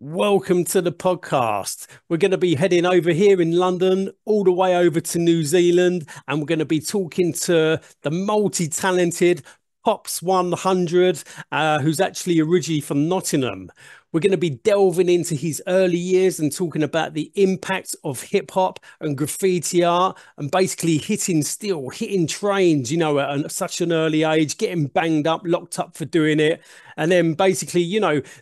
Welcome to the podcast. We're going to be heading over here in London, all the way over to New Zealand, and we're going to be talking to the multi-talented POPZ100, who's actually originally from Nottingham. We're going to be delving into his early years and talking about the impact of hip hop and graffiti art and basically hitting trains, at such an early age, getting banged up, locked up for doing it. And then basically,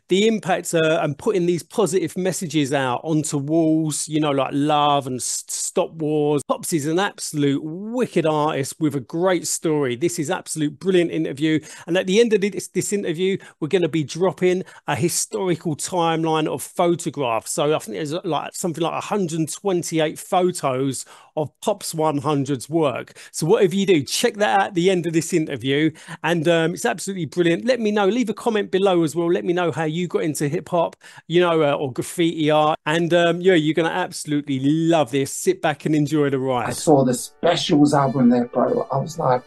the impact and putting these positive messages out onto walls, like love and stop wars. Pops is an absolute wicked artist with a great story. This is absolute brilliant interview. And at the end of this interview, we're going to be dropping a historical timeline of photographs. So I think there's something like 128 photos of POPZ100's work. So whatever you do, check that out at the end of this interview. And it's absolutely brilliant. Let me know, leave a comment below as well. Let me know how you got into hip hop, or graffiti art. And you're going to absolutely love this. Sit back and enjoy the ride. I saw the Specials album there, bro. I was like,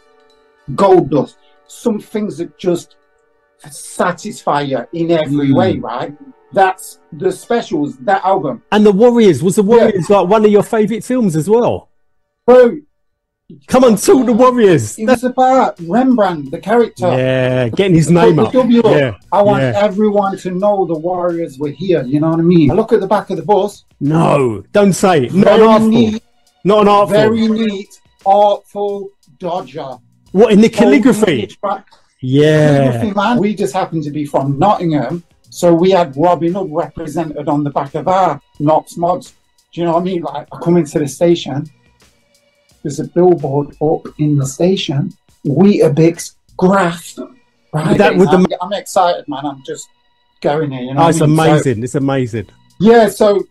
gold dust. Some things that just satisfy you in every way, right? That's the Specials, that album. And The Warriors. Was The Warriors like one of your favourite films as well? Bro, come on, talk The Warriors. It was about Rembrandt, the character. Yeah, getting his name up. Yeah, I want everyone to know the Warriors were here, you know what I mean? I look at the back of the bus. No, don't say it. Not an artful. Not an artful. Very neat, artful Dodger. What, in the calligraphy? Yeah. Calligraphy, man. We just happened to be from Nottingham, so we had Robin Hood represented on the back of our Knox mods. Do you know what I mean? Like, I come into the station, there's a billboard up in the station, Weetabix Graft. Right? I'm excited, man. I'm just going here. You know it's amazing. So, it's amazing. Yeah, so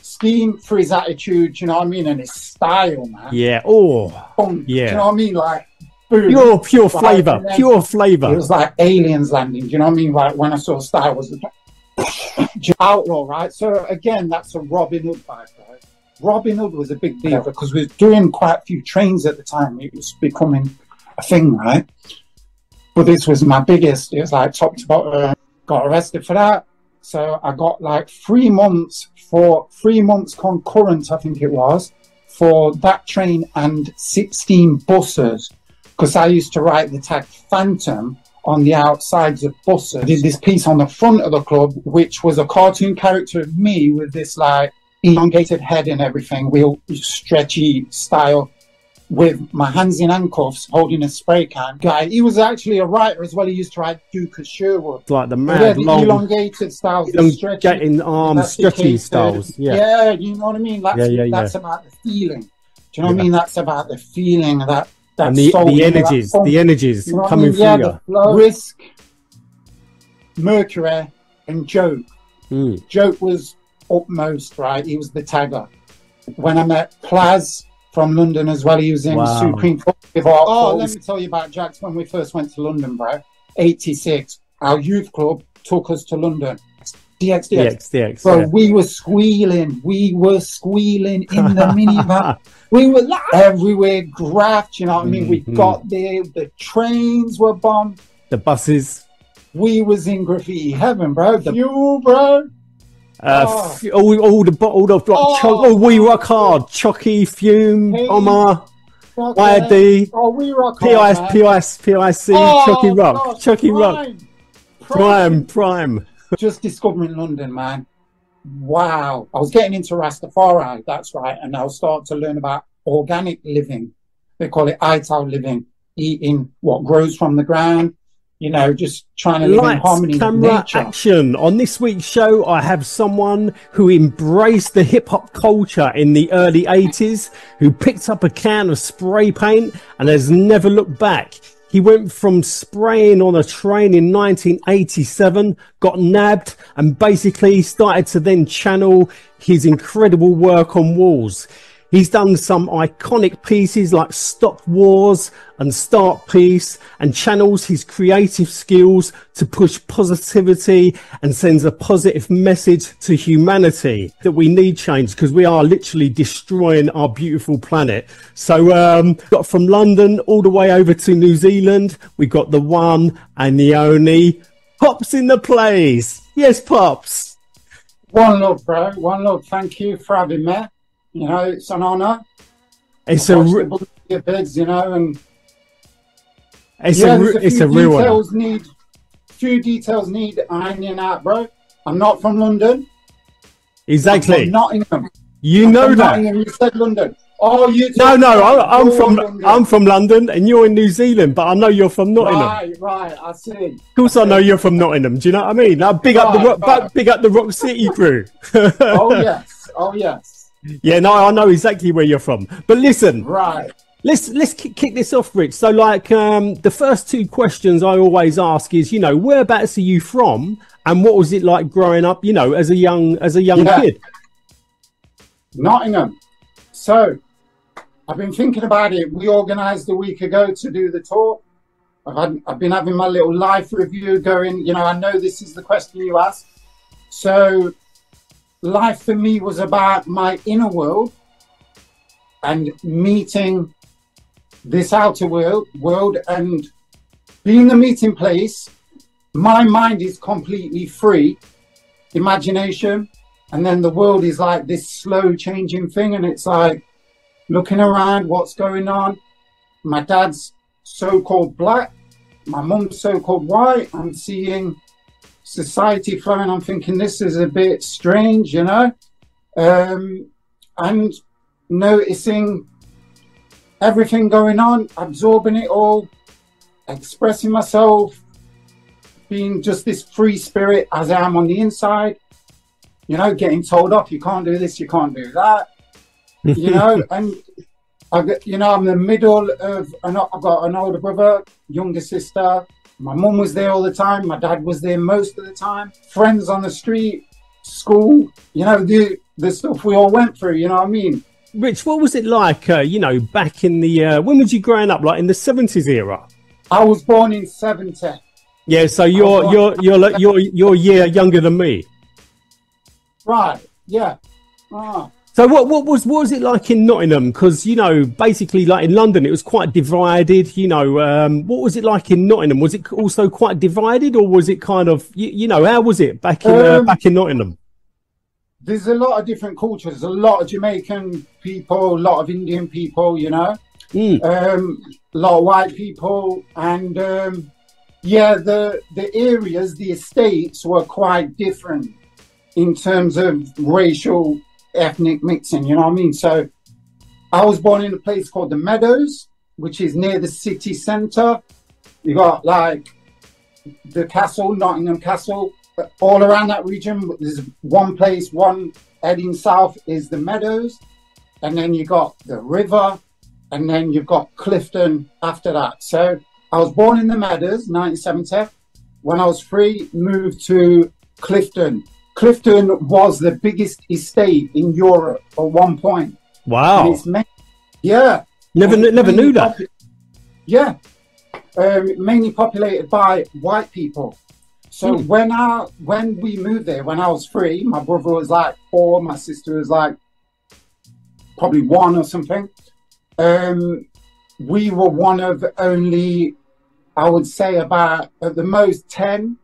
Scheme for his attitude, you know what I mean, and his style, man. Yeah. Yeah. Do you know what I mean? Like, boom, pure flavour. Pure flavour. It was like aliens landing. Do you know what I mean? Like when I saw style was outlaw, right? So again, that's a Robin Hood vibe, right? Robin Hood was a big deal because we were doing quite a few trains at the time. It was becoming a thing, right? But this was my biggest. It was like top to bottom. Got arrested for that. So I got like 3 months concurrent, I think it was, for that train and 16 buses. Because I used to write the tag Phantom on the outsides of buses. I did this piece on the front of the club, which was a cartoon character of me with this like elongated head and everything, real stretchy style, with my hands in handcuffs, holding a spray can. Guy, he was actually a writer as well. He used to write Duke of Sherwood. It's like the mad, long, elongated styles, elongating arms, stretchy styles. Yeah, you know what I mean. That's about the feeling. Do you know what I mean? That's about the feeling of that. And the energies you know coming through you. Risk, Mercury, and Joke. Joke was upmost, right? He was the tagger. When I met Plaz from London as well, he was in Supreme Collective Art. Oh, let me tell you about Jax when we first went to London, bro. 86. Our youth club took us to London. DX. So we were squealing. We were squealing in the minivan. We were like everywhere, graft, you know what I mean? We got there, the trains were bombed. The buses. We was in graffiti heaven, bro. The fuel, bro. We Rock Hard, Chucky, Fume, Omar, YD, We Rock Hard, PIC, Chucky Rock, Prime. Just discovering London, man. Wow. I was getting into Rastafari, that's right. And I was starting to learn about organic living. They call it ITAL living, eating what grows from the ground, just trying to live in harmony with nature. Action. On this week's show, I have someone who embraced the hip-hop culture in the early 80s, who picked up a can of spray paint and has never looked back. He went from spraying on a train in 1987, got nabbed, and basically started to then channel his incredible work on walls. He's done some iconic pieces like Stop Wars and Start Peace, and channels his creative skills to push positivity and sends a positive message to humanity that we need change because we are literally destroying our beautiful planet. So got from London all the way over to New Zealand. We got the one and the only Pops in the place. Yes, Pops. One love, bro. One love. Thank you for having me. You know, it's an honor. It's a bids, you know, and it's a real honor. Few details need ironing out, bro. I'm not from London. Exactly. I'm from Nottingham. You know that. Nottingham, you said London. Oh, you. I'm from London, and you're in New Zealand. But I know you're from Nottingham. Right. I see. Of course, I know you're from Nottingham. Do you know what I mean? Now, big up the Rock City crew. Oh yes. Yeah, no, I know exactly where you're from. But listen, right. Let's kick this off, Rich. So, like, the first two questions I always ask is, you know, whereabouts are you from, and what was it like growing up, you know, as a young kid? Nottingham. So, I've been thinking about it. We organised a week ago to do the tour. I've been having my little life review going. You know, I know this is the question you asked. So, life for me was about my inner world and meeting this outer world and being a meeting place. My mind is completely free, imagination, and then the world is like this slow changing thing, and it's like looking around, what's going on. My dad's so-called black, my mum's so-called white. I'm seeing society flowing. I'm thinking this is a bit strange, you know, and noticing everything going on, absorbing it all, expressing myself, being just this free spirit as I am on the inside, you know, getting told off, you can't do this, you can't do that, you know, and I'm the middle of, I've got an older brother, younger sister. My mum was there all the time. My dad was there most of the time. Friends on the street, school, you know, the stuff we all went through, you know what I mean? Rich, what was it like, you know, back in the, when was you growing up, like in the 70s era? I was born in 70. Yeah, so you're a year younger than me. Right, yeah. Ah. So what was it like in Nottingham? Because, you know, basically like in London, it was quite divided, you know. What was it like in Nottingham? Was it also quite divided, or was it kind of, you know, how was it back in Nottingham? There's a lot of different cultures, a lot of Jamaican people, a lot of Indian people, you know, a lot of white people. And yeah, the areas, the estates were quite different in terms of racial, ethnic mixing, you know what I mean? So I was born in a place called the Meadows, which is near the city centre. You got like the castle, Nottingham Castle. All around that region, there's one place, one heading south is the Meadows, and then you got the river, and then you've got Clifton after that. So I was born in the Meadows, 1970. When I was 3, moved to Clifton. Clifton was the biggest estate in Europe at one point. Wow. Yeah. Never knew that. Yeah. Mainly populated by white people. So when we moved there, when I was 3, my brother was like 4, my sister was like probably 1 or something. We were one of only, I would say, about at the most 10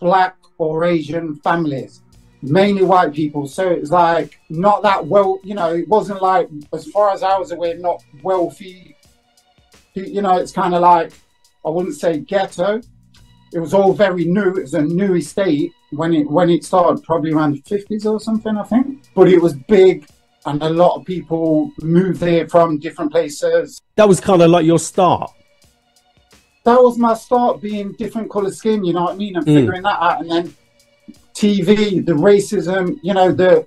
black or Asian families, mainly white people. So it was like not that well, you know, it wasn't like, as far as I was aware, not wealthy. You know, it's kind of like, I wouldn't say ghetto. It was all very new. It was a new estate when it started, probably around the 50s or something, I think. But it was big, and a lot of people moved there from different places. That was kind of like your start. That was my start, being different colour skin, you know what I mean? And figuring that out. And then TV, the racism, you know, the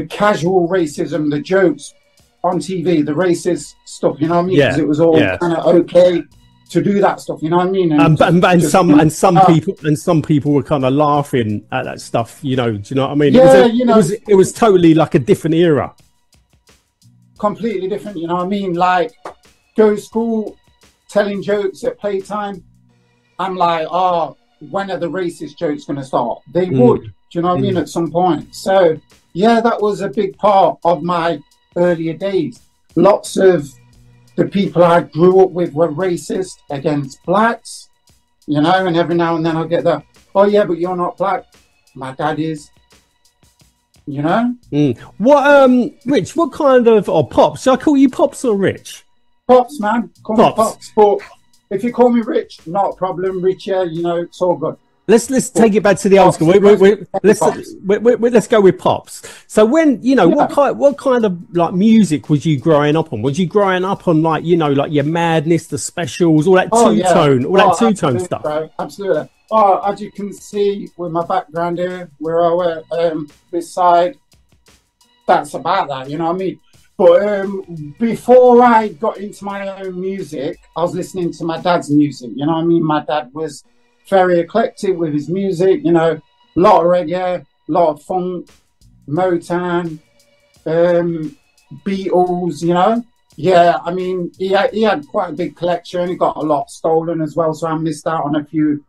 casual racism, the jokes on TV, the racist stuff, you know what I mean? Because it was all kind of okay to do that stuff, you know what I mean? And some people were kind of laughing at that stuff, you know. Do you know what I mean? Yeah, it was totally like a different era. Completely different, you know what I mean? Like, go to school, telling jokes at playtime. I'm like, oh, when are the racist jokes going to start? They would, do you know what I mean? At some point. So yeah, that was a big part of my earlier days. Lots of the people I grew up with were racist against blacks, you know, and every now and then I'll get the, oh yeah, but you're not black. My dad is. you know. What Rich, what kind of, or Pops, should I call you Pops or Rich? Pops, man, call me Pops. But if you call me Rich, not a problem. Rich, yeah, you know, it's all good. Let's take it back to the old school. Let's go with Pops. So when, you know, what kind of like music was you growing up on? Was you growing up on like, you know, like your Madness, the Specials, all that two-tone stuff? Bro, absolutely. Oh, as you can see with my background here, where I were this side, that's about that, you know what I mean? But before I got into my own music, I was listening to my dad's music, you know what I mean? My dad was very eclectic with his music, you know, a lot of reggae, a lot of funk, Motown, Beatles, you know. Yeah, I mean, he had quite a big collection. He got a lot stolen as well, so I missed out on a few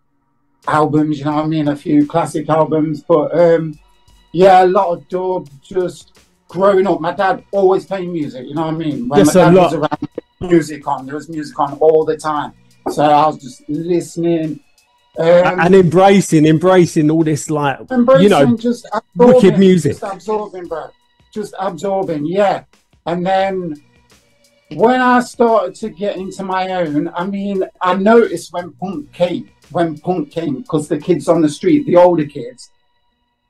albums, you know what I mean, a few classic albums. But yeah, a lot of dub. Just growing up, my dad always playing music, you know what I mean. When my dad was around, there was music on all the time. So I was just listening. And embracing all this, like, you know, just wicked music. Just absorbing, bro. Just absorbing, yeah. And then when I started to get into my own, I mean, I noticed when punk came, because the kids on the street, the older kids,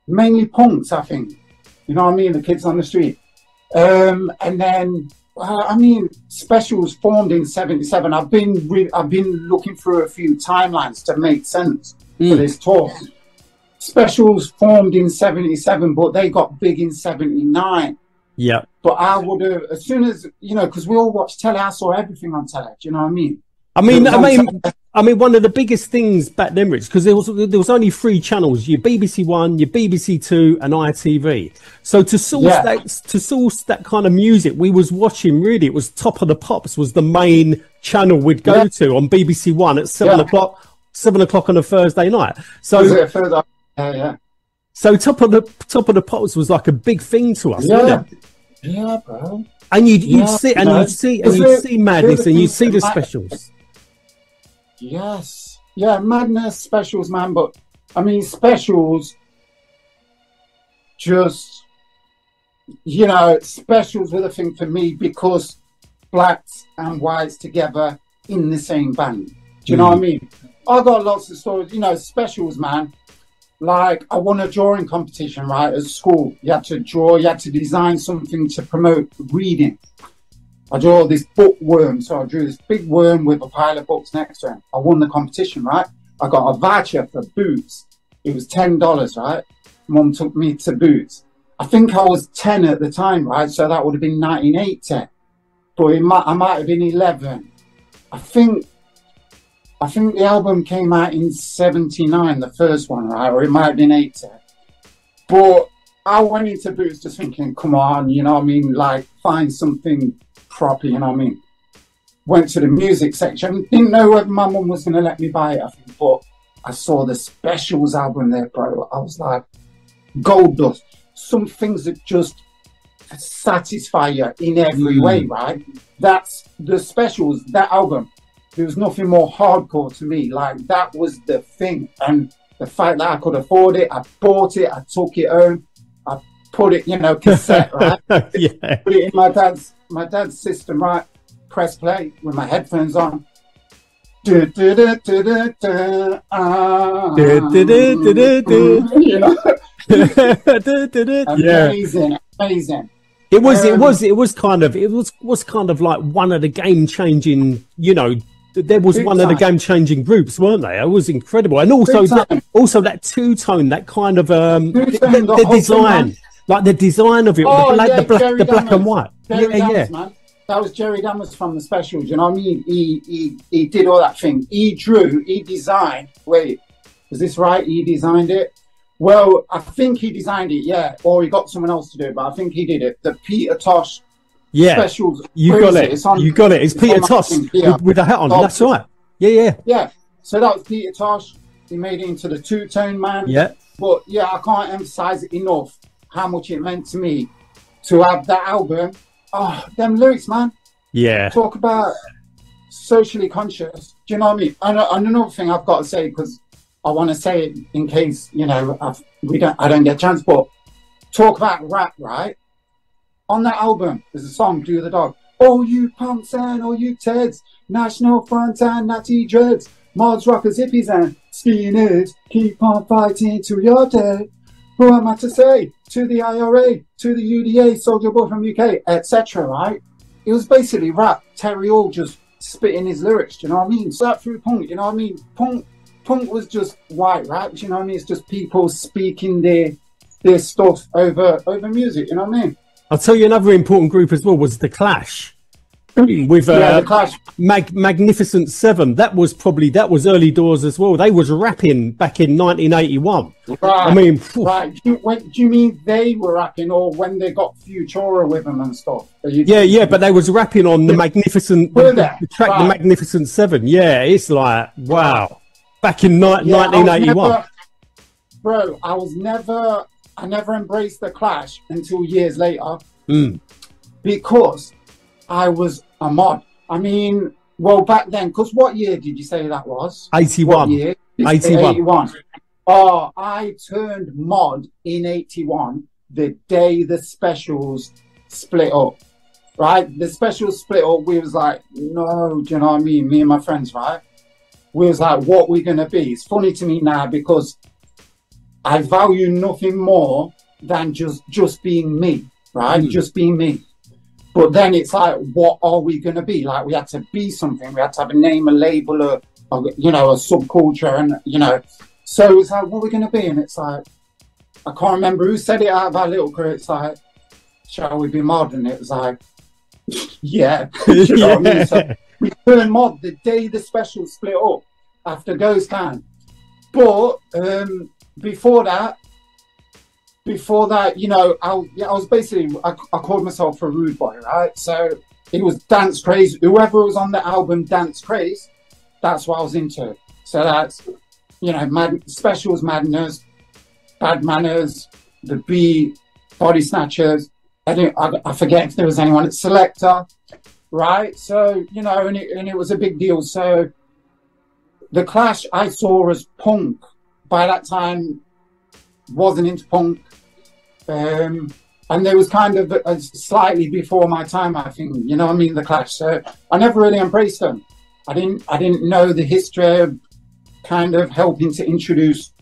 mainly punks, I think. You know what I mean? The kids on the street. And then, I mean, Specials formed in '77. I've been looking through a few timelines to make sense for this talk. Specials formed in '77, but they got big in '79. Yeah. But I would have, as soon as, you know, because we all watch telly, I saw everything on telly. Do you know what I mean? I mean, one of the biggest things back then, Rich, because there was only 3 channels: your BBC One, your BBC Two, and ITV. So to source that kind of music, we was watching. Really, it was Top of the Pops was the main channel we'd go to on BBC One at 7 o'clock. 7 o'clock on a Thursday night. So So Top of the Pops was like a big thing to us. Wasn't it? Yeah, bro. And you'd see Madness, and you'd see the Specials. Yes. Yeah, Madness, Specials, man. But I mean, Specials, just, you know, Specials were the thing for me because blacks and whites together in the same band. Do you know what I mean? I got lots of stories, you know, Specials, man. Like, I won a drawing competition, right, at school. You had to draw, you had to design something to promote reading. I drew this bookworm, so I drew this big worm with a pile of books next to him. I won the competition, right? I got a voucher for Boots. It was $10, right? Mum took me to Boots. I think I was 10 at the time, right? So that would have been 1980. But I might have been 11. I think the album came out in '79, the first one, right? Or it might have been 80. But I went into Boots just thinking, come on, you know what I mean? Like, find something proper, you know what I mean? Went to the music section. Didn't know whether my mum was going to let me buy it, I think. But I saw the Specials album there, bro. I was like, gold dust. Some things that just satisfy you in every way, right? That's the Specials, that album. There was nothing more hardcore to me. Like, that was the thing. And the fact that I could afford it, I bought it, I took it home, I put it, you know, cassette, right? Yeah. Put it in my dad's system, right? Press play with my headphones on. You know? Amazing, amazing. It was kind of like one of the game-changing, you know, there was one of the game-changing groups, weren't they? It was incredible. And also that two-tone, that kind of the design, like the design of it, the black and white. Man. That was Jerry Dammers from the Specials, you know what I mean? He did all that thing. He designed, wait, is this right? He designed it? Well, I think he designed it, yeah. Or he got someone else to do it, but I think he did it. The Peter Tosh Specials. You got it. You got it. It's Peter Tosh with a hat on. That's right. Yeah. Yeah. So that was Peter Tosh. He made it into the two-tone man. Yeah. But yeah, I can't emphasize it enough how much it meant to me to have that album. Oh, them lyrics, man. Yeah. Talk about socially conscious. Do you know what I mean? And another thing I've got to say, because I want to say it in case, you know, I don't get a chance, but talk about rap, right? On that album, there's a song, Do the Dog. Oh, you punks and all you Teds, National Front and Natty Dreads, mods, rockers, hippies and skinheads, keep on fighting till you're dead. Who am I to say? To the IRA, to the UDA, Soldier Boy from UK, etc., right? It was basically rap. Terry Hall just spitting his lyrics, do you know what I mean? So that through punk, you know what I mean? Punk was just white rap, do you know what I mean? It's just people speaking their stuff over music, you know what I mean? I'll tell you another important group as well was The Clash. With The Clash. Magnificent Seven. That was early doors as well. They was rapping back in 1981. Right. I mean, right. Do you mean they were rapping, or when they got Futura with them and stuff? Yeah, but they was rapping on the Magnificent the track, right. The Magnificent Seven. Yeah, it's like wow. Back in 1981. I never embraced The Clash until years later, because I was a mod. I mean, well, back then, because what year did you say that was? 81. What year? 81. Oh, I turned mod in 81, the day the specials split up, right? The specials split up, we was like, no, do you know what I mean? Me and my friends, right? We was like, what we going to be? It's funny to me now because I value nothing more than just being me, right? Just being me. But then it's like, what are we going to be? Like, we had to be something. We had to have a name, a label, a subculture, and, you know. So it's like, what are we going to be? And it's like, I can't remember who said it out of our little crew. It's like, shall we be mod? And it was like, yeah. You know what I mean? So we turned mod the day the special split up after Ghost Town. But before that, you know, I was basically, I called myself a rude boy, right? So it was Dance Craze. Whoever was on the album Dance Craze, that's what I was into. So that's, you know, Specials, Madness, Bad Manners, The Beat, Body Snatchers. I forget if there was anyone at Selector, right? So, you know, and it was a big deal. So The Clash I saw as punk. By that time, wasn't into punk. And there was kind of slightly before my time, I think, you know what I mean, The Clash. So I never really embraced them. I didn't know the history of kind of helping to introduce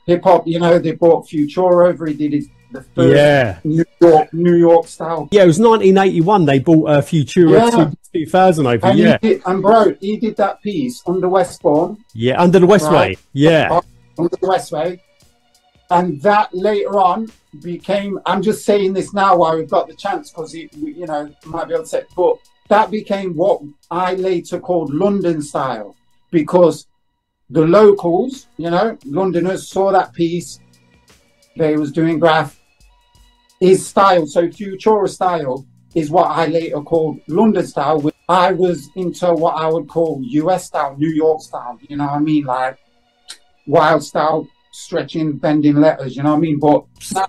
hip hop. You know, they brought Futura over. He did the first New York style. Yeah, it was 1981. They bought Futura 2000 over. And he did that piece under Westbourne. Yeah, Under the Westway. Yeah, Under the Westway. And that later on became, I'm just saying this now while we've got the chance, because, you know, might be able to say, but that became what I later called London style, because the locals, you know, Londoners saw that piece, they was doing his style. So Futura style is what I later called London style. I was into what I would call US style, New York style, you know what I mean? Like wild style, stretching, bending letters, you know what I mean? But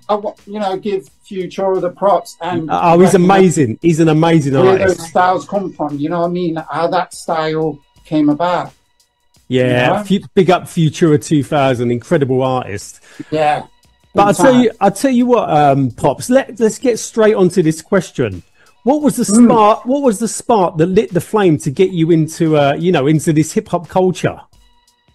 I, you know, give Futura the props. And he's amazing. He's an amazing artist. Where those styles come from, you know what I mean? How that style came about. Yeah, you know? Big up Futura 2000, incredible artist. Yeah. But I'll tell you what, Pops. Let's get straight onto this question. What was the spark? What was the spark that lit the flame to get you into, into this hip hop culture?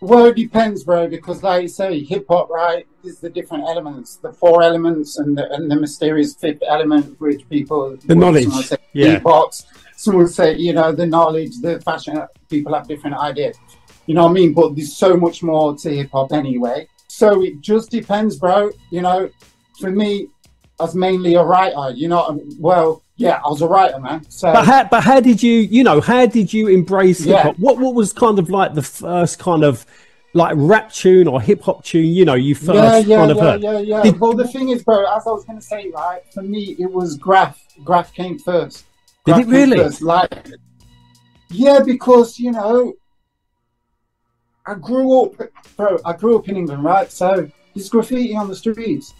Well, it depends, bro, because like you say, hip-hop, right, is the different elements, the four elements and the mysterious fifth element, which people... The knowledge, beatbox, some will say, you know, the knowledge, the fashion, people have different ideas. You know what I mean? But there's so much more to hip-hop anyway. So it just depends, bro. You know, for me, I was mainly a writer, you know, well... Yeah, I was a writer, man. So, but how did you embrace hip hop? What was kind of like the first kind of like rap tune or hip hop tune? You know, you first kind of heard. Well, the thing is, bro, as I was going to say, right, for me, it was Graph. Graph came first. Did it really? Like, yeah, because you know, I grew up in England, right? So there's graffiti on the streets.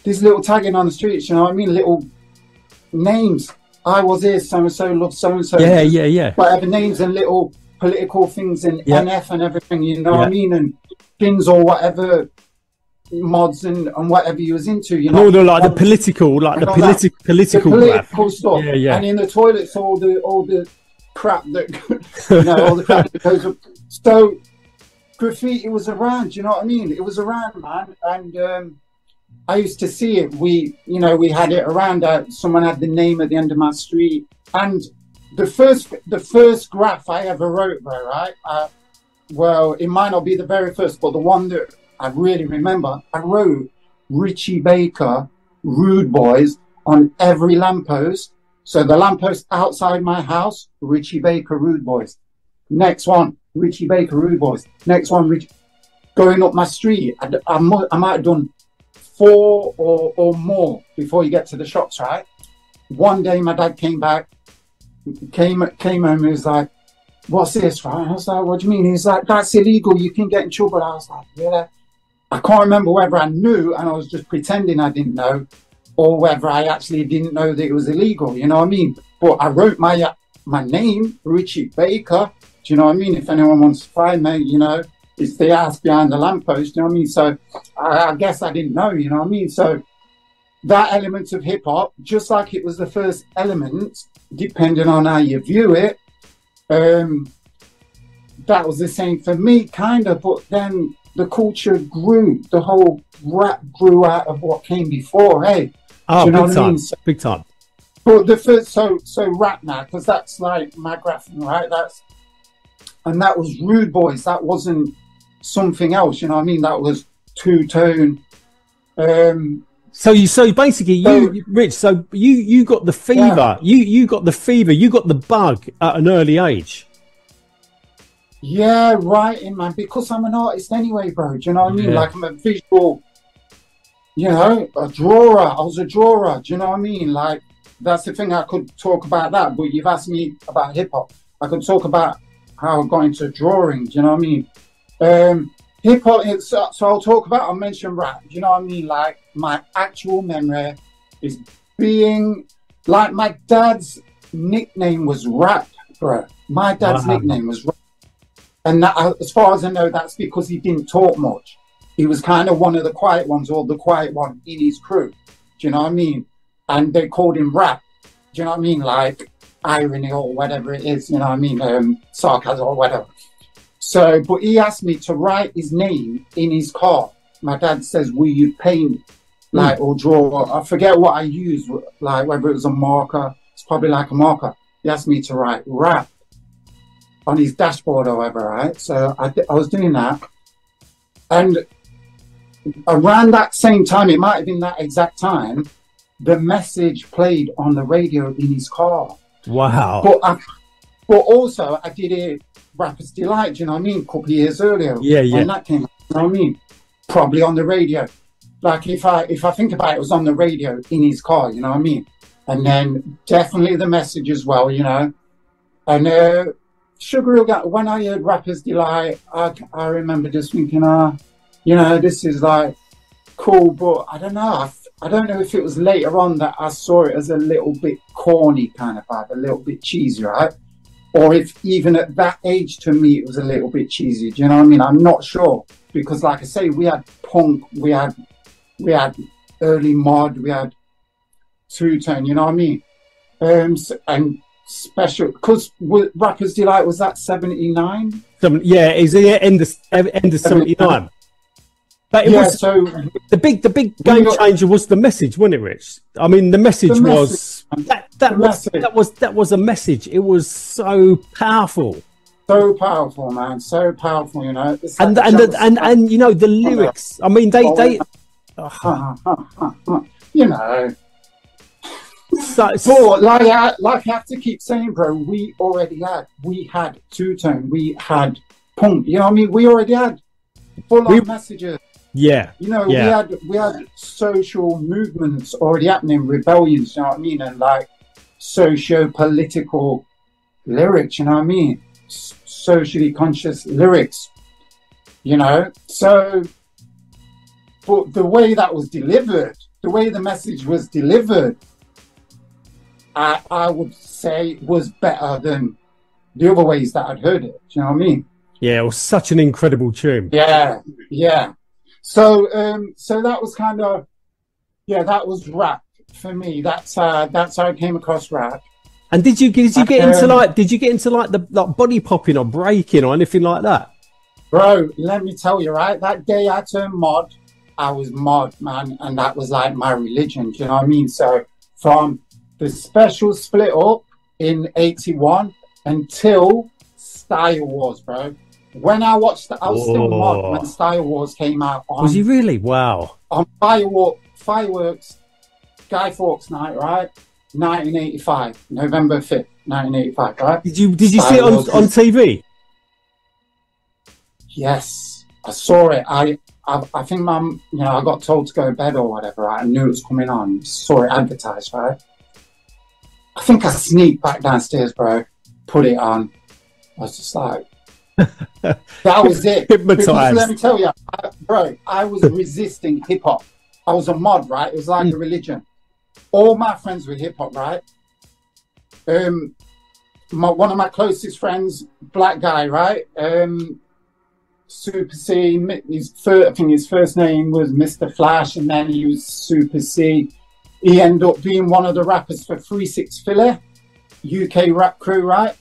There's little tagging on the streets. You know what I mean? Little names. I was here, so and so, love so and so. Yeah. Whatever names and little political things and NF and everything, you know what I mean? And things or whatever mods and whatever you was into, you and know, all the like the political political stuff. Yeah, yeah. And in the toilets, all the crap that you know, all the crap that goes up. So graffiti was around, you know what I mean? It was around, man, and I used to see it. We had it around. Someone had the name at the end of my street, and the first graph I ever wrote there, right? Well, it might not be the very first, but the one that I really remember, I wrote Richie Baker, Rude Boys on every lamppost. So the lamppost outside my house, Richie Baker, Rude Boys. Next one, Richie Baker, Rude Boys. Next one, going up my street. I might have done 4 or more before you get to the shops, right? One day my dad came home, he was like, what's this, right? I was like, what do you mean? He's like, that's illegal, you can get in trouble. I was like, yeah. I can't remember whether I knew and I was just pretending I didn't know, or whether I actually didn't know that it was illegal, you know what I mean? But I wrote my name, Richie Baker, do you know what I mean? If anyone wants to find me, you know, it's the ass behind the lamppost, you know what I mean? So I guess I didn't know, you know what I mean? So that element of hip hop, just like it was the first element, depending on how you view it, that was the same for me, kind of, but then the culture grew, the whole rap grew out of what came before, hey? Oh, you know big time, I mean? So, big time. But the first, so rap now, because that's like my graphing, right? And that was Rude Boys, that wasn't something else, you know what I mean? That was two-tone. So basically, Rich, so you got the fever, you got the fever, you got the bug at an early age. Yeah, writing, man, because I'm an artist anyway, bro. Do you know what I mean? Like, I'm a visual, you know, a drawer. I was a drawer. Do you know what I mean? Like, that's the thing. I could talk about that, but you've asked me about hip hop. I could talk about how I got into drawing. Do you know what I mean? Hip hop. So I'll mention rap. Do you know what I mean? Like, my actual memory is being like, my dad's nickname was Rap, bro. My dad's nickname was Rap. And that, as far as I know, that's because he didn't talk much. He was kind of one of the quiet ones, or the quiet one in his crew. Do you know what I mean? And they called him Rap. Do you know what I mean? Like irony or whatever it is, you know what I mean? Sarcasm or whatever. So, but he asked me to write his name in his car. My dad says, will you paint, like, or draw? I forget what I used, like whether it was a marker. It's probably like a marker. He asked me to write Rap on his dashboard or whatever, right? So I was doing that. And around that same time, it might have been that exact time, the message played on the radio in his car. Wow. But also I did it Rapper's Delight, you know what I mean? A couple of years earlier. Yeah. When that came out, you know what I mean? Probably on the radio. Like if I think about it, it was on the radio in his car, you know what I mean? And then definitely the message as well, you know? And Sugar Hill Gang, when I heard Rapper's Delight, I remember just thinking, you know, this is like cool, but I don't know. I don't know if it was later on that I saw it as a little bit corny kind of vibe, a little bit cheesy, right? Or if even at that age, to me, it was a little bit cheesy. Do you know what I mean? I'm not sure, because like I say, we had punk, we had early mod, we had two-tone, you know what I mean? And special, because Rapper's Delight, was that 79? Yeah, it's the end of 79. But it was so the big game changer was the message, wasn't it, Rich? I mean, the message was that was a message. It was so powerful. So powerful, man. So powerful, you know. And you know the lyrics. I mean, they you know. So, but like I have to keep saying, bro, we had two-tone, we had punk. You know what I mean? We already had full-on messages. Yeah. You know, we had social movements already happening, rebellions, you know what I mean? And like socio-political lyrics, you know what I mean? Socially conscious lyrics, you know? So, but the way that was delivered, the way the message was delivered, I would say was better than the other ways that I'd heard it. Do you know what I mean? Yeah, it was such an incredible tune. Yeah. So that was kind of, yeah, that was rap for me. That's how I came across rap. And did you get into the like body popping or breaking or anything like that? Bro, let me tell you, right? That day I turned mod, I was mod, man, and that was like my religion. Do you know what I mean? So from the special split up in '81 until Style Wars, bro. When I watched, I was still mod when Style Wars came out. Was he really? Wow. On Fireworks, Guy Fawkes night, right? 1985, November 5th, 1985, right? Did you see it on TV? Yes, I saw it. I think I got told to go to bed or whatever, right? I knew it was coming on. Saw it advertised, right? I think I sneaked back downstairs, bro. Put it on. I was just like, that was it. Hypnotized. Because let me tell you, bro, I was resisting hip hop. I was a mod, right? It was like a religion. All my friends were hip hop, right? One of my closest friends, black guy, right? Super C. I think his first name was Mr. Flash, and then he was Super C. He ended up being one of the rappers for 36 Philly, UK rap crew, right?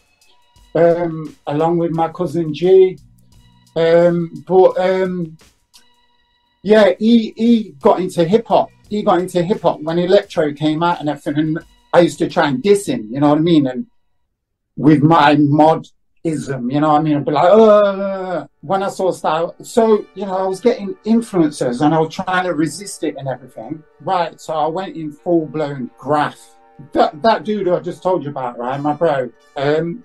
Along with my cousin G. Yeah, he got into hip hop. He got into hip hop when electro came out and everything. And I used to try and diss him, you know what I mean? And with my modism, you know what I mean? I'd be like, when I saw Style. So, you know, I was getting influencers and I was trying to resist it and everything. Right. So I went in full blown graph. That dude who I just told you about, right? My bro. Him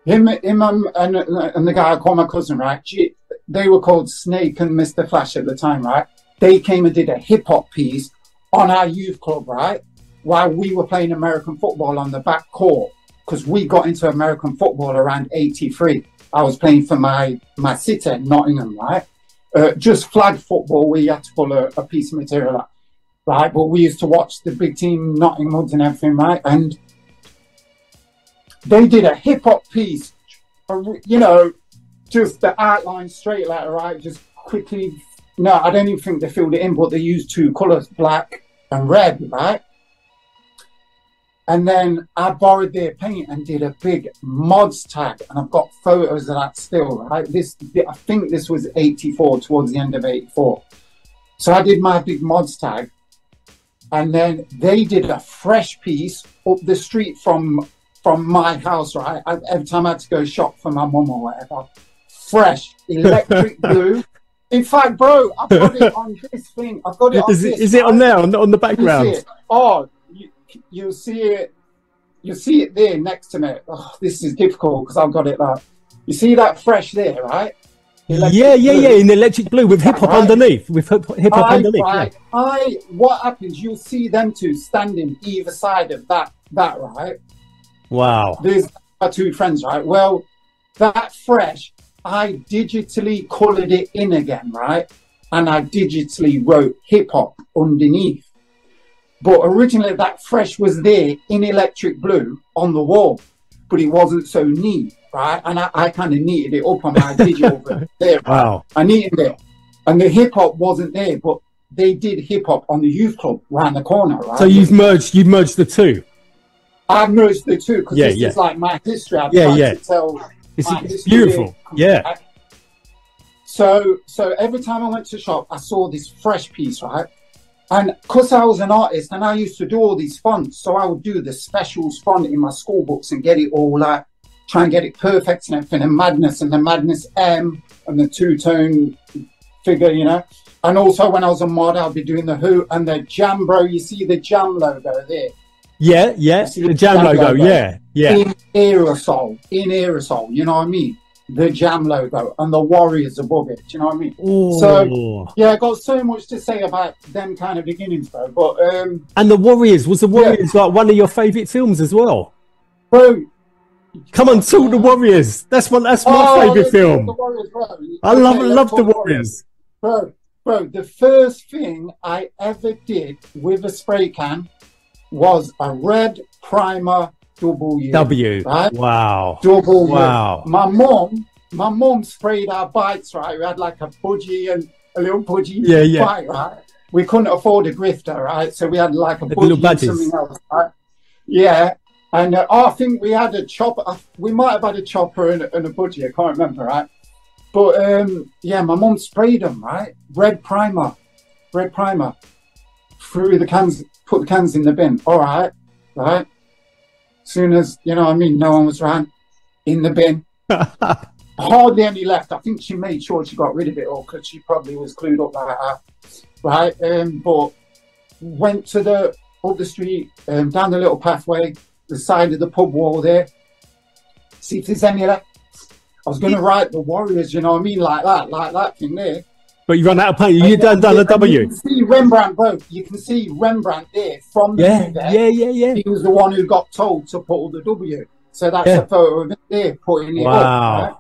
and the guy I call my cousin, right? They were called Snake and Mr. Flash at the time, right? They came and did a hip hop piece on our youth club, right? While we were playing American football on the back court, because we got into American football around '83. I was playing for my city, Nottingham, right? Just flag football, we had to pull a piece of material up, right? But we used to watch the big team, Nottingham Hoods and everything, right? And they did a hip hop piece, you know, just the outline straight letter, right? Just quickly. No, I don't even think they filled it in, but they used two colours, black and red, right? And then I borrowed their paint and did a big mods tag, and I've got photos of that still, right? I think this was '84, towards the end of '84. So I did my big mods tag, and then they did a fresh piece up the street from my house, right? Every time I had to go shop for my mum or whatever, fresh, electric blue. In fact, bro, I've got it on this thing. I've got it on Is it on there, on the background? Oh, you'll see it. You'll see it there next to me. Oh, this is difficult because I've got it like. You see that fresh there, right? Yeah, in electric blue with hip hop underneath. With hip hop underneath. Right, yeah. What happens? You'll see them two standing either side of that, right? Wow. There's my two friends, right? Well, that fresh. I digitally colored it in again, right? And I digitally wrote hip hop underneath. But originally that fresh was there in electric blue on the wall, but it wasn't so neat, right? And I kind of neated it up on my digital there. Right? Wow. I neated it. And the hip hop wasn't there, but they did hip hop on the youth club around the corner, right? So you've merged the two. I've merged the two because this is like my history. I've tried to tell. It's beautiful. Yeah. So every time I went to shop, I saw this fresh piece, right? And because I was an artist and I used to do all these fonts, so I would do the specials font in my school books and get it all like, try and get it perfect and everything, and the Madness M and the two-tone figure, you know? And also when I was a mod, I'll be doing the Who and the Jam, bro. You see the Jam logo there? Yeah, the Jam logo, yeah. In aerosol, you know what I mean? The Jam logo and the Warriors above it, do you know what I mean? Ooh. So, yeah, I got so much to say about them kind of beginnings, bro. But and the Warriors, was the Warriors like one of your favourite films as well? Bro, come on, talk the Warriors. That's my favourite film. The Warriors, bro. I love the Warriors. Bro, the first thing I ever did with a spray can was a red primer W. Right? Wow. Wow. My mom sprayed our bikes, right? We had like a budgie and a little pudgy Yeah. bike, right? We couldn't afford a grifter, right? So we had like a little budgie and badges. something else, right? Yeah. And I think we had a chopper. We might have had a chopper and a budgie. I can't remember, right? But yeah, my mum sprayed them, right? Red primer. Threw the cans, put the cans in the bin. All right, right. Soon as, you know what I mean, no one was around, in the bin. Hardly any left. I think she made sure she got rid of it all because she probably was clued up like that, right? But went to up the street, down the little pathway, the side of the pub wall there. See if there's any left. I was going to write the Warriors, you know what I mean, like that thing there. But you run out of paint. You done a W. You can see Rembrandt, bro. You can see Rembrandt there from the Yeah. He was the one who got told to put all the W. So that's a photo of it there, putting it up. Right?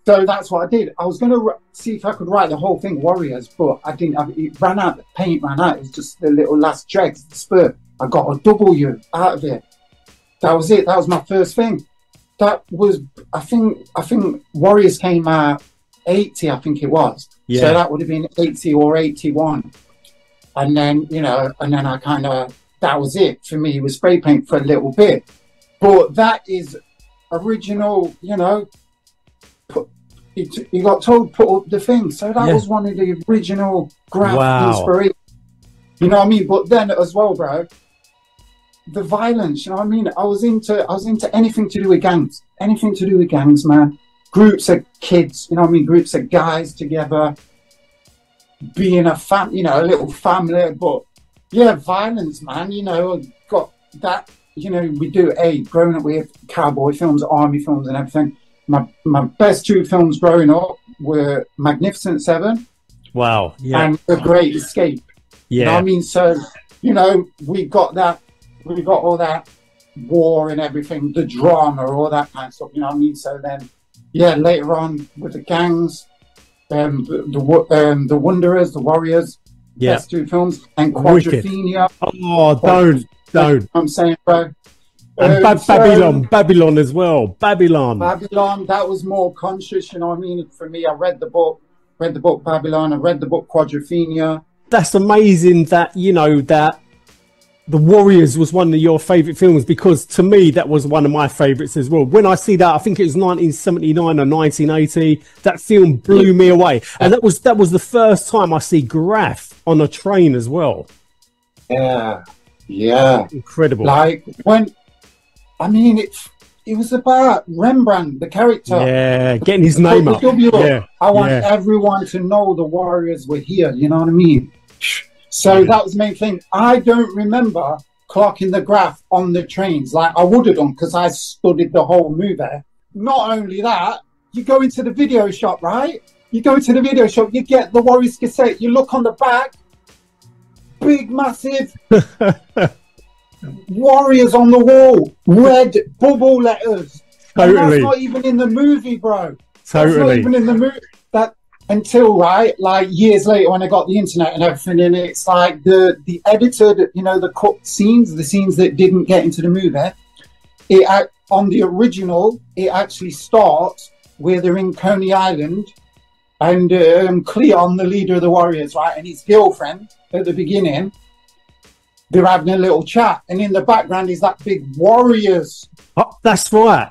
So that's what I did. I was going to see if I could write the whole thing, Warriors, but I didn't have it. It ran out. The paint ran out. It was just the little last dregs, the spur. I got a W out of it. That was it. That was my first thing. That was, I think Warriors came out 80, I think it was. Yeah. So that would have been 80 or 81. And then, you know, I kind of, that was it for me. It was spray paint for a little bit. But that is original, you know, you got told put up the thing. So that was one of the original graph inspiration. You know what I mean? But then as well, bro, the violence, you know what I mean? I was into anything to do with gangs. Anything to do with gangs, man. Groups of kids, you know what I mean? Groups of guys together, being a you know, a little family. But yeah, violence, man. You know, got that. You know, we do growing up with cowboy films, army films, and everything. My best two films growing up were Magnificent Seven, and The Great Escape. Yeah, you know what I mean. So, you know, we got all that war and everything, the drama, all that kind of stuff. You know what I mean. So then. Yeah, later on with the gangs, the Wanderers, the Warriors, best two films, and Quadrophenia. Oh, don't. I'm saying, bro. And Babylon as well. Babylon, that was more conscious, you know what I mean? For me, I read the book Babylon, I read the book Quadrophenia. That's amazing that, you know, that The Warriors was one of your favourite films, because to me that was one of my favourites as well. When I see that, I think it was 1979 or 1980, that film blew me away. And that was the first time I see Graff on a train as well. Yeah. Incredible. Like when, I mean, it was about Rembrandt, the character. Yeah, getting his name up. I want everyone to know the Warriors were here, you know what I mean? So that was the main thing. I don't remember clocking the Graff on the trains like I would have done, because I studied the whole movie. Not only that, you go into the video shop, right? You go into the video shop, you get the Warriors cassette, you look on the back, big, massive Warriors on the wall, red bubble letters. Totally. And that's not even in the movie, bro. Totally. That's not even in the movie. Until, right, like years later when I got the internet and everything, and it's like the edited, you know, the cut scenes, the scenes that didn't get into the movie, on the original, it actually starts where they're in Coney Island and Cleon, the leader of the Warriors, right, and his girlfriend at the beginning, they're having a little chat, and in the background is that big Warriors. Oh, that's right.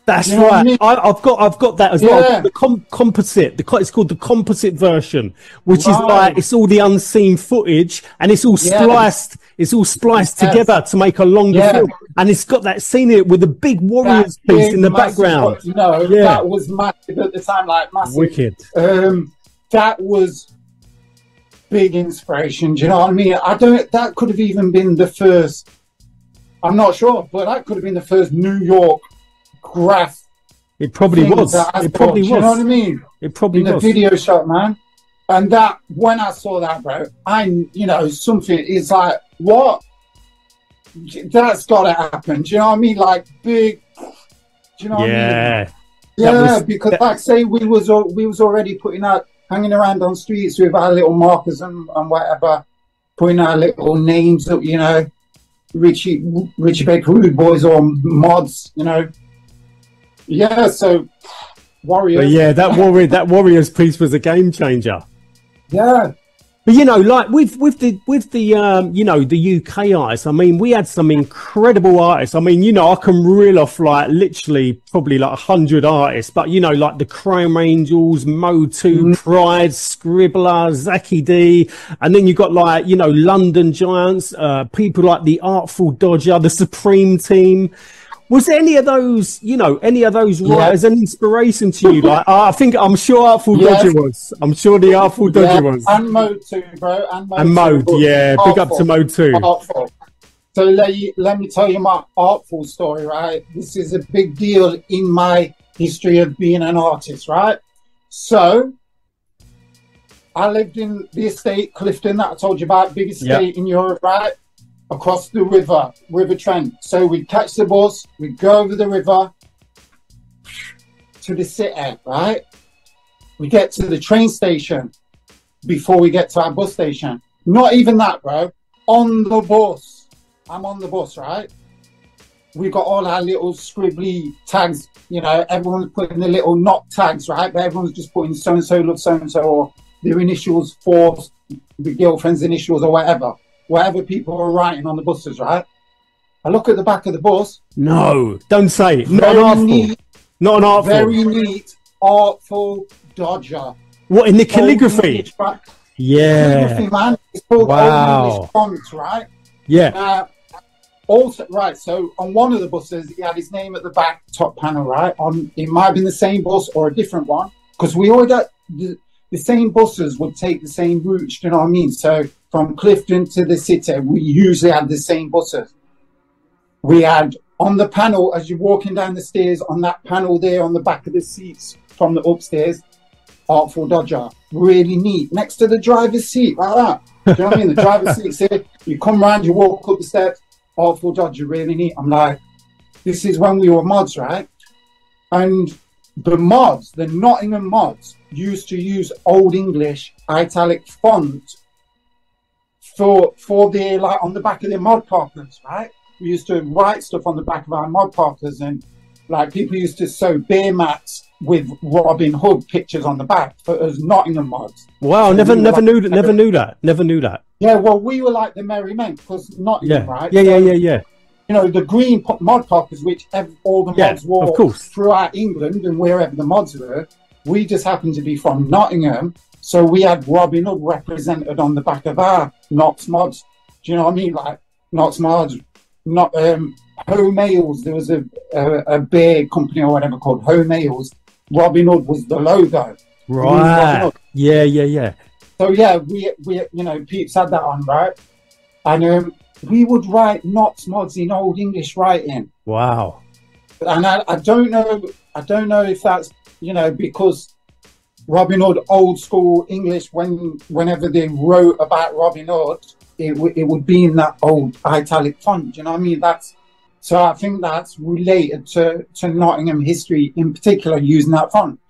That's right. I mean? I've got that as well. The composite. It's called the composite version, which is like, it's all the unseen footage, and it's all spliced. It's all spliced together to make a longer film, and it's got that scene in it with the big Warriors piece in the background. That was massive at the time, like massive. Wicked. That was big inspiration. Do you know what I mean? That could have even been the first. I'm not sure, but that could have been the first New York Graff. It probably was. It probably was. You know what I mean? It probably was. In the video shop, man. And that, when I saw that, bro, you know, something is like, what? That's got to happen. Do you know what I mean? Like big. Do you know what I mean? Yeah, because like say we was already hanging around on streets with our little markers and whatever, putting our little names up, you know, Richie Baker Rude Boys or mods, you know. Yeah, so Warriors. But yeah, that Warriors piece was a game changer. Yeah. But you know, like with the you know, the UK artists, I mean, we had some incredible artists. I mean, you know, I can reel off like literally probably like 100 artists, but you know, like the Chrome Angels, Mo2, Pride, Scribbler, Zaki D, and then you got like, you know, London Giants, people like the Artful Dodger, the Supreme Team. Was any of those, you know, any of those writers an inspiration to you? Like, I'm sure Artful Dodger was. I'm sure the Artful Dodger was. And Mode too, bro. And Mode, yeah. Artful. Big up to Mode too. Artful. So let me tell you my Artful story, right? This is a big deal in my history of being an artist, right? So I lived in the estate, Clifton, that I told you about, big estate in Europe, right? Across the River Trent. So we'd catch the bus, we'd go over the river to the city, right? We get to the train station before we get to our bus station. Not even that, bro. On the bus. I'm on the bus, right? We got all our little scribbly tags, you know, everyone's putting the little not tags, right? But everyone's just putting so-and-so loves so-and-so, or their initials for the girlfriend's initials or whatever people are writing on the buses, right? I look at the back of the bus. No, don't say it. Not an Artful. Not an Artful. Very neat, Artful Dodger. What, in the calligraphy? English, right? Yeah. Calligraphy, man. It's called Old English fonts, right? Yeah. Also, right, so on one of the buses, he had his name at the back, top panel, right? It might have been the same bus or a different one, because we always had the same buses would take the same route, do you know what I mean? So from Clifton to the city, we usually had the same buses. We had on the panel, as you're walking down the stairs, on that panel there on the back of the seats from the upstairs, Artful Dodger, really neat, next to the driver's seat, like that. Do you know what I mean? The driver's seat's here, you come round, you walk up the steps, Artful Dodger, really neat. I'm like, this is when we were mods, right? And the mods, the Nottingham mods, used to use Old English italic font for their, like, on the back of their mod parkers, right? We used to write stuff on the back of our mod parkers, and like people used to sew beer mats with Robin Hood pictures on the back for us Nottingham mods. Wow, so never knew that. Yeah, well, we were like the merry men, because Nottingham, right? Yeah. You know, the green mod parkers, which all the mods wore, of course, throughout England and wherever the mods were. We just happened to be from Nottingham, so we had Robin Hood represented on the back of our Knox mods. Do you know what I mean? Like Knox mods, not Home Ales. There was a beer company or whatever called Home Ales. Robin Hood was the logo. Right. Yeah. So yeah, we you know, Peeps had that on, right? And we would write Knox mods in Old English writing. Wow. And I don't know if that's, you know, because Robin Hood, old school English, whenever they wrote about Robin Hood, it would be in that old italic font. You know what I mean? So I think that's related to Nottingham history in particular, using that font.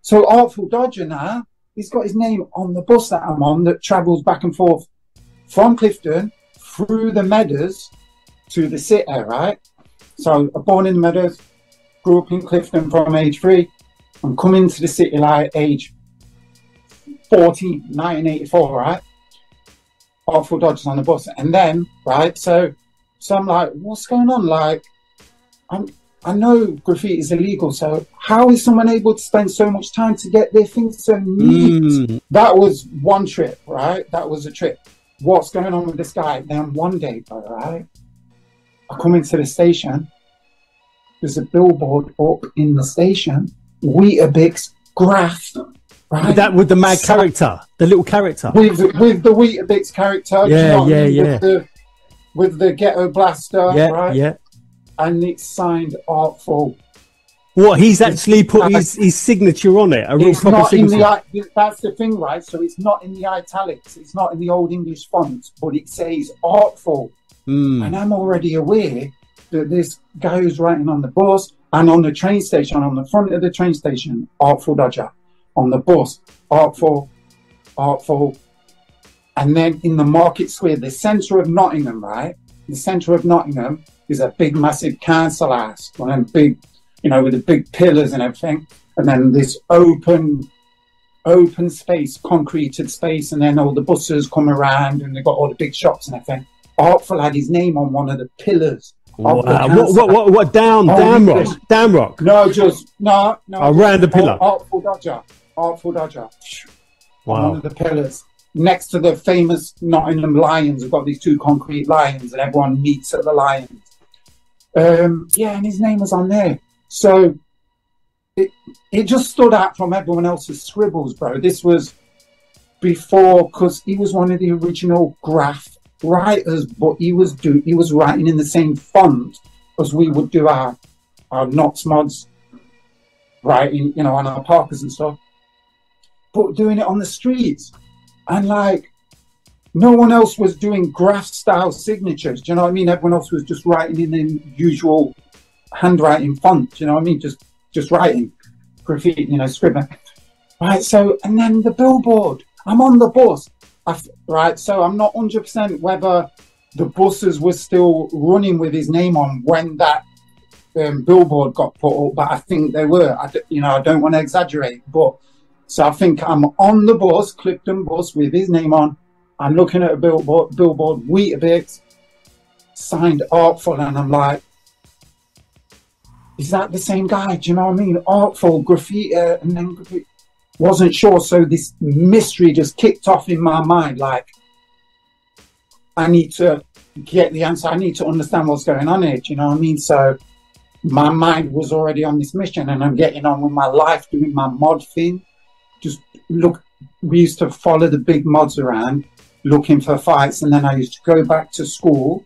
So Artful Dodger now, he's got his name on the bus that I'm on that travels back and forth from Clifton through the Meadows to the city, right? So I was born in the Meadows, grew up in Clifton from age 3. I'm coming to the city like age 14, 1984, right? Artful Dodger's on the bus. And then, right, so I'm like, what's going on? Like, I know graffiti is illegal, so how is someone able to spend so much time to get their things so neat? That was one trip, right? That was a trip. What's going on with this guy? Then one day, right, I come into the station. There's a billboard up in the station. Weetabix Graff, right? With the mad character, the little character. With the Weetabix character. Yeah. With the Ghetto Blaster, right? Yeah. And it's signed Artful. What, he's actually put his signature on it? It's not in that's the thing, right? So it's not in the italics, it's not in the Old English font, but it says Artful. And I'm already aware that this guy who's writing on the bus and on the train station, on the front of the train station, Artful Dodger. On the bus, Artful. And then in the market square, the centre of Nottingham, right? The centre of Nottingham is a big, massive council house, one of them big, you know, with the big pillars and everything. And then this open open space, concreted space, and then all the buses come around and they've got all the big shops and everything. Artful had his name on one of the pillars. Wow. What down rock? No, just no. Around the pillar. Artful Dodger. Wow. On one of the pillars. Next to the famous Nottingham Lions. We've got these two concrete lions and everyone meets at the Lions. Yeah, and his name was on there. So it just stood out from everyone else's scribbles, bro. This was before, because he was one of the original graph writers, but he was writing in the same font as we would do our Knots mods, writing, you know, on our Parkers and stuff, but doing it on the streets. And like, no one else was doing graph style signatures. Do you know what I mean? Everyone else was just writing in the usual handwriting font. Do you know what I mean? Just writing graffiti, you know, scribbling. Right. So, and then the billboard. I'm on the bus. Right. So I'm not 100% whether the buses were still running with his name on when that billboard got put up, but I think they were. I don't want to exaggerate, but so I think I'm on the bus, Clifton bus, with his name on. I'm looking at a billboard, Weetabix, signed Artful, and I'm like, is that the same guy? Do you know what I mean? Artful, graffiti, and then graffiti. Wasn't sure, so this mystery just kicked off in my mind, like, I need to get the answer. I need to understand what's going on here, do you know what I mean? So my mind was already on this mission, and I'm getting on with my life, doing my mod thing. Just look, we used to follow the big mods around, looking for fights, and then I used to go back to school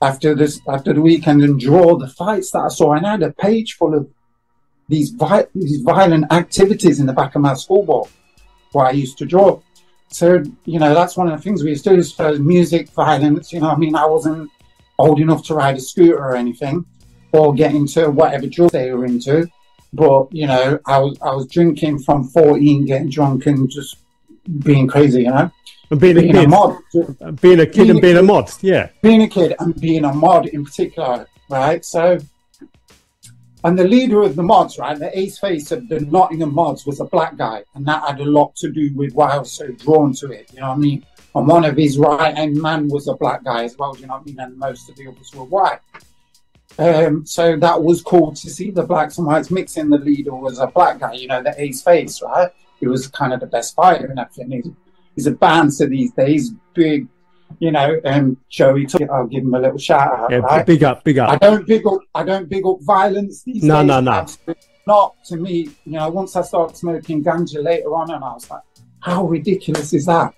after the weekend and draw the fights that I saw. And I had a page full of these violent activities in the back of my school book where I used to draw. So, you know, that's one of the things we used to do, is for music, violence, you know what I mean? I wasn't old enough to ride a scooter or anything, or get into whatever drugs they were into. But, you know, I was drinking from 14, getting drunk and just being crazy, you know? And being a kid. Being a kid and being a mod, yeah. Being a kid and being a mod in particular, right? So, and the leader of the mods, right, the ace face of the Nottingham mods was a black guy. And that had a lot to do with why I was so drawn to it, you know what I mean? And one of his right-hand man was a black guy as well, you know what I mean? And most of the others were white. So that was cool to see the blacks and whites mixing. The leader was a black guy, you know, the ace face, right? He was kind of the best fighter and everything. He's a bouncer these days, big, you know. Joey, I'll give him a little shout out. Yeah, right? Big up. I don't big up violence these days. No. Not to me. You know, once I started smoking ganja later on, and I was like, how ridiculous is that?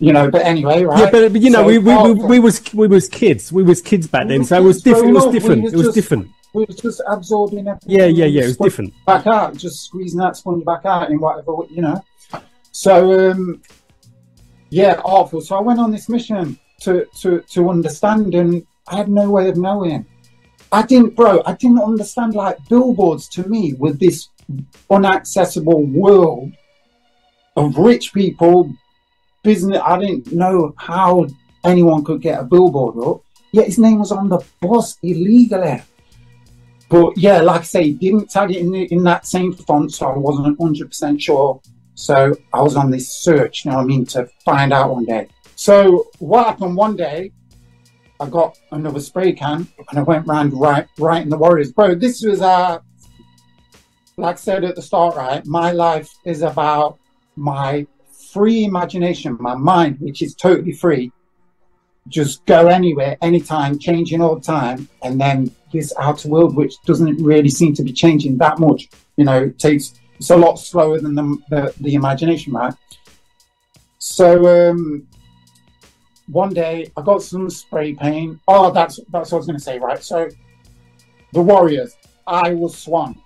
You know, but anyway, right? Yeah, but you know, so we was kids. We was kids back then, so it was different. It was different. We was just absorbing everything. Yeah. It was different. Back out, just squeezing that sponge back out in whatever, you know. So, yeah, awful. So I went on this mission to understand, and I had no way of knowing. I didn't understand, like, billboards to me were this unaccessible world of rich people. Business. I didn't know how anyone could get a billboard up, yet his name was on the bus illegally. But yeah, like I say, didn't tag it in that same font, so I wasn't 100% sure. So I was on this search, you know what I mean, to find out one day. So what happened one day, I got another spray can and I went round writing the Warriors. Bro, this was like I said at the start, right? My life is about my free imagination, my mind, which is totally free, just go anywhere, anytime, changing all the time. And then this outer world, which doesn't really seem to be changing that much, you know, it's a lot slower than the imagination, right? So one day I got some spray paint. Oh, that's what I was going to say, right? So the Warriors, I was Swan,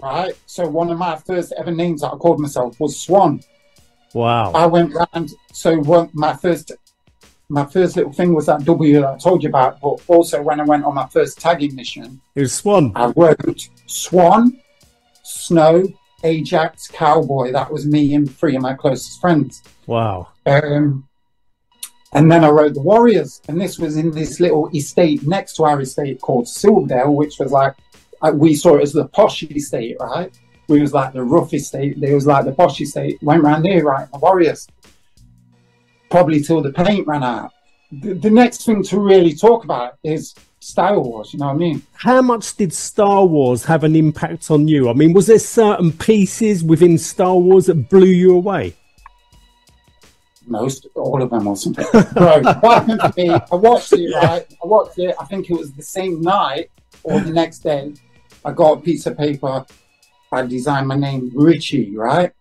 right? So one of my first ever names that I called myself was Swan. Wow. I went round, so my first little thing was that W that I told you about, but also when I went on my first tagging mission, it was Swan. I wrote Swan, Snow, Ajax, Cowboy. That was me and 3 of my closest friends. Wow. And then I wrote the Warriors, and this was in this little estate next to our estate called Silverdale, which was like, we saw it as the posh estate, right? We was like the roughest state. They was like the poshy state. Went round there, right? The Warriors. Probably till the paint ran out. The next thing to really talk about is Star Wars, you know what I mean? How much did Star Wars have an impact on you? I mean, was there certain pieces within Star Wars that blew you away? All of them or something. Bro, what happened to me, I watched it, right? I think it was the same night or the next day. I got a piece of paper. I designed my name, Richie, right?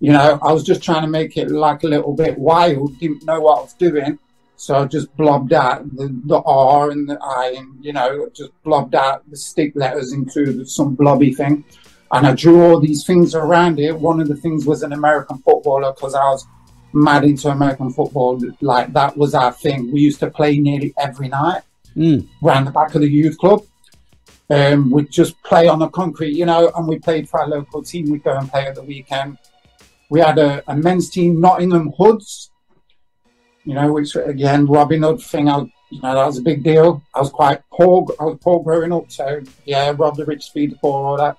You know, I was just trying to make it like a little bit wild, didn't know what I was doing. So I just blobbed out the R and the I, and, you know, just blobbed out the stick letters into some blobby thing. And I drew all these things around it. One of the things was an American footballer, because I was mad into American football. Like, that was our thing. We used to play nearly every night around the back of the youth club. We'd just play on the concrete, you know, and we played for our local team. We'd go and play at the weekend. We had a men's team, Nottingham Hoods, you know, which, again, Robin Hood thing, you know, that was a big deal. I was quite poor. I was poor growing up, so, yeah, rob the rich, feed the poor, all that.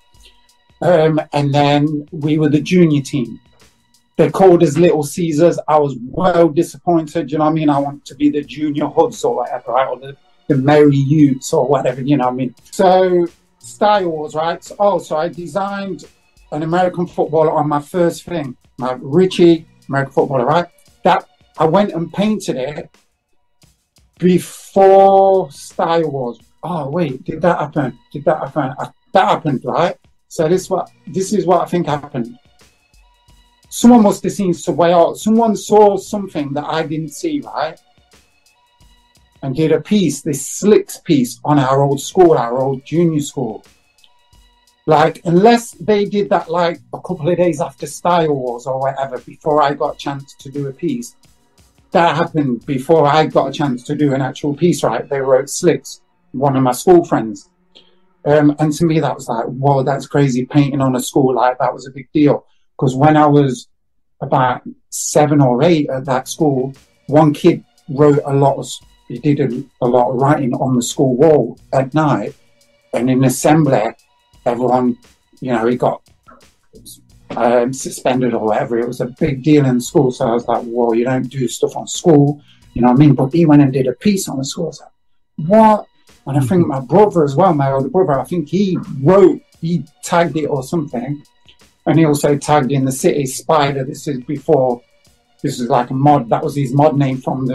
And then we were the junior team. They called us Little Caesars. I was well disappointed, you know what I mean? I wanted to be the junior Hoods or whatever, right? Or the Merry Youths or whatever, you know what I mean? So, Star Wars, right? So I designed an American footballer on my first thing. My Richie, American footballer, right? That I went and painted it before Star Wars. Oh wait, did that happen? That happened, right? So this is what I think happened. Someone must have seen some way out. Someone saw something that I didn't see, right? And did a piece, this slicks piece on our old school, our old junior school. Like, unless they did that like a couple of days after Star Wars or whatever, before I got a chance to do a piece, that happened before I got a chance to do an actual piece, right? They wrote slicks, one of my school friends. And to me, that was like, whoa, that's crazy. Painting on a school, like, that was a big deal. Because when I was about 7 or 8 at that school, one kid wrote he did a lot of writing on the school wall at night. And in assembly, everyone, you know, he got suspended or whatever. It was a big deal in school. So I was like, whoa, you don't do stuff on school, you know what I mean? But he went and did a piece on the school. I was like, what? And I think my brother as well, my older brother, I think he tagged it or something. And he also tagged in the City Spider. This is like a mod. That was his mod name from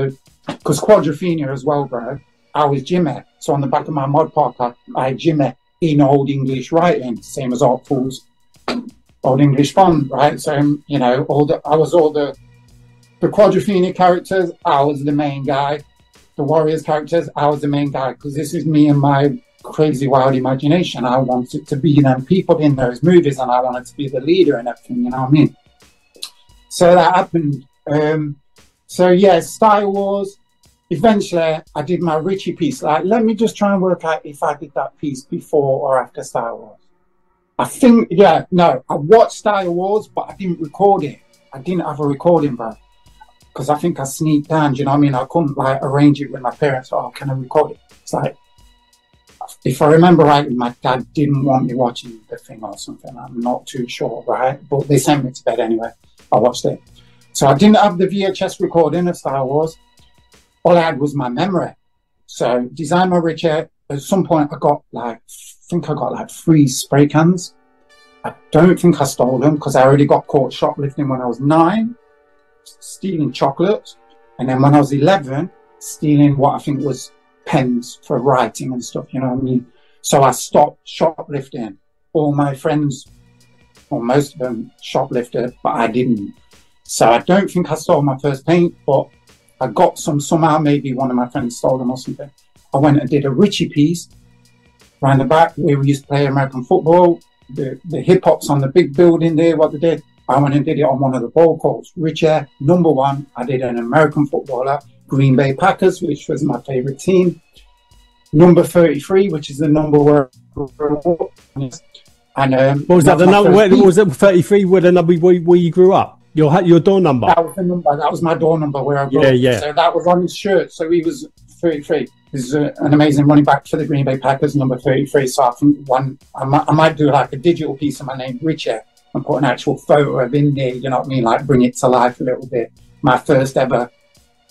because Quadrophenia as well, bro. I was Jimmy. So on the back of my mod park, I had Jimmy in Old English writing, same as Art Fools, Old English font, right? So, you know, I was all the Quadrophenia characters. I was the main guy. The Warriors characters, I was the main guy, because this is me and my crazy wild imagination. I wanted to be them people in those movies, and I wanted to be the leader and everything, you know what I mean? So that happened. So yeah, Star Wars. Eventually, I did my Richie piece. Like, let me just try and work out if I did that piece before or after Star Wars. I think, I watched Star Wars, but I didn't record it. I didn't have a recording, bro. Because I think I sneaked down, do you know what I mean? I couldn't, like, arrange it with my parents. Oh, can I record it? It's like, if I remember right, my dad didn't want me watching the thing or something. I'm not too sure, right? But they sent me to bed anyway. I watched it. So I didn't have the VHS recording of Star Wars. All I had was my memory. So designed my Richard. At some point, I got like 3 spray cans. I don't think I stole them, because I already got caught shoplifting when I was 9, stealing chocolates. And then when I was 11, stealing what I think was pens for writing and stuff, you know what I mean? So I stopped shoplifting. All my friends, or most of them, shoplifted, but I didn't. So I don't think I stole my first paint, but I got some somehow. Maybe one of my friends stole them or something. I went and did a Richie piece round the back where we used to play American football. The hip-hop's on the big building there, what they did. I went and did it on one of the ball courts. Richie, number 1, I did an American footballer, Green Bay Packers, which was my favorite team. Number 33, which is the number where and what was that? The number? Where was it? 33? Where the number where you grew up? Your door number. That was the number. That was my door number where I grew up. Yeah. So that was on his shirt. So he was 33. He's an amazing running back for the Green Bay Packers, number 33. So I think I might do like a digital piece of my name, Richard, and put an actual photo of him there, you know what I mean? Like bring it to life a little bit. My first ever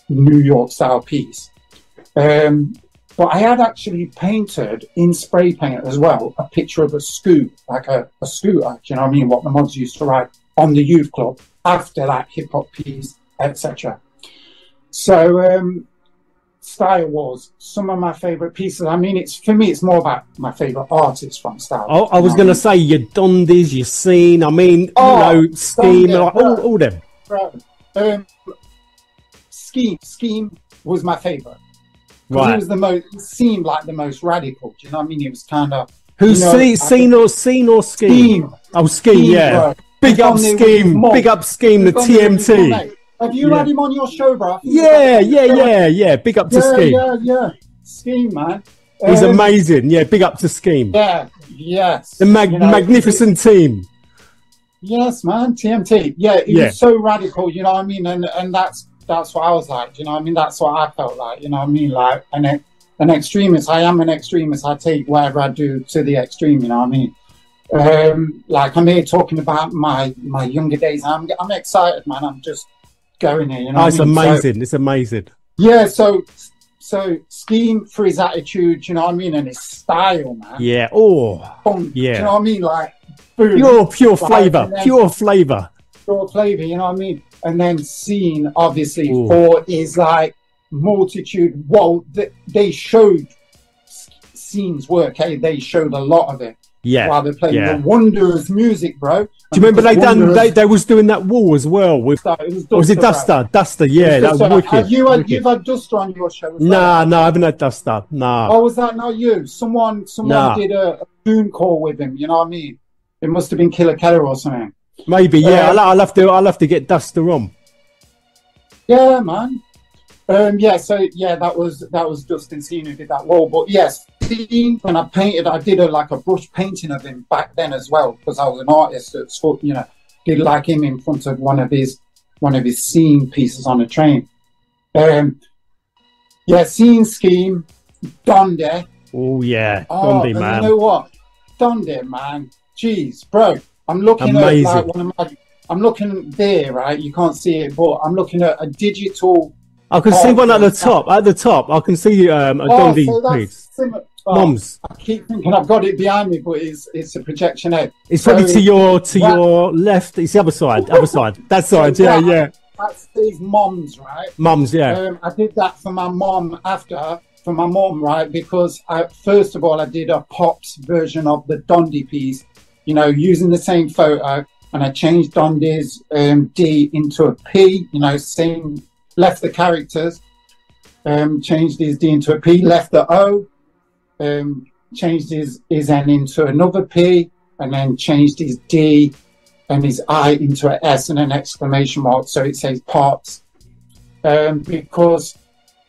New York style piece. But I had actually painted in spray paint as well a picture of a scoot, like a scooter, do you know what I mean? What the mods used to ride on the youth club after that hip hop piece, etc. So Style Wars, some of my favorite pieces. I mean, for me, it's more about my favorite artists from Style Wars. I was going to say your Dondies, your Scene. I mean, Scheme, like, all them. Right. Scheme was my favorite. Right. He was seemed like the most radical. Do you know what I mean? He was kind of. Who's Scene or Scheme? Scheme. Oh, Scheme, yeah. Big up Scheme, the TMT. Have you had him on your show, bro? Yeah. Big up to Scheme. Yeah. Scheme, man. He's amazing. Yeah, big up to Scheme. Yeah, yes. The magnificent team. Yes, man. TMT. Yeah, he was so radical, you know what I mean? And that's what I was like, you know what I mean? That's what I felt like, you know what I mean? Like an extremist. I am an extremist. I take whatever I do to the extreme, you know what I mean? Like I'm here talking about my younger days. I'm excited, man. I'm just going here, you know. It's amazing. It's amazing. Yeah, so Scheme for his attitude, you know what I mean, and his style, man. Yeah. Do you know what I mean? Like boom, pure flavor, pure flavor, you know what I mean? And then Scene, obviously, for his like multitude. Well, they showed Scene's work. Hey, they showed a lot of it. Yeah, while they're playing the wondrous music, bro. Do you remember they was doing that wall as well with? Was it Duster? Duster, yeah, that was wicked. You've had Duster on your show? No, I haven't had Duster. No. Oh, was that not you? Someone did a Zoom call with him. You know what I mean? It must have been Killer Keller or something. Maybe, yeah. I'll have to get Duster on. Yeah, man. That was Justin Scene who did that wall. But yes, when I painted, I did a brush painting of him back then as well, because I was an artist at school, you know, did like him in front of one of his Scene pieces on a train. Scene, Scheme, Donde. Oh yeah, Donde, man. You know what? Donde, man. Jeez, bro. I'm looking amazing. At like one of my. I'm looking there, right? You can't see it, but I'm looking at a digital. I can see one at the top. At the top, I can see a Donde piece. Mums. I keep thinking I've got it behind me, but it's a projection head. It's probably to your left. It's the other side. That side. Yeah. That's his mom's, right? Mums, yeah. I did that for my mom right? Because first of all, I did a Pops version of the Donde piece, you know, using the same photo, and I changed Donde's D into a P, you know, left the characters, changed his D into a P, left the O, changed his N into another P, and then changed his D and his I into an S and an exclamation mark, so it says Pops. Because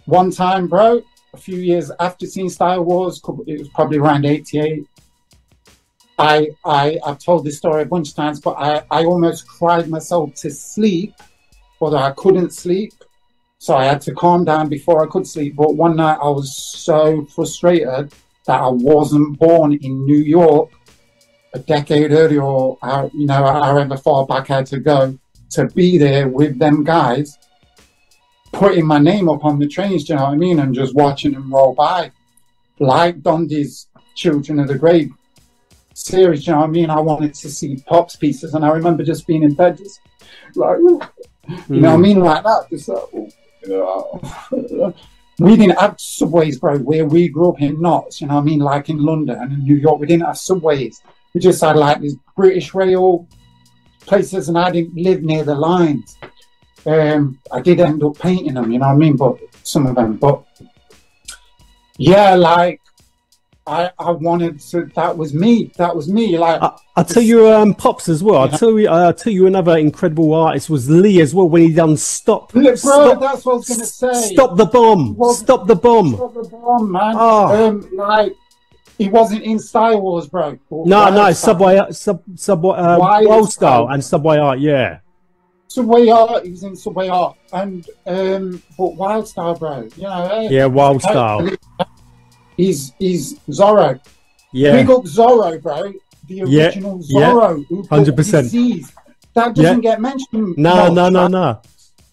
one time, bro, a few years after seeing Style Wars, it was probably around 88, I've told this story a bunch of times, but I almost cried myself to sleep, although I couldn't sleep. So I had to calm down before I could sleep. But one night I was so frustrated that I wasn't born in New York a decade earlier, or however far back I had to go to be there with them guys, putting my name up on the trains, do you know what I mean? And just watching them roll by. Like Donde's Children of the Grave series, do you know what I mean? I wanted to see Pops pieces, and I remember just being in bed, just like, you know what I mean? Like that, just like, we didn't have subways, bro, where we grew up in Notts, you know what I mean? Like in London and in New York, we didn't have subways. We just had like these British Rail places, and I didn't live near the lines. I did end up painting them, you know what I mean? But some of them, but yeah, like I wanted to. That was me. Like I'll tell you, Pops as well. I'll tell you another incredible artist was Lee as well, when he done Stop. Bro, that's what I was gonna say. Stop the bomb. Stop the bomb. Stop the bomb, man. Oh. Like he wasn't in Style Wars, bro. No, Subway, Wild Style and Subway Art, yeah. Subway Art. He was in Subway Art, and but Wild Style, bro. You know, Yeah, Wild Style. He's Zorro. Yeah. Big up Zorro, bro. The original Zorro. 100%. That doesn't get mentioned. No.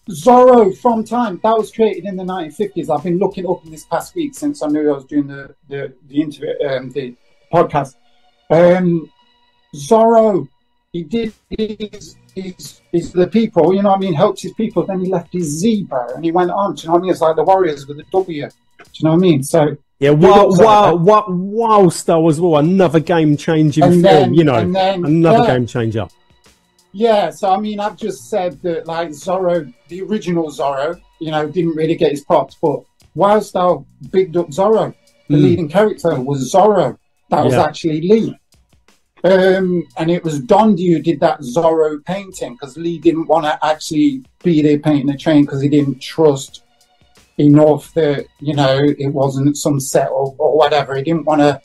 Zorro from time that was created in the 1950s. I've been looking up in this past week since I knew I was doing the interview, the podcast. Zorro, he did his the people, you know what I mean, helped his people. Then he left his Z, bro, and he went on. Do you know what I mean? It's like the Warriors with a W. Do you know what I mean? So yeah, Wild Style as well. Another game changing film. You know, another game changer. Yeah, so I mean, I've just said that, like, Zorro, the original Zorro, you know, didn't really get his props, but Wild Style bigged up Zorro. The leading character was Zorro. That was actually Lee. And it was Dondi who did that Zorro painting, because Lee didn't want to actually be there painting the train because he didn't trust enough that, you know, it wasn't some set or whatever. He didn't want to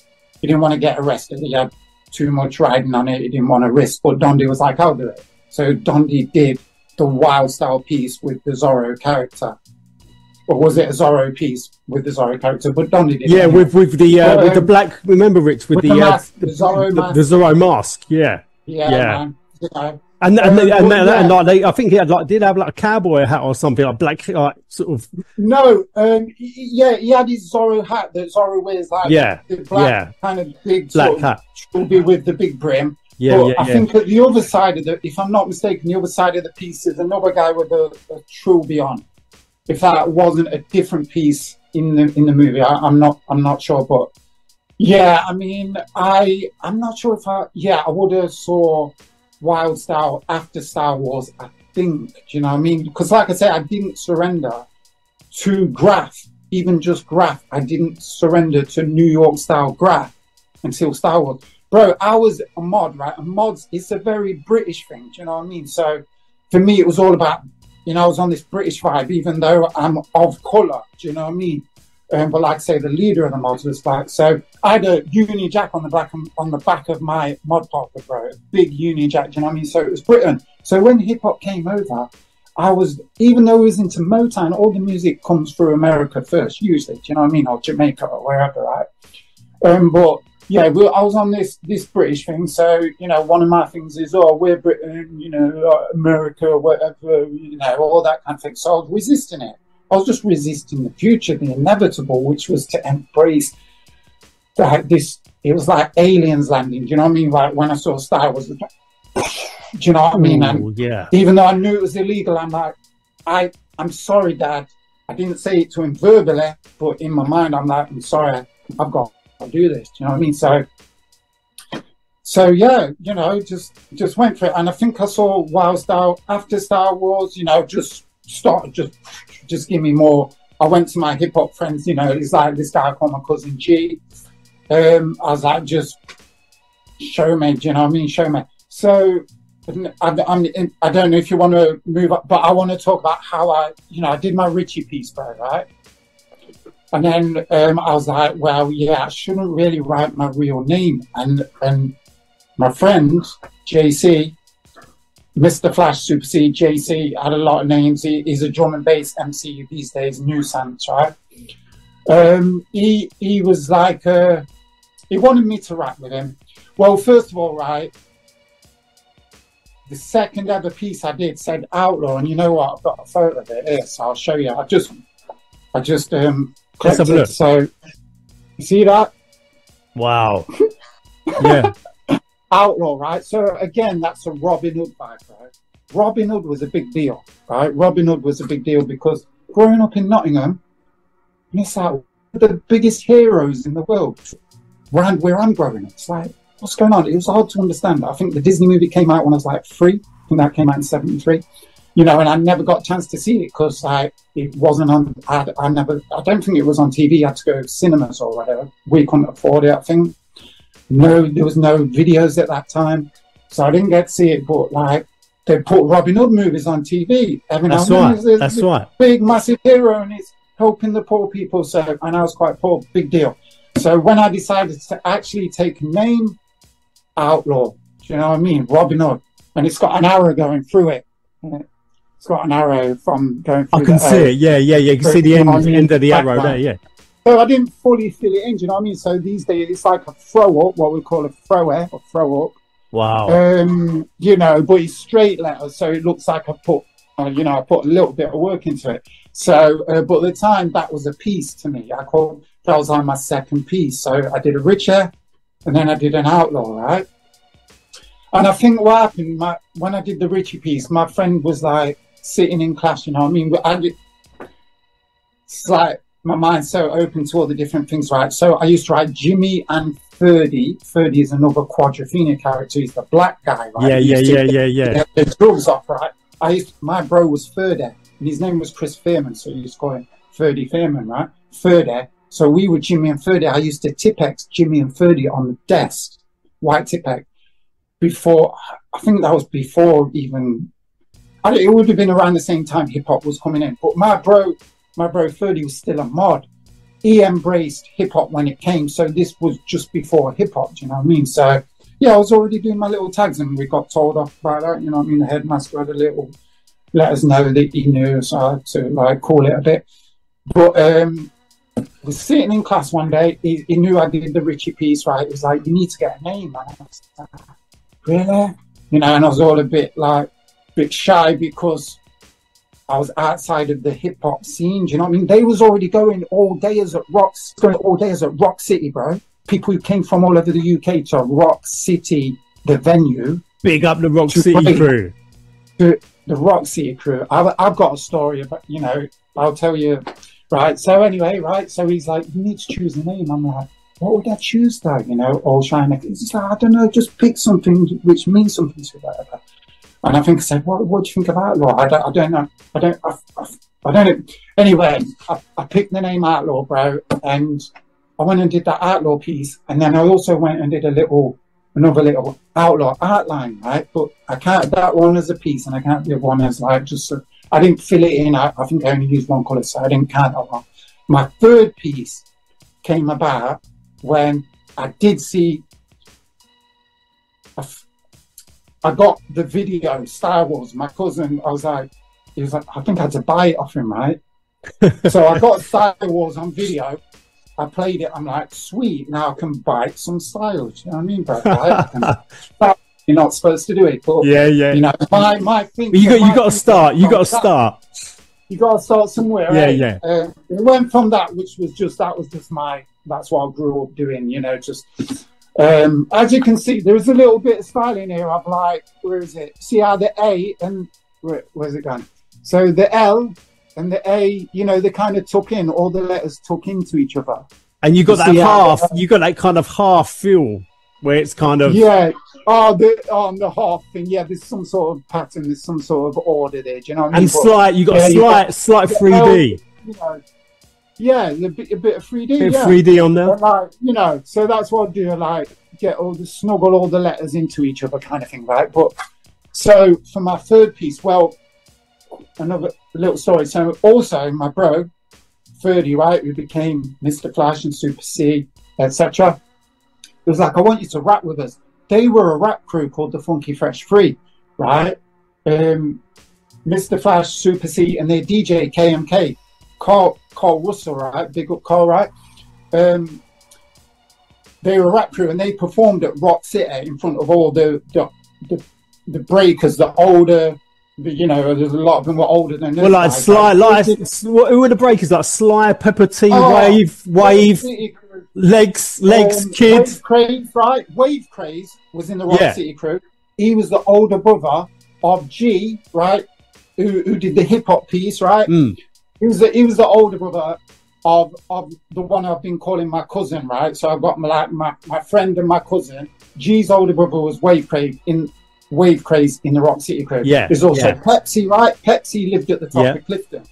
get arrested. He had too much riding on it. He didn't want to risk, but Dondi was like, I'll do it. So Dondi did the Wild Style piece with the Zorro character. Or was it a Zorro piece with the Zorro character? But Dondi did. Yeah, with the black, remember, Rich, with the Zorro mask. Yeah. Man. You know, and like I think he did have like a cowboy hat or something, like black, like sort of. No, he had his Zorro hat that Zorro wears, like the black kind of big black hat, with the big brim. I think at the other side of if I'm not mistaken, the other side of the piece is another guy with a trilby on. If that wasn't a different piece in the movie, I'm not sure, but yeah, I mean, I'm not sure if I would have saw Wild Style after Star Wars, I think. Do you know what I mean? Because like I said, I didn't surrender to Graff, even just Graff. I didn't surrender to New York style Graff until Star Wars. Bro, I was a mod, right? And mods, it's a very British thing. Do you know what I mean? So for me, it was all about, you know, I was on this British vibe, even though I'm of colour. Do you know what I mean? But like I say, the leader of the mods was black. So I had a Uni Jack on the back of my mod parker, bro. A big Uni Jack, do you know what I mean? So it was Britain. So when hip hop came over, even though I was into Motown, all the music comes through America first, usually, do you know what I mean? Or Jamaica or wherever, right? But yeah, I was on this British thing. So, you know, one of my things is, we're Britain, you know, America, whatever, you know, all that kind of thing. So I was resisting it. I was just resisting the future, the inevitable, which was to embrace that it was like aliens landing. Do you know what I mean? Like when I saw Star Wars, do you know what I mean? And even though I knew it was illegal, I'm like, I'm sorry, Dad. I didn't say it to him verbally, but in my mind, I'm like, I'm sorry, I've got to do this. Do you know what I mean? So yeah, you know, just went for it. And I think I saw Wild Style after Star Wars, you know, just give me more. I went to my hip hop friends, you know, it's like this guy called my cousin G. I was like, just show me, do you know what I mean? Show me. So I don't know if you want to move up, but I want to talk about how I did my Richie piece, bro, right? And then I was like, well, yeah, I shouldn't really write my real name. And my friend, JC, Mr. Flash, Super C, JC, had a lot of names. He's a drum and bass MC these days, nuisance, right? He was like, he wanted me to rap with him. Well, first of all, right, the second ever piece I did said Outlaw, and you know what? I've got a photo of it here, so I'll show you. I just let's have a look. So, you see that? Wow. Yeah. Outlaw, right? So again, that's a Robin Hood vibe, right? Robin Hood was a big deal, right? Robin Hood was a big deal because growing up in Nottingham, it's like the biggest heroes in the world. Where I'm growing up, it's like, what's going on? It was hard to understand. I think the Disney movie came out when I was like 3. I think that came out in 73. You know, and I never got a chance to see it because it wasn't on. I don't think it was on TV. I had to go to cinemas or whatever. We couldn't afford it, I think. No, there was no videos at that time, so I didn't get to see it. But like, they put Robin Hood movies on TV. That's right. That's right. Big, massive hero, and it's helping the poor people. So, and I was quite poor. Big deal. So when I decided to actually take a name, Outlaw, do you know what I mean? Robin Hood, and it's got an arrow going through it. It's got an arrow from going through. I can see it. Yeah. You can see the end of the arrow there. Yeah. So I didn't fully fill it in. Do you know what I mean? So these days it's like a throw up, what we call a thrower or throw up. Wow. You know, but it's straight letters, so it looks like I put, you know, I put a little bit of work into it. So, but at the time that was a piece to me. That was like my second piece. So I did a Richer, and then I did an Outlaw, right? And I think what happened, when I did the Richie piece, my friend was like sitting in class, you know what I mean? It's like my mind's so open to all the different things, right? So I used to write Jimmy and Ferdy. Ferdy is another Quadrophenia character. He's the black guy, right? Yeah. The drugs off, right? My bro was Ferdy, and his name was Chris Fairman, so you used to call him Ferdy Fairman, right? Ferdy. So we were Jimmy and Ferdy. I used to Tipex Jimmy and Ferdy on the desk, white Tipex. Before, I think that was before even, it would have been around the same time hip hop was coming in. But my bro Ferdy was still a mod. He embraced hip hop when it came. So this was just before hip hop, do you know what I mean? So yeah, I was already doing my little tags and we got told off about that, you know what I mean? The headmaster had let us know that he knew, so I had to like call it a bit. But was sitting in class one day, he knew I did the Richie piece, right? He was like, you need to get a name, man. I was like, really? You know, and I was all a bit shy because I was outside of the hip hop scene. Do you know what I mean? They was already going all day as at Rock City, bro. People who came from all over the UK to Rock City, the venue. Big up the Rock City crew. The Rock City crew. I've got a story about, you know, I'll tell you. Right. So anyway, right. So he's like, you need to choose a name. I'm like, what would I choose though? You know, all shiny. He's like, I don't know, just pick something which means something to that. And I think I said, what do you think of Outlaw? I don't know. I don't know. Anyway, I picked the name Outlaw, bro, and I went and did that Outlaw piece, and then I also went and did another little Outlaw outline, right? But I count that one as a piece, and I count the other one as like just I didn't fill it in. I think I only used one colour, so I didn't count that one. My third piece came about when I did see. I got the video Star Wars. My cousin, he was like, I think I had to buy it off him, right? So I got Star Wars on video. I played it. I'm like, sweet. Now I can bite some styles. You know what I mean, bro? Right? You're not supposed to do it, but yeah. You know, my thing. You got to start. You got to start. You got to start somewhere. Yeah. It went from that, which was just that's what I grew up doing. You know, just. As you can see, there's a little bit of style in here. I'm like, where is it? See how the A and where's it gone? So the L and the A, you know, they kind of tuck in, all the letters tuck into each other. And you got that half, you got that kind of half feel where it's kind of the half thing. Yeah, there's some sort of pattern, there's some sort of order there. Do you know what I mean? And you got slight 3D. You know, yeah, a bit of 3D. Bit of 3D on there. Like, you know, so that's what I do. Like snuggle all the letters into each other, kind of thing, right? But so for my third piece, well, another little story. So also my bro, Ferdy, right, who became Mr. Flash and Super C, etc. It was like, I want you to rap with us. They were a rap crew called the Funky Fresh Free, right? Mr. Flash, Super C, and their DJ KMK. Carl Russell, right? Big up Carl, right? They were a rap crew and they performed at Rock City in front of all the breakers, the older, you know, there's a lot of them were older than this. Well, like who were the breakers? Like Sly, Pepper T, Wave, Legs, Kid. Wave Craze, right? Wave Craze was in the Rock City crew. He was the older brother of G, right? Who did the hip hop piece, right? He was the older brother of the one I've been calling my cousin, right? So I've got my friend and my cousin. G's older brother was Wave Craze in the Rock City crew. Yeah. There's also Pepsi, right? Pepsi lived at the top of Clifton.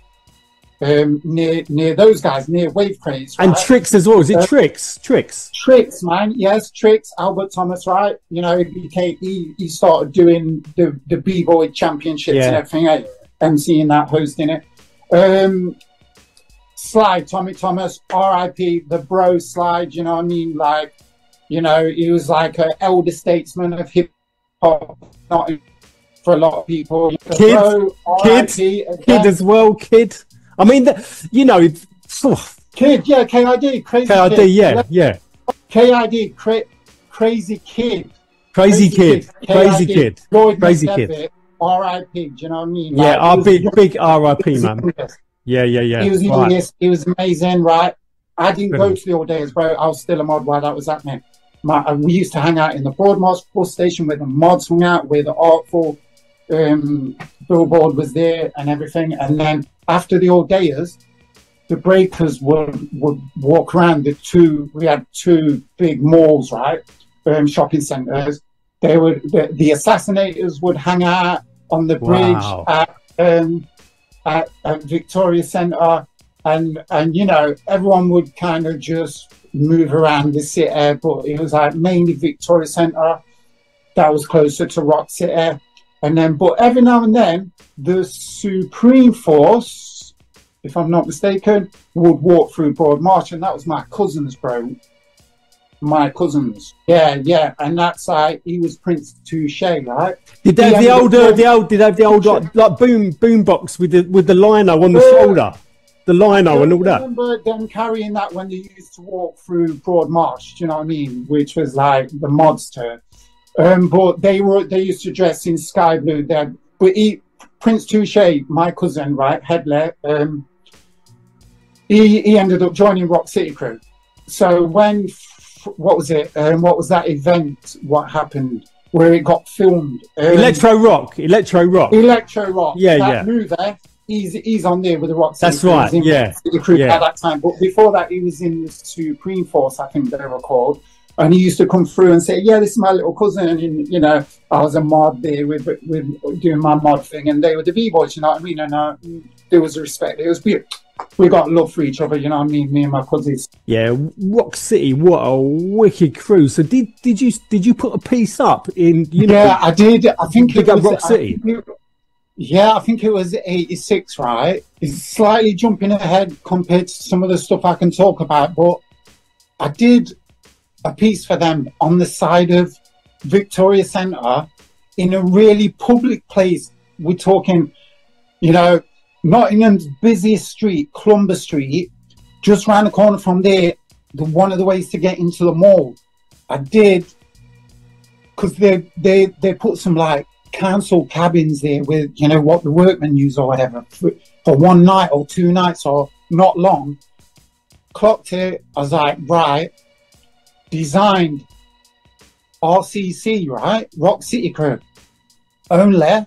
Near those guys, near Wave Craze. Right? And Tricks as well. Is it Tricks? Tricks, man. Yes, Tricks. Albert Thomas, right? You know, he started doing the B-Boy championships and everything, right? MCing that, hosting it. Slide, Tommy Thomas, R.I.P. the bro Slide, you know what I mean? Like, you know, he was like an elder statesman of hip hop, not for a lot of people. Kid, Bro, kid as well, kid. I mean, you know, kid, yeah, KID, crazy KID, kid. yeah. KID, crazy kid. Crazy kid. Crazy kid. R.I.P. Do you know what I mean? Yeah, like, big R.I.P. man. Yeah. He was youngest. He was amazing, right? I didn't go to the old days, bro. I was still a mod while that was happening. We used to hang out in the Broadmoor bus station where the mods hung out, where the Artful billboard was there and everything. And then after the old days, the breakers would walk around we had two big malls, right? Shopping centres. The assassinators would hang out on the bridge at Victoria Centre, and you know, everyone would kind of just move around the city, but it was like mainly Victoria Centre that was closer to Rock City. And then, but every now and then, the Supreme Force, if I'm not mistaken, would walk through Broad March, and that was my cousins, bro. My cousins, yeah, and that's like he was Prince Touche, right? Did they have the old like boom box with the lino on the shoulder, the lino and all that? I remember them carrying that when they used to walk through Broad March. Do you know what I mean? Which was like the modster. But they used to dress in sky blue. But Prince Touche, my cousin, right, Headley, he ended up joining Rock City Crew. So when what was it? What was that event? What happened where it got filmed? Electro Rock. Yeah, that movie. He's on there with the Rock City. That's right. Yeah. At that time, but before that, he was in the Supreme Force, I think they were called. And he used to come through and say, "Yeah, this is my little cousin." And you know, I was a mod there with doing my mod thing, and they were the B-boys. You know what I mean? And there was respect. It was weird. We got love for each other, you know what I mean? Me and my cousins. Yeah, Rock City, what a wicked crew. So did you put a piece up in? You know, yeah, I did. I think it was Rock City. I think it was 86, right? It's slightly jumping ahead compared to some of the stuff I can talk about, but I did a piece for them on the side of Victoria Centre in a really public place. We're talking, you know, Nottingham's busiest street, Clumber Street, just round the corner from there, one of the ways to get into the mall. I did, because they put some like council cabins there with, you know, what the workmen use or whatever for one night or 2 nights or not long. Clocked it. I was like, right, designed RCC, right? Rock City Crew. Only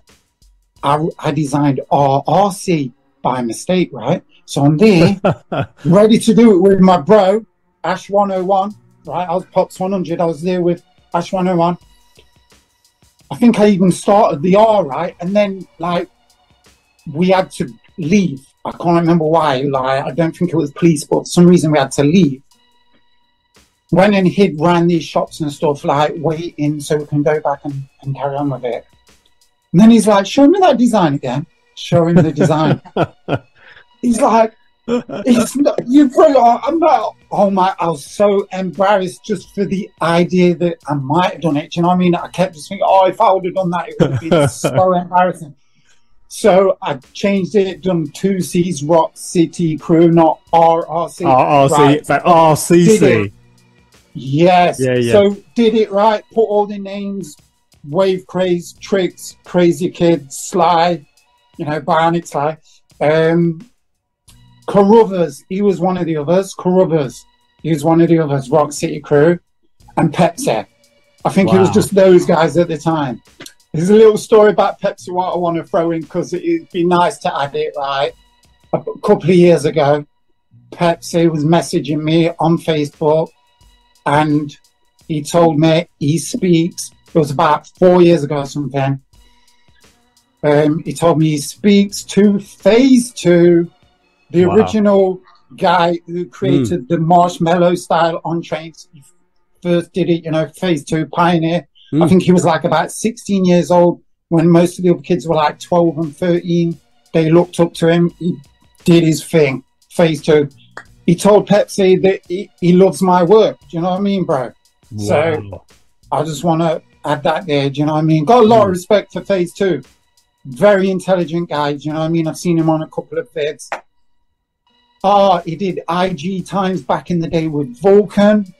I designed RRC by mistake, right? So I'm there, ready to do it with my bro, Ash 101, right? I was POPZ100. I was there with Ash 101. I think I even started the R, right? And then, like, we had to leave. I can't remember why. Like, I don't think it was police, but for some reason we had to leave. Went and hid around these shops and stuff, like, waiting so we can go back and carry on with it. And then he's like, "Show me that design again." Show him the design. He's like, "It's not, you bro, I'm not." Oh my, I was so embarrassed just for the idea that I might have done it. Do you know what I mean? I kept just thinking, oh, if I would have done that, it would have been so embarrassing. So I changed it, done 2 C's, Rock City Crew, not RRC. RRC, right. But RCC. Yes. Yeah. So did it right, put all the names, Wave Craze, Tricks, Crazy Kid, Sly, you know, Bionic Sly. Carruthers, he was one of the others. Carruthers, he was one of the others. Rock City Crew. And Pepsi. I think it was just those guys at the time. There's a little story about Pepsi what I want to throw in because it'd be nice to add it, right? A couple of years ago, Pepsi was messaging me on Facebook and he told me he speaks. It was about 4 years ago or something. He told me he speaks to Phase 2, the original guy who created the marshmallow style on trains. He first did it, you know, Phase 2 pioneer. I think he was like about 16 years old when most of the other kids were like 12 and 13. They looked up to him. He did his thing, Phase 2. He told Pepsi that he loves my work. Do you know what I mean, bro? Wow. So I just want to had that there. Do you know what I mean? Got a lot of respect for Phase 2. Very intelligent guy. Do you know what I mean? I've seen him on a couple of vids. He did IG Times back in the day with Vulcan.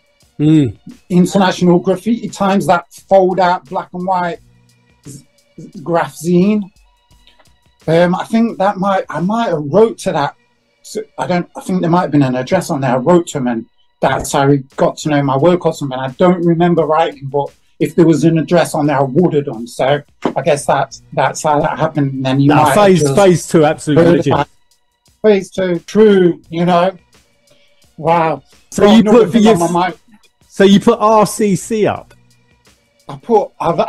International Graffiti Times, that fold out black and white graph zine. I think I might have wrote to that. So I think there might have been an address on there. I wrote to him, and that's how he got to know my work or something. I don't remember writing, but if there was an address on there, I would have done. So I guess that's how that happened. And then you might phase 2, absolutely. Phase 2, true. You know, wow. So you put RCC up. I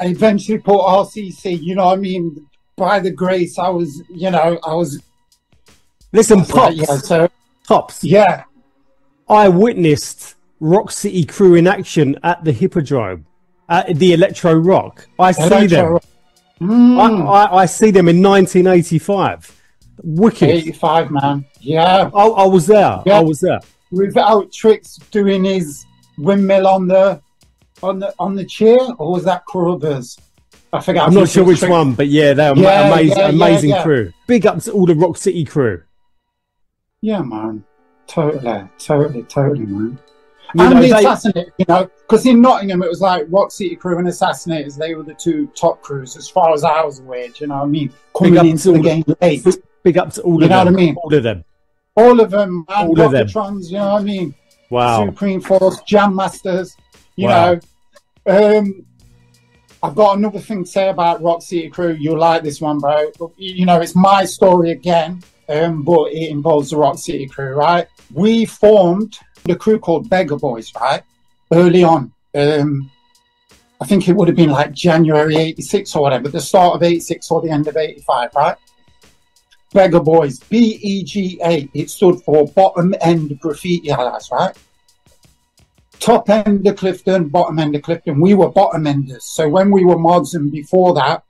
eventually put RCC. You know what I mean? By the grace, I was. Listen, Pops. Yeah. I witnessed Rock City crew in action at the Hippodrome, at the Electro Rock. I see them in 1985. Wicked. 85, man. Yeah. I was there. Yeah. I was there. Without Tricks doing his windmill on the chair, or was that Carruthers? I forget. I'm not sure which one, but yeah, they're amazing crew. Big up to all the Rock City crew. Yeah, man. Totally, man. And the Assassinators, you know, because in Nottingham it was like Rock City crew and Assassinators. They were the two top crews as far as I was aware. Do you know what I mean? Coming into the game late. Big up to all of them. You know what I mean? All of them. All of them, man. All of them. You know what I mean? Wow. Supreme Force, Jam Masters. You know. I've got another thing to say about Rock City crew. You'll like this one, bro. You know, it's my story again. But it involves the Rock City crew, right? We formed the crew called Beggar Boys, right? Early on. I think it would have been like January 86 or whatever, the start of 86 or the end of 85, right? Beggar Boys, BEGA. It stood for Bottom End Graffiti Allies, right? Top end of Clifton, bottom end of Clifton. We were bottom enders. So when we were mods and before that,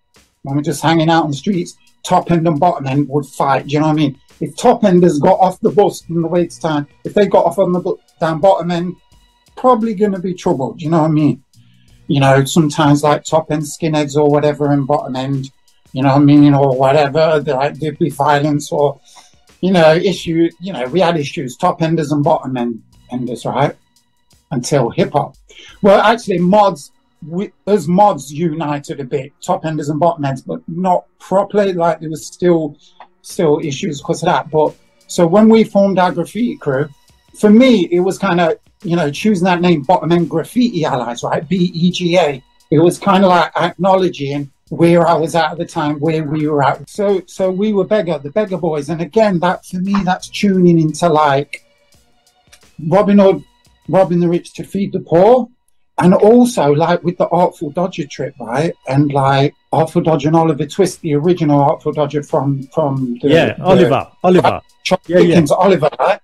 when we were just hanging out on the streets, top end and bottom end would fight. Do you know what I mean? If top enders got off the bus in the wait time, if they got off on the down bottom end, probably going to be trouble. Do you know what I mean? You know, sometimes like top end skinheads or whatever and bottom end, you know what I mean, or whatever, like there'd be violence or, you know, issue. You know, we had issues, top enders and bottom enders, right? Until hip hop. Well, actually, mods united a bit, top enders and bottom ends, but not properly. Like there was still issues because of that. But so when we formed our graffiti crew, for me it was kind of, you know, choosing that name, Bottom End Graffiti Allies, right? BEGA. It was kind of like acknowledging where I was at the time, where we were at. So we were the Beggar Boys, and again, that for me, that's tuning into like Robin Hood, robbing the rich to feed the poor. And also, like, with the Artful Dodger trip, right? And, like, Artful Dodger and Oliver Twist, the original Artful Dodger from Oliver. Dickens, Oliver, right?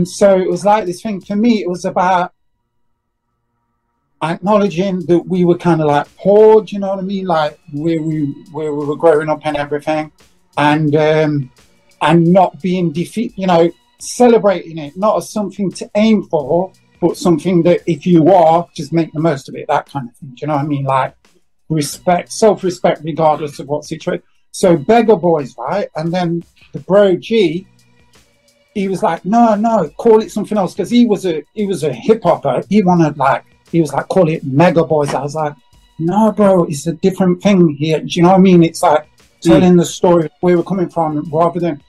So it was like this thing. For me, it was about acknowledging that we were kind of, like, poor, do you know what I mean? Like, where we were growing up and everything. And not being defeated, you know, celebrating it, not as something to aim for, but something that if you are, just make the most of it, that kind of thing. Do you know what I mean? Like respect, self-respect, regardless of what situation. So Beggar Boys, right? And then the bro G, he was like, no, call it something else, because he was a hip hopper. He was like, call it Mega Boys. I was like, no, bro, it's a different thing here. Do you know what I mean? It's like telling the story of where we're coming from, rather than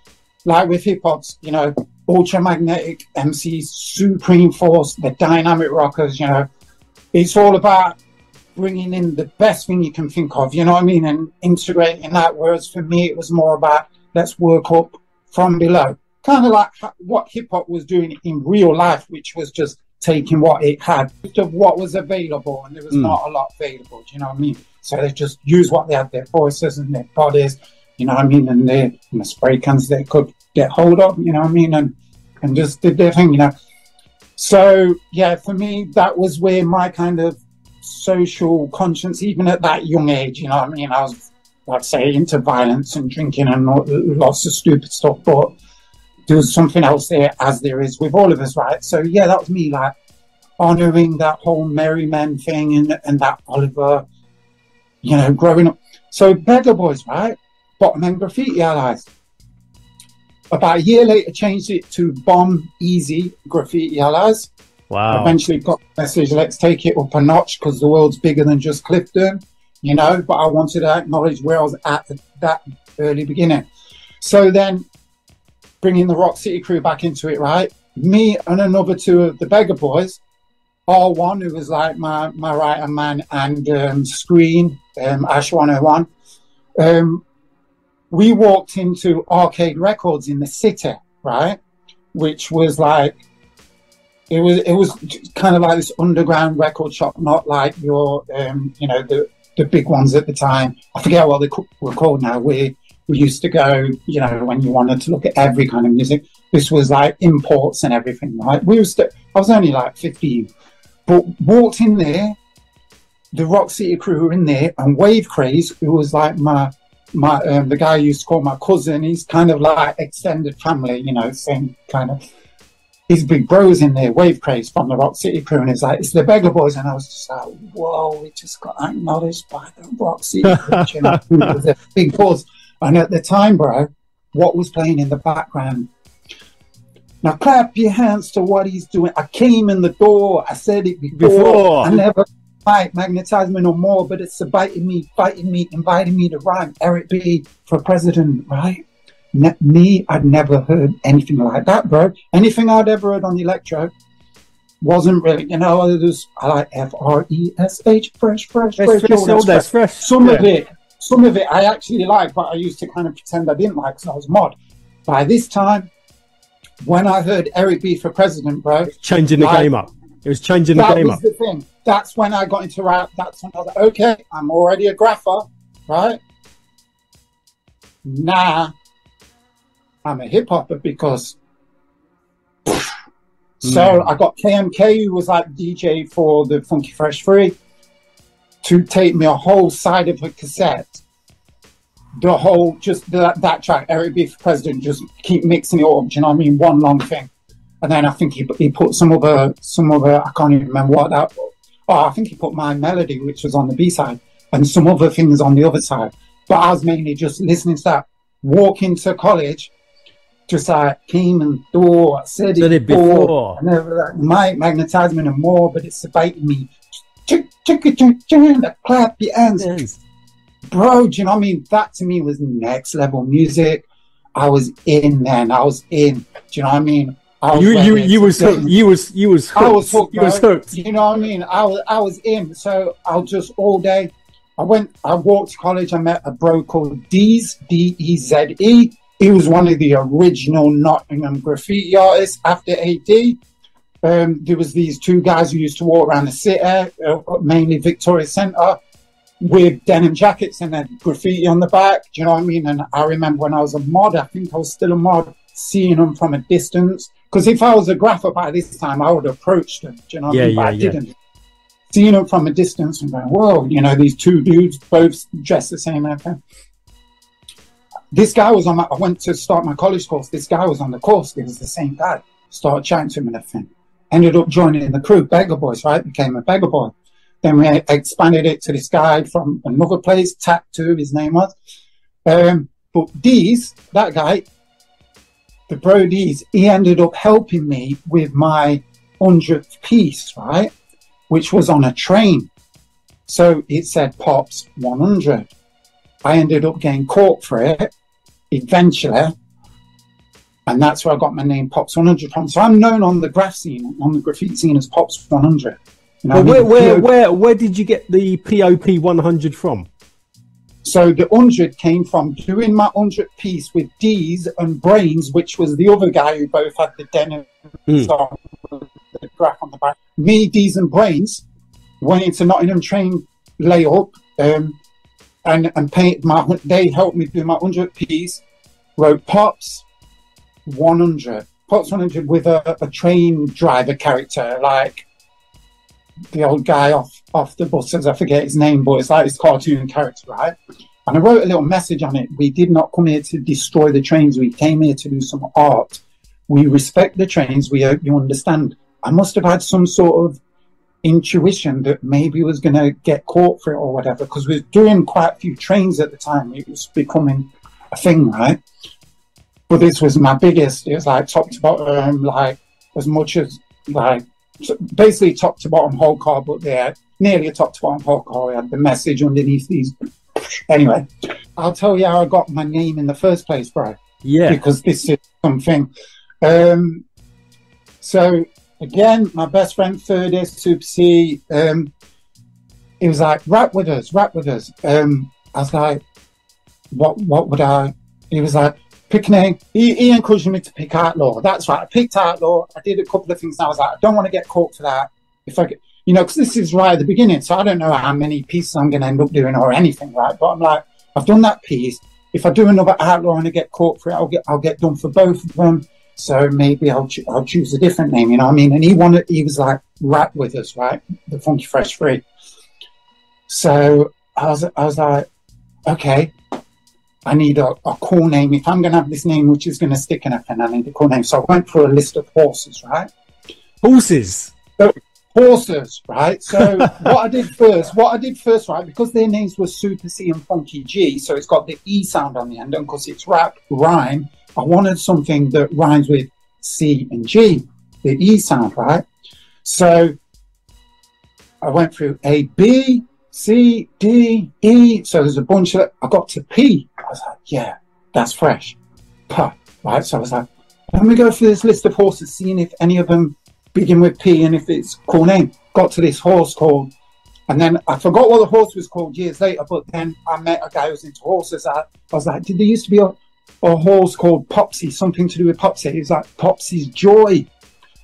like with hip hops, you know, ultramagnetic MCs, Supreme Force, the dynamic rockers, you know, it's all about bringing in the best thing you can think of, you know what I mean, and integrating that. Whereas for me, it was more about let's work up from below, kind of like what hip hop was doing in real life, which was just taking what it had of what was available, and there was not a lot available. Do you know what I mean? So they just used what they had, their voices and their bodies, you know what I mean, and the spray cans they could get hold of, you know what I mean, and just did their thing, you know. So yeah, for me, that was where my kind of social conscience, even at that young age, you know what I mean, I was, I'd say, into violence and drinking and lots of stupid stuff, but there was something else there, as there is with all of us, right? So yeah, that was me, like honouring that whole Merry Men thing and that Oliver, you know, growing up. So Beggar Boys, right? Bottom End Graffiti Allies. About a year later, changed it to Bomb Easy Graffiti Allies. Wow. Eventually got the message, let's take it up a notch because the world's bigger than just Clifton, you know, but I wanted to acknowledge where I was at that early beginning. So then bringing the Rock City crew back into it, right? Me and another two of the Beggar Boys, R1, who was like my right-hand man, and Screen, Ash 101, we walked into Arcade Records in the city, right? Which was like, it was kind of like this underground record shop, not like your, you know, the big ones at the time. I forget what they were called now. We used to go, you know, when you wanted to look at every kind of music. This was like imports and everything, right? I was only like 15, but walked in there. The Rock City crew were in there, and Wave Craze, who was like the guy I used to call my cousin. He's kind of like extended family, you know, same kind of. His big bros in there, Wave Craze from the Rock City crew, and it's like, it's the Beggar Boys, and I was just like, whoa, we just got acknowledged by the Rock City crew, you know, it was a big buzz. And at the time, bro, what was playing in the background? Now clap your hands to what he's doing. I came in the door, I said it before. I never fight, magnetize me no more, but it's biting me, fighting me, inviting me to rhyme. Eric B for president, right? Me, I'd never heard anything like that, bro. Anything I'd ever heard on the electro wasn't really, you know, I like FRESH, fresh. That's fresh. Some of it I actually like, but I used to kind of pretend I didn't like because I was mod. By this time, when I heard Eric B for president, bro, changing the game up. It was changing the game up. That was the thing. That's when I got into rap. That's when I was like, okay, I'm already a grapher, right? Nah. I'm a hip hopper because so I got KMK, who was like DJ for the Funky Fresh Free, to take me a whole side of a cassette. The whole, just that track, Eric B for President, just keep mixing it up, do you know what I mean? One long thing. And then I think he put some other, I can't even remember what that was. Oh, I think he put My Melody, which was on the B side, and some other things on the other side. But I was mainly just listening to that, walking to college, just like came and door, I said it before. I never like, might magnetize me no more, but it's biting me. Clap your hands. Yes. Bro, do you know what I mean? That to me was next level music. I was in, man. I was in. Do you know what I mean? You was hooked. You was hooked. I was hooked. You was hooked. You know what I mean? I was in. So I'll just all day. I walked to college. I met a bro called Deze, D-E-Z-E. He was one of the original Nottingham graffiti artists after AD. There was these two guys who used to walk around the city, mainly Victoria Centre, with denim jackets and then graffiti on the back. Do you know what I mean? And I remember when I was a mod, I think I was still a mod, seeing them from a distance. Because if I was a grapher by this time, I would have approached them. Do you know what I mean? But I didn't. Seeing them from a distance and going, whoa, you know, these two dudes both dressed the same and everything. This guy was I went to start my college course. This guy was on the course. It was the same guy. Started chatting to him and everything. Ended up joining the crew, Beggar Boys, right? Became a Beggar Boy. Then we expanded it to this guy from another place, Tattoo, his name was. But Deze, that guy, the bro Deze, he ended up helping me with my 100th piece, right? Which was on a train. So it said POPZ100. I ended up getting caught for it eventually, and that's where I got my name POPZ100 from. So I'm known on the graph scene, on the graffiti scene, as POPZ100. You know, where did you get the POP100 from? So the 100 came from doing my 100th piece with Deze and Brains, which was the other guy who both had the denim song, the graph on the back. Me, Deze and Brains went into Nottingham train layup, and painted they helped me do my 100th piece, wrote POPZ100 with a train driver character, like the old guy off the buses. I forget his name, but it's like his cartoon character, right? And I wrote a little message on it. We did not come here to destroy the trains. We came here to do some art. We respect the trains. We hope you understand. I must have had some sort of intuition that maybe he was going to get caught for it or whatever, because we were doing quite a few trains at the time. It was becoming a thing, right? But this was my biggest. It was like top to bottom, like as much as like basically top to bottom whole car, but they're nearly a top to bottom whole car. We had the message underneath these. Anyway, I'll tell you how I got my name in the first place, bro. Yeah. Because this is something. So again, my best friend, third year Super C, he was like, rap with us. I was like, what would I? He was like, pick a name. He encouraged me to pick Outlaw. That's right. I picked Outlaw. I did a couple of things. And I was like, I don't want to get caught for that. If I get, you know, because this is right at the beginning. So I don't know how many pieces I'm going to end up doing or anything, right? But I'm like, I've done that piece. If I do another Outlaw and I get caught for it, I'll get done for both of them. So maybe I'll choose a different name, you know what I mean? And he was like, rap with us, right? The Funky Fresh Free. So I was like, okay, I need a cool name. If I'm going to have this name, which is going to stick in anything, I need a cool name. So I went through a list of horses, right? Horses? So, horses, right? So what I did first, right? Because their names were Super C and Funky G, so it's got the E sound on the end, and because it's rhyme, I wanted something that rhymes with C and G, the E sound, right? So I went through A, B, C, D, E. So there's a bunch of, I got to P. I was like, yeah, that's fresh. Puh, right? So I was like, let me go through this list of horses, seeing if any of them begin with P and if it's a cool name. Got to this horse called, and then I forgot what the horse was called years later, but then I met a guy who was into horses. I was like, did there used to be a horse called Popsy, something to do with Popsy? He was like, Popsy's Joy.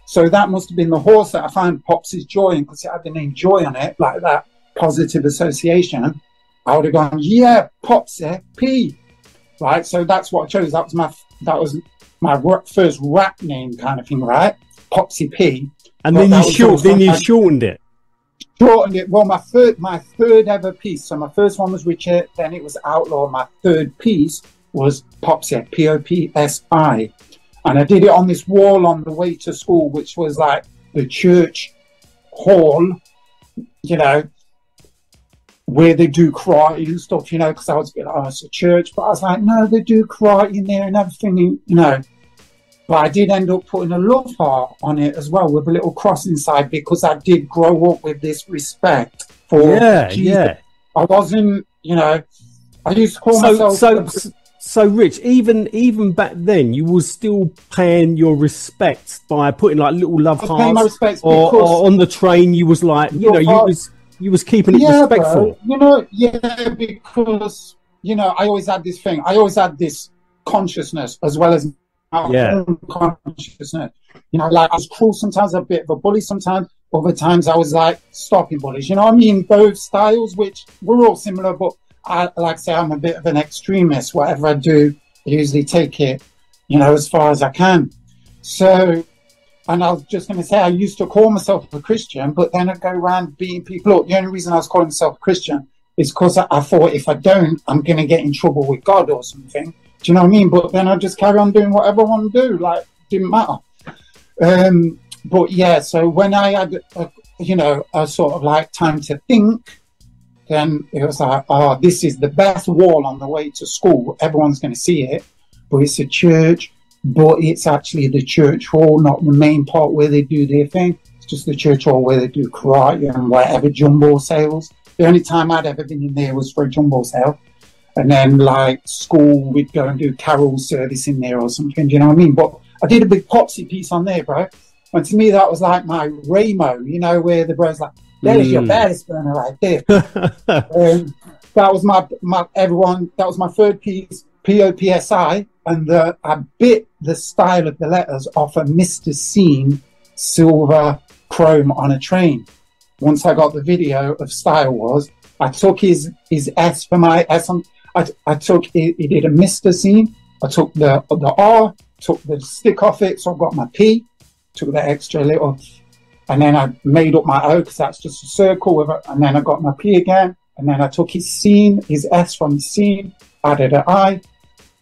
So that must have been the horse that I found, Popsy's Joy, and because it had the name Joy on it, like that positive association, I would have gone, yeah, Popsy, P. Right, so that's what I chose. That was my first rap name kind of thing, right? Popsy P. And then you shortened it. Shortened it. Well, my third ever piece. So my first one was Richard, then it was Outlaw. My third piece was Popsy, Popsi. And I did it on this wall on the way to school, which was like the church hall, you know, where they do karate and stuff, you know, because I was a bit like, oh, it's a church. But I was like, no, they do karate in there and everything, you know. But I did end up putting a love heart on it as well with a little cross inside, because I did grow up with this respect for Jesus. Yeah. I wasn't, you know, I used to call myself... So, Rich, even back then, you was still paying your respects by putting like little love hearts, or on the train, you was like, you know, you was keeping it respectful. Bro. You know, yeah, because you know, I always had this thing. I always had this consciousness as well as my own consciousness. You know, like I was cruel sometimes, a bit of a bully sometimes. Other times, I was like stopping bullies. You know what I mean? Both styles, which were all similar, but I like to say I'm a bit of an extremist. Whatever I do, I usually take it, you know, as far as I can. So, and I was just going to say, I used to call myself a Christian, but then I'd go around beating people up. The only reason I was calling myself a Christian is because I thought if I don't, I'm going to get in trouble with God or something. Do you know what I mean? But then I just carry on doing whatever I want to do. Like, didn't matter. But yeah, so when I had, you know, a sort of like time to think, then it was like, oh, this is the best wall on the way to school. Everyone's going to see it, but it's a church, but it's actually the church hall, not the main part where they do their thing. It's just the church hall where they do karate and whatever jumbo sales. The only time I'd ever been in there was for a jumbo sale. And then like school, we'd go and do carol service in there or something, do you know what I mean? But I did a big Popsy piece on there, bro. And to me, that was like my Ramo, you know, where the bro's like, there's your baddest burner right there. That was that was my third piece, POPSI, and I bit the style of the letters off a Mr. Scene silver chrome on a train. Once I got the video of style was, I took his S for my S on, I took, he did a Mr. Scene, I took the R, took the stick off it, so I got my P, took the extra little, and then I made up my O because that's just a circle with it. And then I got my P again. And then I took his scene, his S from his scene, added an I.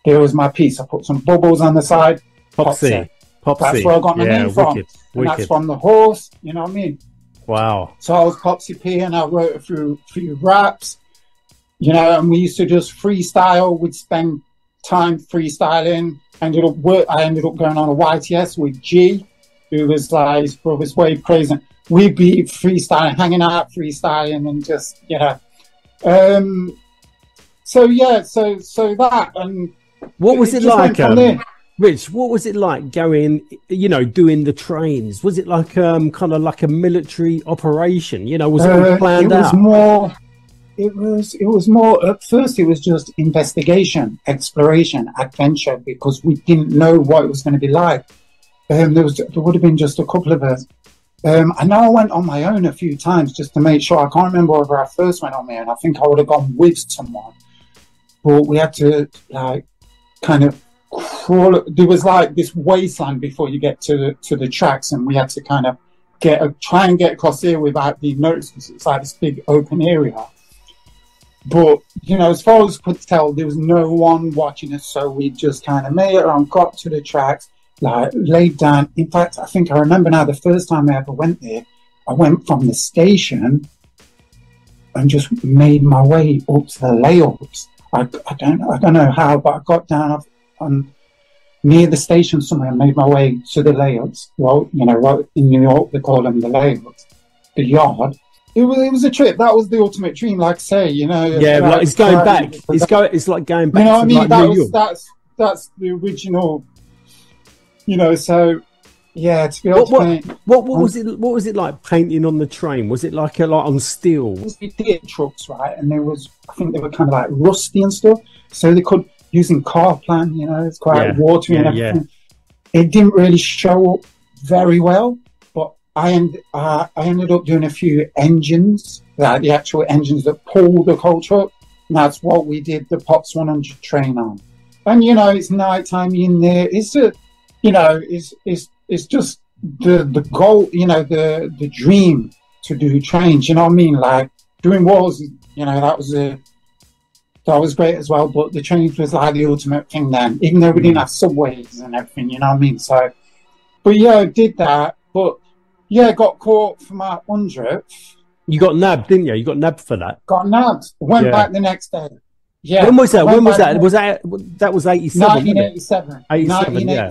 There was my piece. I put some bubbles on the side. Popsy. That's where I got my name from. And that's from the horse. You know what I mean? Wow. So I was Popsy P, and I wrote a few raps, you know, and we used to just freestyle. We'd spend time freestyling. I ended up going on a YTS with G, who was like, his brother's way crazy. We'd be freestyling, hanging out, freestyling, and just, you know. So yeah, so that, and what was it like, Rich? What was it like going, you know, doing the trains? Was it like kind of like a military operation? You know, was it all planned out? It was more, at first it was just investigation, exploration, adventure, because we didn't know what it was going to be like. There would have been just a couple of us. I know I went on my own a few times just to make sure. I can't remember whether I first went on my own. I think I would have gone with someone. But we had to, like, kind of crawl. There was like this wasteland before you get to the tracks, and we had to kind of try and get across here without being noticed, because it's like this big open area. But, you know, as far as I could tell, there was no one watching us, so we just kind of made it around, got to the tracks, like, laid down. In fact, I think I remember now the first time I ever went there, I went from the station and just made my way up to the layups. I don't know how, but I got down on near the station somewhere and made my way to the layups. Well, you know, in New York they call them the layups, the yard. It was a trip. That was the ultimate dream, like I say, you know. Yeah, like it's going back. It's like going back. You know what I mean? Like that's the original. You know, so yeah. To be honest, what was it? What was it like painting on the train? Was it like on steel? We did trucks, right? And I think they were kind of like rusty and stuff. So they could using car plan. You know, it's quite watery and everything. Yeah. It didn't really show up very well. I ended up doing a few engines, like the actual engines that pull the coal truck. And that's what we did the POPZ100 train on. And, you know, it's nighttime in there. It's just the goal, you know, the dream to do trains. You know what I mean? Like doing wars, you know, that was great as well. But the trains was like the ultimate thing then, even though we didn't have subways and everything. You know what I mean? So, but yeah, I did that. But yeah, got caught for my 100th. You got nabbed, didn't you? You got nabbed for that. Got nabbed. Went back the next day. Yeah. When was that? That was 87. 1987. 1987. Yeah.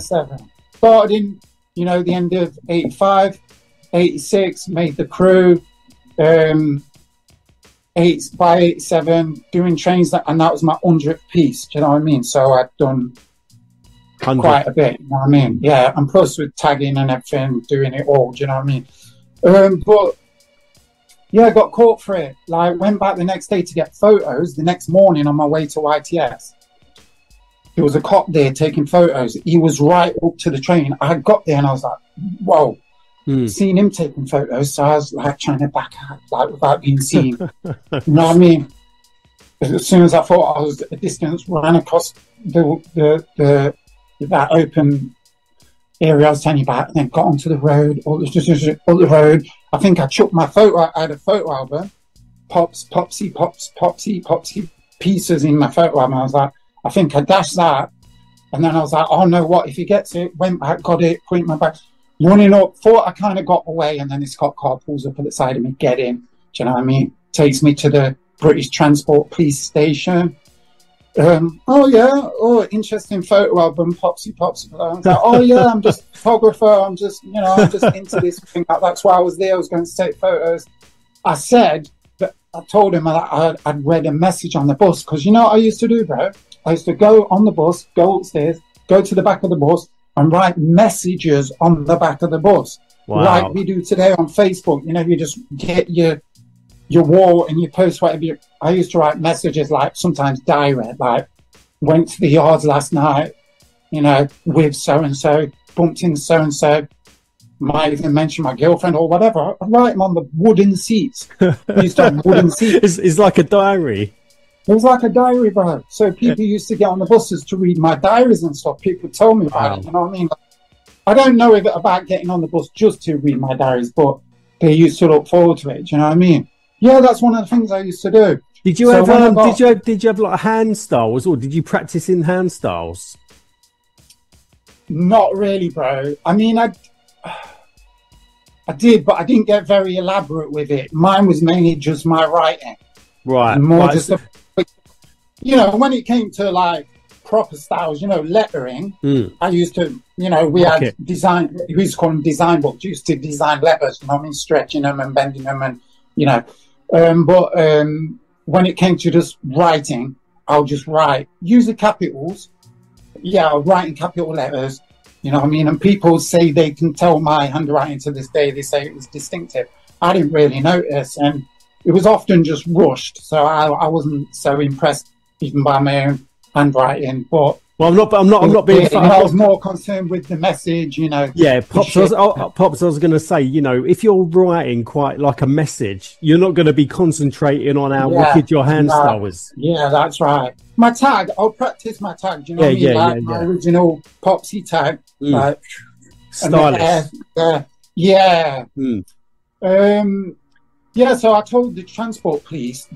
Started in, you know, the end of 85, 86, made the crew. By 87, doing trains, and that was my 100th piece. Do you know what I mean? So I'd done 100. Quite a bit, you know what I mean? Yeah, and plus with tagging and everything, doing it all, do you know what I mean? But yeah, I got caught for it. Like, went back the next day to get photos. The next morning on my way to YTS, there was a cop there taking photos. He was right up to the train. I got there and I was like, whoa. Seeing him taking photos, so I was like trying to back out, like without being seen. You know what I mean? As soon as I thought I was at a distance, ran across that open area I was telling you about, and then got onto the road, up the road. I think I chucked my photo. I had a photo album, popsy pieces in my photo album. I was like, I think I dashed that, and then I was like, oh no, what if he gets it? Went back, got it, put it in my bag, running up. Thought I kind of got away, and then this cop car pulls up at the side of me, get in. Do you know what I mean? Takes me to the British Transport Police Station. Interesting photo album, popsy. I was like, oh yeah, I'm just a photographer. I'm just into this thing. That's why I was there. I was going to take photos. I said that I told him that I'd read a message on the bus, because you know what I used to do, bro? I used to go on the bus, go upstairs, go to the back of the bus, and write messages on the back of the bus, like we do today on Facebook. You know, you just get your wall and you post whatever. I used to write messages, like sometimes direct, like went to the yards last night, you know, with so-and-so, bumped into so-and-so, might even mention my girlfriend or whatever. I write them on the wooden seats. We used to have wooden seats. It's like a diary. It was like a diary, bro. So people used to get on the buses to read my diaries and stuff. People told me about it, you know what I mean? I don't know about getting on the bus just to read my diaries, but they used to look forward to it, do you know what I mean? Yeah, that's one of the things I used to do. Did you have did you have like hand styles, or did you practice in hand styles? Not really, bro. I mean, I did, but I didn't get very elaborate with it. Mine was mainly just my writing. Right. More just, you know, when it came to like proper styles, you know, lettering, I used to, you know, we had design, we used to call them design books, used to design letters, you know what I mean, stretching them and bending them and, you know. But when it came to just writing, I'll just write, use the capitals. Yeah, I'll write in capital letters, you know what I mean? And people say they can tell my handwriting to this day. They say it was distinctive. I didn't really notice. And it was often just rushed. So I wasn't so impressed even by my own handwriting. But well, I'm not being. You know, I was more concerned with the message, you know. Yeah, Pops. I was going to say, you know, if you're writing quite like a message, you're not going to be concentrating on how wicked your hand style is. Yeah, that's right. My tag, I'll practice my tag. Do you know what I mean? Like my original POPZ tag, like stylish. Yeah. Yeah. So I told the transport police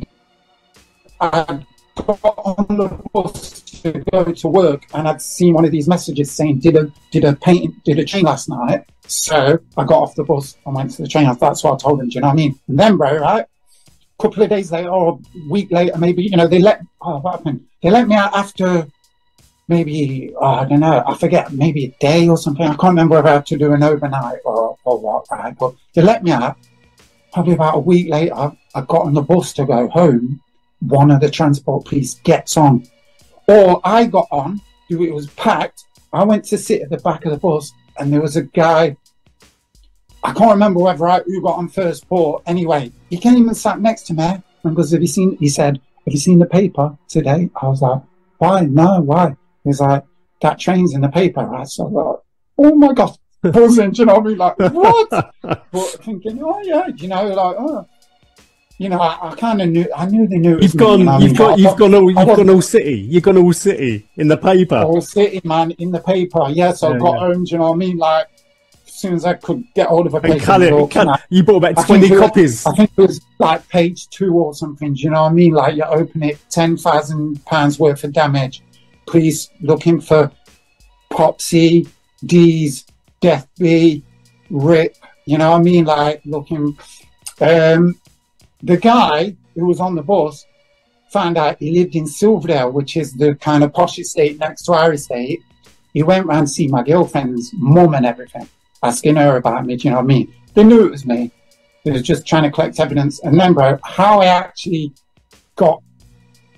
I got on the bus to go to work, and I'd seen one of these messages saying, did a train last night. So I got off the bus and went to the train. That's what I told them. Do you know what I mean? And then, bro, right? A couple of days later, or a week later, maybe, you know, what happened? They let me out after maybe, I don't know, I forget, maybe a day or something. I can't remember if I had to do an overnight or what, right? But they let me out. Probably about a week later, I got on the bus to go home. One of the transport police gets on. Or I got on, it was packed. I went to sit at the back of the bus, and there was a guy, I can't remember who got on first, but anyway, he came and sat next to me and goes, he said, have you seen the paper today? I was like, why? No, why? He was like, that train's in the paper, right? So I was like, oh my God, buzzing, you know what I mean? Like, what? But thinking, oh yeah, you know, like, oh. You know, I kind of knew. I knew they knew. You've gone all city. You've gone all city in the paper. All city, man, in the paper. Yeah, so I got home. Do you know what I mean? Like, as soon as I could get hold of a paper, you bought about 20 copies. I think it was like page 2 or something. Do you know what I mean? Like, you open it, £10,000 worth of damage. Police looking for POPZ, D's, Death B, RIP. You know what I mean? Like, looking. The guy who was on the bus found out he lived in Silverdale, which is the kind of posh estate next to our estate. He went round to see my girlfriend's mum and everything, asking her about me. Do you know what I mean? They knew it was me. They was just trying to collect evidence. And then, bro, how I actually got,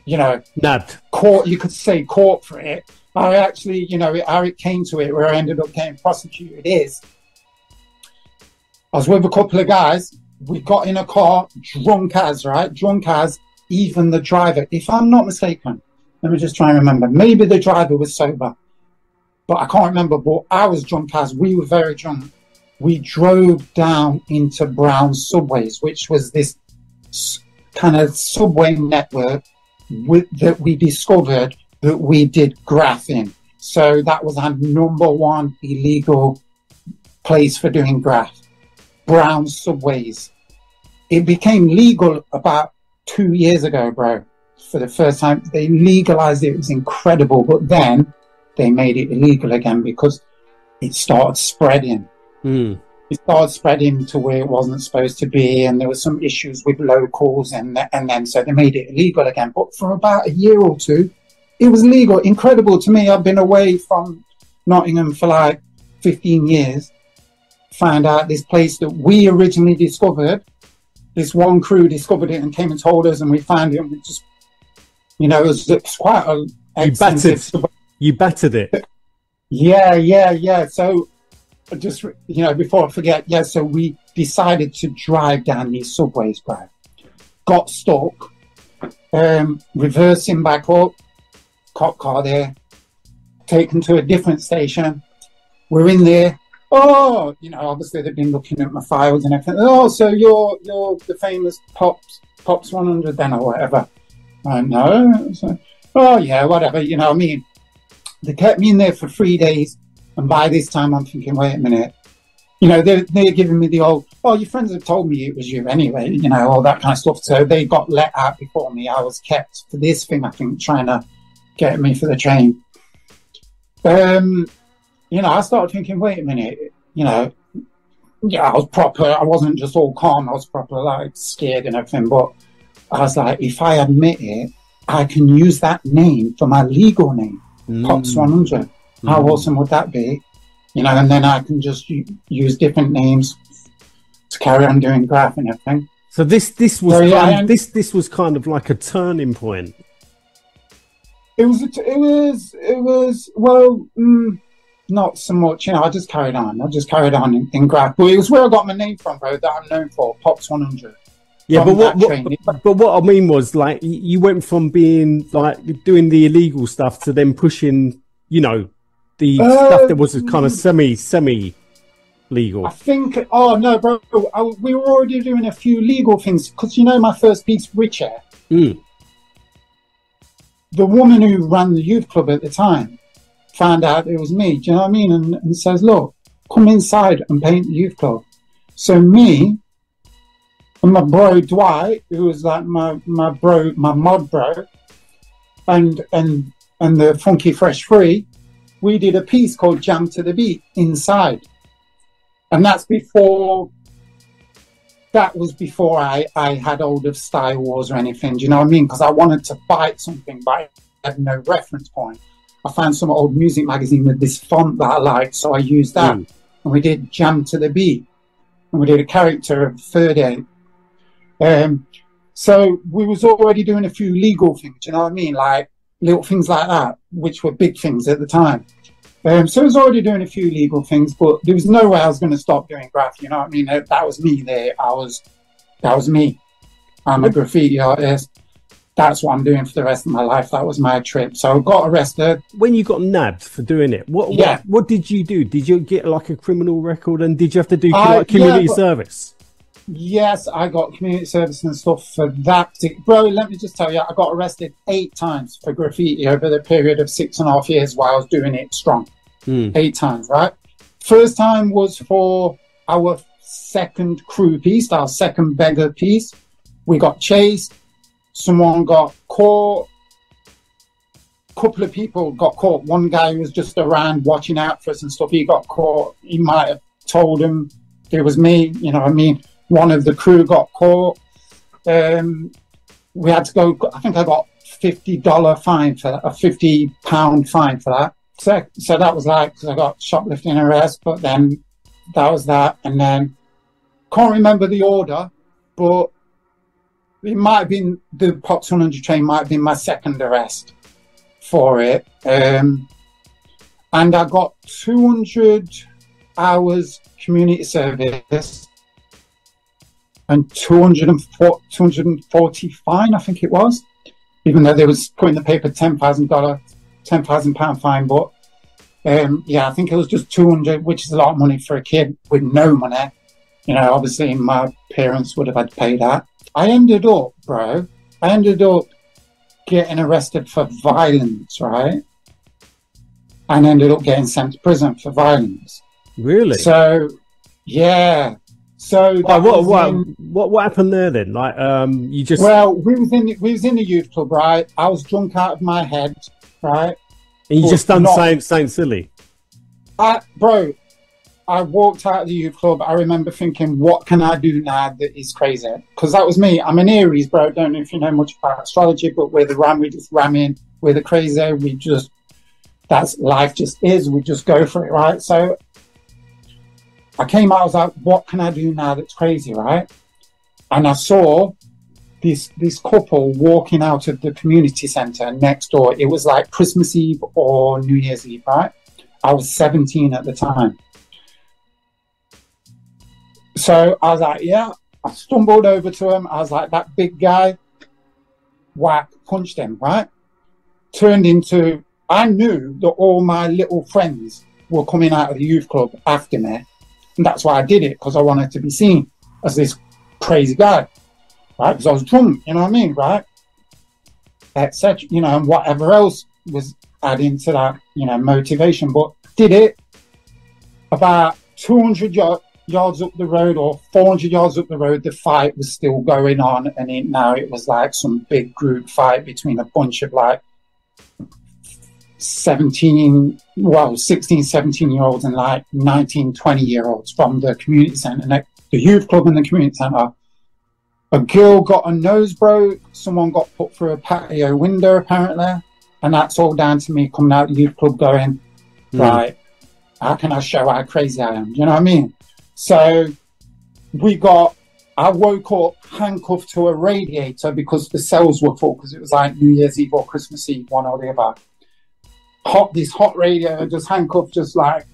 you know, nabbed, caught, you could say caught for it. I actually, you know, how it came to it, where I ended up getting prosecuted is, I was with a couple of guys. We got in a car, drunk as, even the driver, if I'm not mistaken, let me just try and remember. Maybe the driver was sober, but I can't remember. But I was drunk as, we were very drunk. We drove down into Brown Subways, which was this kind of subway network that we discovered that we did graff in. So that was our #1 illegal place for doing graff. Brown Subways. It became legal about 2 years ago, bro. For the first time, they legalized it. It was incredible. But then they made it illegal again because it started spreading. It started spreading to where it wasn't supposed to be. And there were some issues with locals. And then so they made it illegal again. But for about a year or two, it was legal. Incredible to me. I've been away from Nottingham for like 15 years. Found out this place that we originally discovered. This one crew discovered it and came and told us, and we found it. And we just, you know, it was quite a. You battered it. Yeah. So, just, you know, before I forget, so we decided to drive down these subways, bro. Got stuck, reversing back up, cop car there, taken to a different station. We're in there. Oh, you know, obviously they've been looking at my files and everything. Oh, so you're the famous POPZ100 then, or whatever. I know. So, oh yeah, whatever. You know what I mean? They kept me in there for 3 days, and by this time I'm thinking, wait a minute. You know, they're giving me the old, oh, your friends have told me it was you anyway. You know, all that kind of stuff. So they got let out before me. I was kept for this thing, I think, trying to get me for the train. You know, I started thinking, wait a minute, you know, yeah, I was proper. I wasn't just all calm. I was proper like scared and everything. But I was like, if I admit it, I can use that name for my legal name, POPZ100. How awesome would that be? You know, and then I can just use different names to carry on doing graph and everything. So this was kind of like a turning point. It was well, not so much. You know, I just carried on. In graph. But it was where I got my name from, bro. That I'm known for, POPZ100. Yeah, but what I mean was, like, you went from being like doing the illegal stuff to then pushing, you know, the stuff that was kind of semi legal. I think. Oh no, bro. We were already doing a few legal things because, you know, my first piece, Rich Air. The woman who ran the youth club at the time found out it was me. Do you know what I mean? And says, "Look, come inside and paint the youth club." So me and my bro Dwight, who was like my mod bro, and the Funky Fresh Free, we did a piece called Jam to the Beat inside. And that was before I had hold of Style Wars or anything. Do you know what I mean? Because I wanted to bite something, but I had no reference point. I found some old music magazine with this font that I liked, so I used that. And we did Jam to the Beat. And we did a character of Third Aid. So we was already doing a few legal things, do you know what I mean? Like little things like that, which were big things at the time. So I was already doing a few legal things, but there was no way I was going to stop doing graph. You know what I mean? That was me there. That was me. I'm a graffiti artist. That's what I'm doing for the rest of my life. That was my trip. So I got arrested. When you got nabbed for doing it, what did you do? Did you get like a criminal record, and did you have to do like community service? Yes, I got community service and stuff for that. Bro, let me just tell you, I got arrested 8 times for graffiti over the period of 6.5 years while I was doing it strong. 8 times, right? First time was for our second crew piece, our second beggar piece. We got chased. Someone got caught. A couple of people got caught. One guy was just around watching out for us and stuff. He got caught. He might have told him it was me, you know what I mean? One of the crew got caught. We had to go, I think I got $50 fine for that, a £50 fine for that. So that was like, because I got shoplifting arrest, but then that was that. And then, can't remember the order, but it might have been, the POPZ100 train might have been my second arrest for it. And I got 200 hours community service and 240 fine, I think it was, even though they was put in the paper £10,000 fine. But yeah, I think it was just 200, which is a lot of money for a kid with no money. You know, obviously my parents would have had to pay that. I ended up getting arrested for violence, right? And ended up getting sent to prison for violence. Really? So, yeah. So what happened there then? Like, you just... Well, we was in the youth club, right? I was drunk out of my head, right? And you just done something silly. Bro, I walked out of the youth club. I remember thinking, what can I do now that is crazy? Because that was me. I'm an Aries, bro. I don't know if you know much about astrology, but we're the ram. We just ram in. We're the crazy. That's life just is. We just go for it, right? So I came out, I was like, what can I do now that's crazy, right? And I saw this couple walking out of the community centre next door. It was like Christmas Eve or New Year's Eve, right? I was 17 at the time. So I was like, yeah, I stumbled over to him. I was like, that big guy, whack, punched him, right? Turned into, I knew that all my little friends were coming out of the youth club after me. And that's why I did it, because I wanted to be seen as this crazy guy, right? Because I was drunk, you know what I mean, right? Etc. You know, and whatever else was adding to that, you know, motivation. But did it about 200 yards up the road or 400 yards up the road. The fight was still going on, and now it was like some big group fight between a bunch of like 16, 17-year-olds and like 19, 20-year-olds from the community centre, the youth club and the community centre. A girl got a nose broke, someone got put through a patio window apparently, and that's all down to me coming out of the youth club going, right, how can I show how crazy I am? Do you know what I mean? So I woke up handcuffed to a radiator because the cells were full, because it was like New Year's Eve or Christmas Eve, one or the other. This hot radiator, just handcuffed, just like,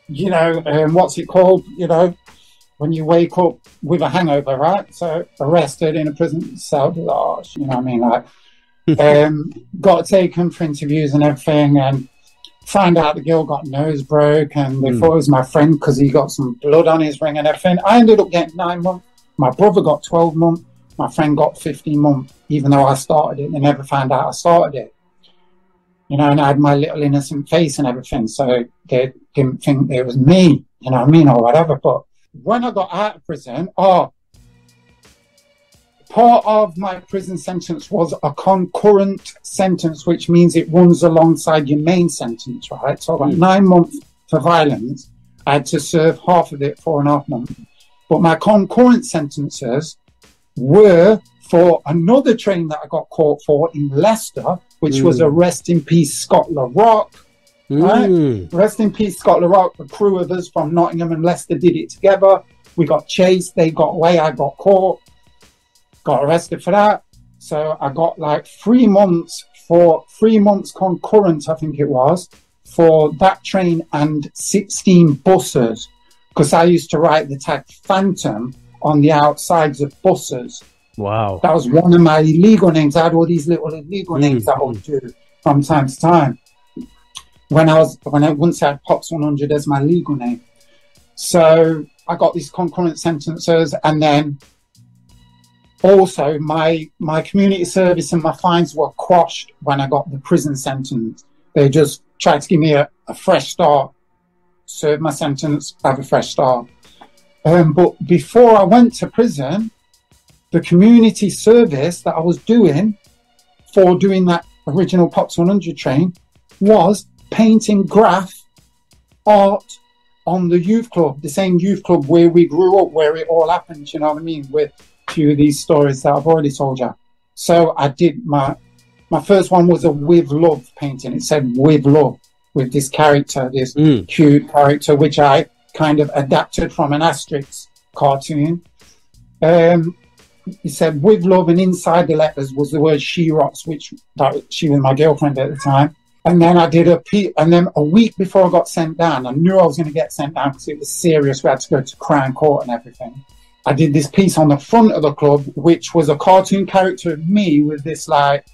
you know, what's it called? You know, when you wake up with a hangover, right? So arrested in a prison cell, you know what I mean? Like, got taken for interviews and everything, and find out the girl got nose broke, and they thought it was my friend because he got some blood on his ring and everything. I ended up getting 9 months. My brother got 12 months. My friend got 15 months, even though I started it. They never found out I started it. You know, and I had my little innocent face and everything, so they didn't think it was me, you know what I mean, or whatever. But when I got out of prison, part of my prison sentence was a concurrent sentence, which means it runs alongside your main sentence, right? So I got 9 months for violence. I had to serve half of it, 4.5 months. But my concurrent sentences were for another train that I got caught for in Leicester, which was a Rest in Peace Scott LaRock, right? Rest in Peace Scott LaRock. A crew of us from Nottingham and Leicester did it together. We got chased, they got away, I got caught, got arrested for that. So I got like 3 months concurrent, I think it was, for that train and 16 buses, because I used to write the tag Phantom on the outsides of buses. Wow. That was one of my illegal names. I had all these little illegal names that I would do from time to time. Once I had POPZ100 as my legal name. So I got these concurrent sentences, and then also my community service and my fines were quashed when I got the prison sentence. They just tried to give me a fresh start, serve my sentence, have a fresh start. But before I went to prison, the community service that I was doing for doing that original POPZ100 train was painting graph art on the youth club, the same youth club where we grew up, where it all happened, you know what I mean, with a few of these stories that I've already told you. So I did my first one was a With Love painting. It said With Love, with this character, this cute character, which I kind of adapted from an Asterix cartoon. It said With Love, and inside the letters was the word She Rocks, which she was my girlfriend at the time. And then I did and then a week before I got sent down, I knew I was going to get sent down because it was serious. We had to go to Crown Court and everything. I did this piece on the front of the club, which was a cartoon character of me with this like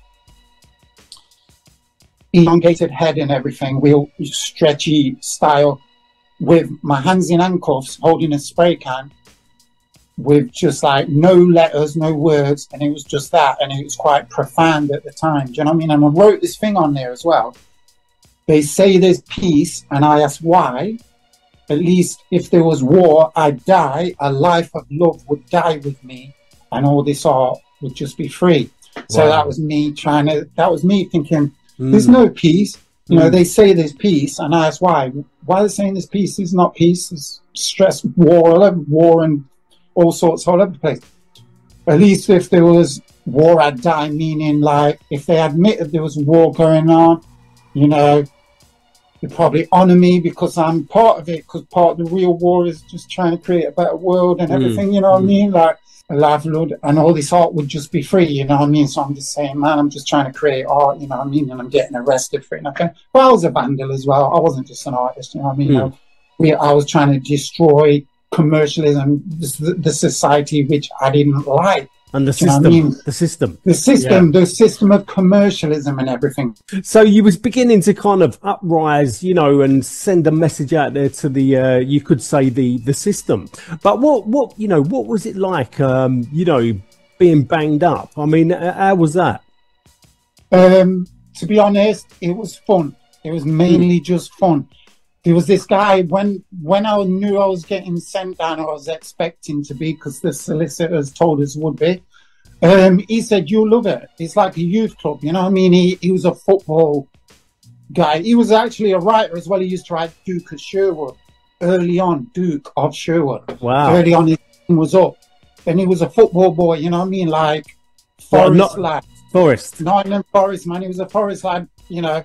elongated head and everything, real stretchy style, with my hands in handcuffs, holding a spray can, with just like no letters, no words, and it was just that, and it was quite profound at the time. Do you know what I mean? And I wrote this thing on there as well. They say there's peace, and I asked why. At least if there was war, I'd die. A life of love would die with me, and all this art would just be free. Wow. So that was me thinking, there's no peace. You know, they say there's peace, and I asked why. Why are they saying there's peace? There's not peace. There's stress, war and all sorts all over the place. At least if there was war, I'd die, meaning like if they admitted there was war going on, you know, they probably honor me because I'm part of it, because part of the real war is just trying to create a better world and everything, you know what I mean? Like a livelihood, and all this art would just be free, you know what I mean? So I'm just saying, man, I'm just trying to create art, you know what I mean? And I'm getting arrested for it. But I was a vandal as well. I wasn't just an artist, you know what I mean? I was trying to destroy commercialism, the society which I didn't like. And the system, you know what I mean? the system of commercialism and everything. So you was beginning to kind of uprise, you know, and send a message out there to the, you could say the system. But what was it like, you know, being banged up? I mean, how was that? To be honest, it was fun. It was mainly just fun. There was this guy, when I knew I was getting sent down, I was expecting to be, because the solicitors told us would be. He said, you'll love it. It's like a youth club, you know what I mean? He was a football guy. He was actually a writer as well. He used to write Duke of Sherwood early on. Duke of Sherwood. Wow. Early on, his name was up. And he was a football boy, you know what I mean? Like, Forest lad. Forest. Nottingham Forest, man. He was a Forest lad, you know.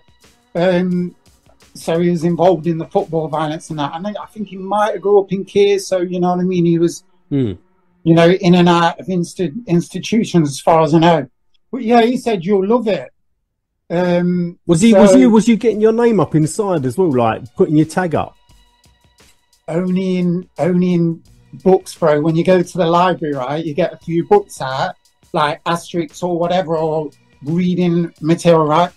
So he was involved in the football violence and that. And I think he might have grew up in Keers, so, you know what I mean? He was, you know, in and out of institutions as far as I know. But yeah, he said, you'll love it. Was you getting your name up inside as well, like putting your tag up? Only in books, bro. When you go to the library, right, you get a few books out, like Asterix or whatever, or reading material, right?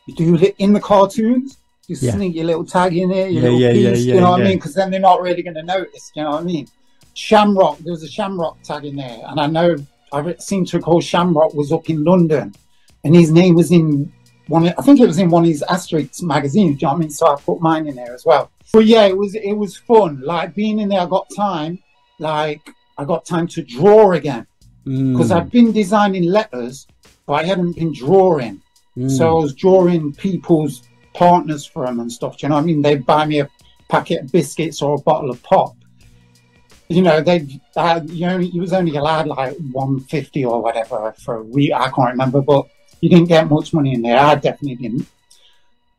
You do it in the cartoons. You sneak your little tag in there, your little piece, you know what I mean? Because then they're not really going to notice, you know what I mean? Shamrock, there was a Shamrock tag in there. And I know, I seem to recall Shamrock was up in London. And his name was in I think it was in one of his Asterix magazines, you know what I mean? So I put mine in there as well. But yeah, it was fun. Like being in there, I got time to draw again. Because I'd been designing letters, but I hadn't been drawing. So I was drawing people's partners for them and stuff. Do you know what I mean? They'd buy me a packet of biscuits or a bottle of pop. You know, you was only allowed like 150 or whatever for a week. I can't remember, but you didn't get much money in there. I definitely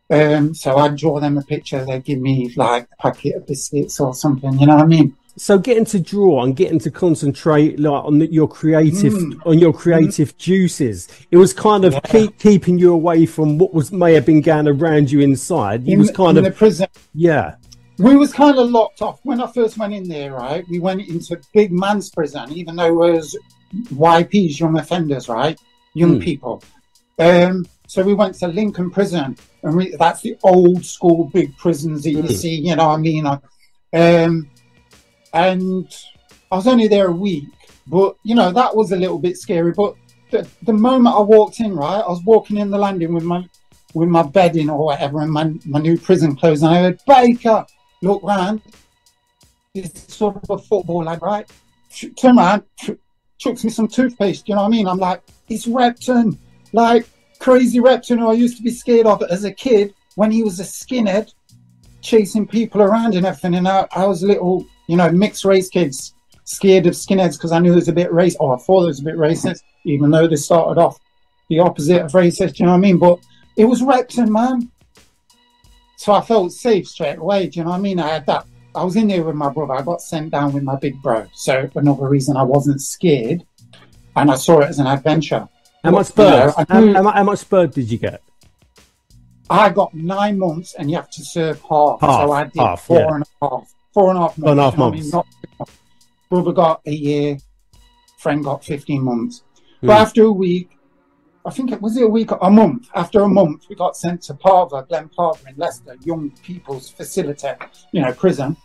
didn't. So I'd draw them a picture. They'd give me like a packet of biscuits or something. You know what I mean? So getting to draw and getting to concentrate like on your creative juices, it was kind of keeping you away from what may have been going around you inside. It was kind of the prison. Yeah. We was kind of locked off. When I first went in there, right, we went into big man's prison, even though it was YPs, young offenders, right? Young people. So we went to Lincoln Prison, and that's the old school big prisons that you see, you know what I mean? And I was only there a week, but, you know, that was a little bit scary. But the moment I walked in, right, I was walking in the landing with my bedding or whatever and my new prison clothes, and I heard, Baker, look round. This sort of a football lad, right? Turn around, chucks me some toothpaste, you know what I mean? I'm like, it's Repton, like crazy Repton, who I used to be scared of as a kid when he was a skinhead, chasing people around and everything. And I was a little, you know, mixed race kids, scared of skinheads because I knew it was a bit racist, or I thought it was a bit racist, even though they started off the opposite of racist, you know what I mean? But it was Repton, man. So I felt safe straight away, do you know what I mean? I had that. I was in there with my brother. I got sent down with my big bro. So another reason I wasn't scared, and I saw it as an adventure. How much spurred? How much spurred did you get? I got 9 months, and you have to serve half. So I did four and a half. 4.5 months. Brother got a year, friend got 15 months. But after a week, I think it was a month. After a month, we got sent to Parva, Glen Parva in Leicester, young people's facility, you know, prison.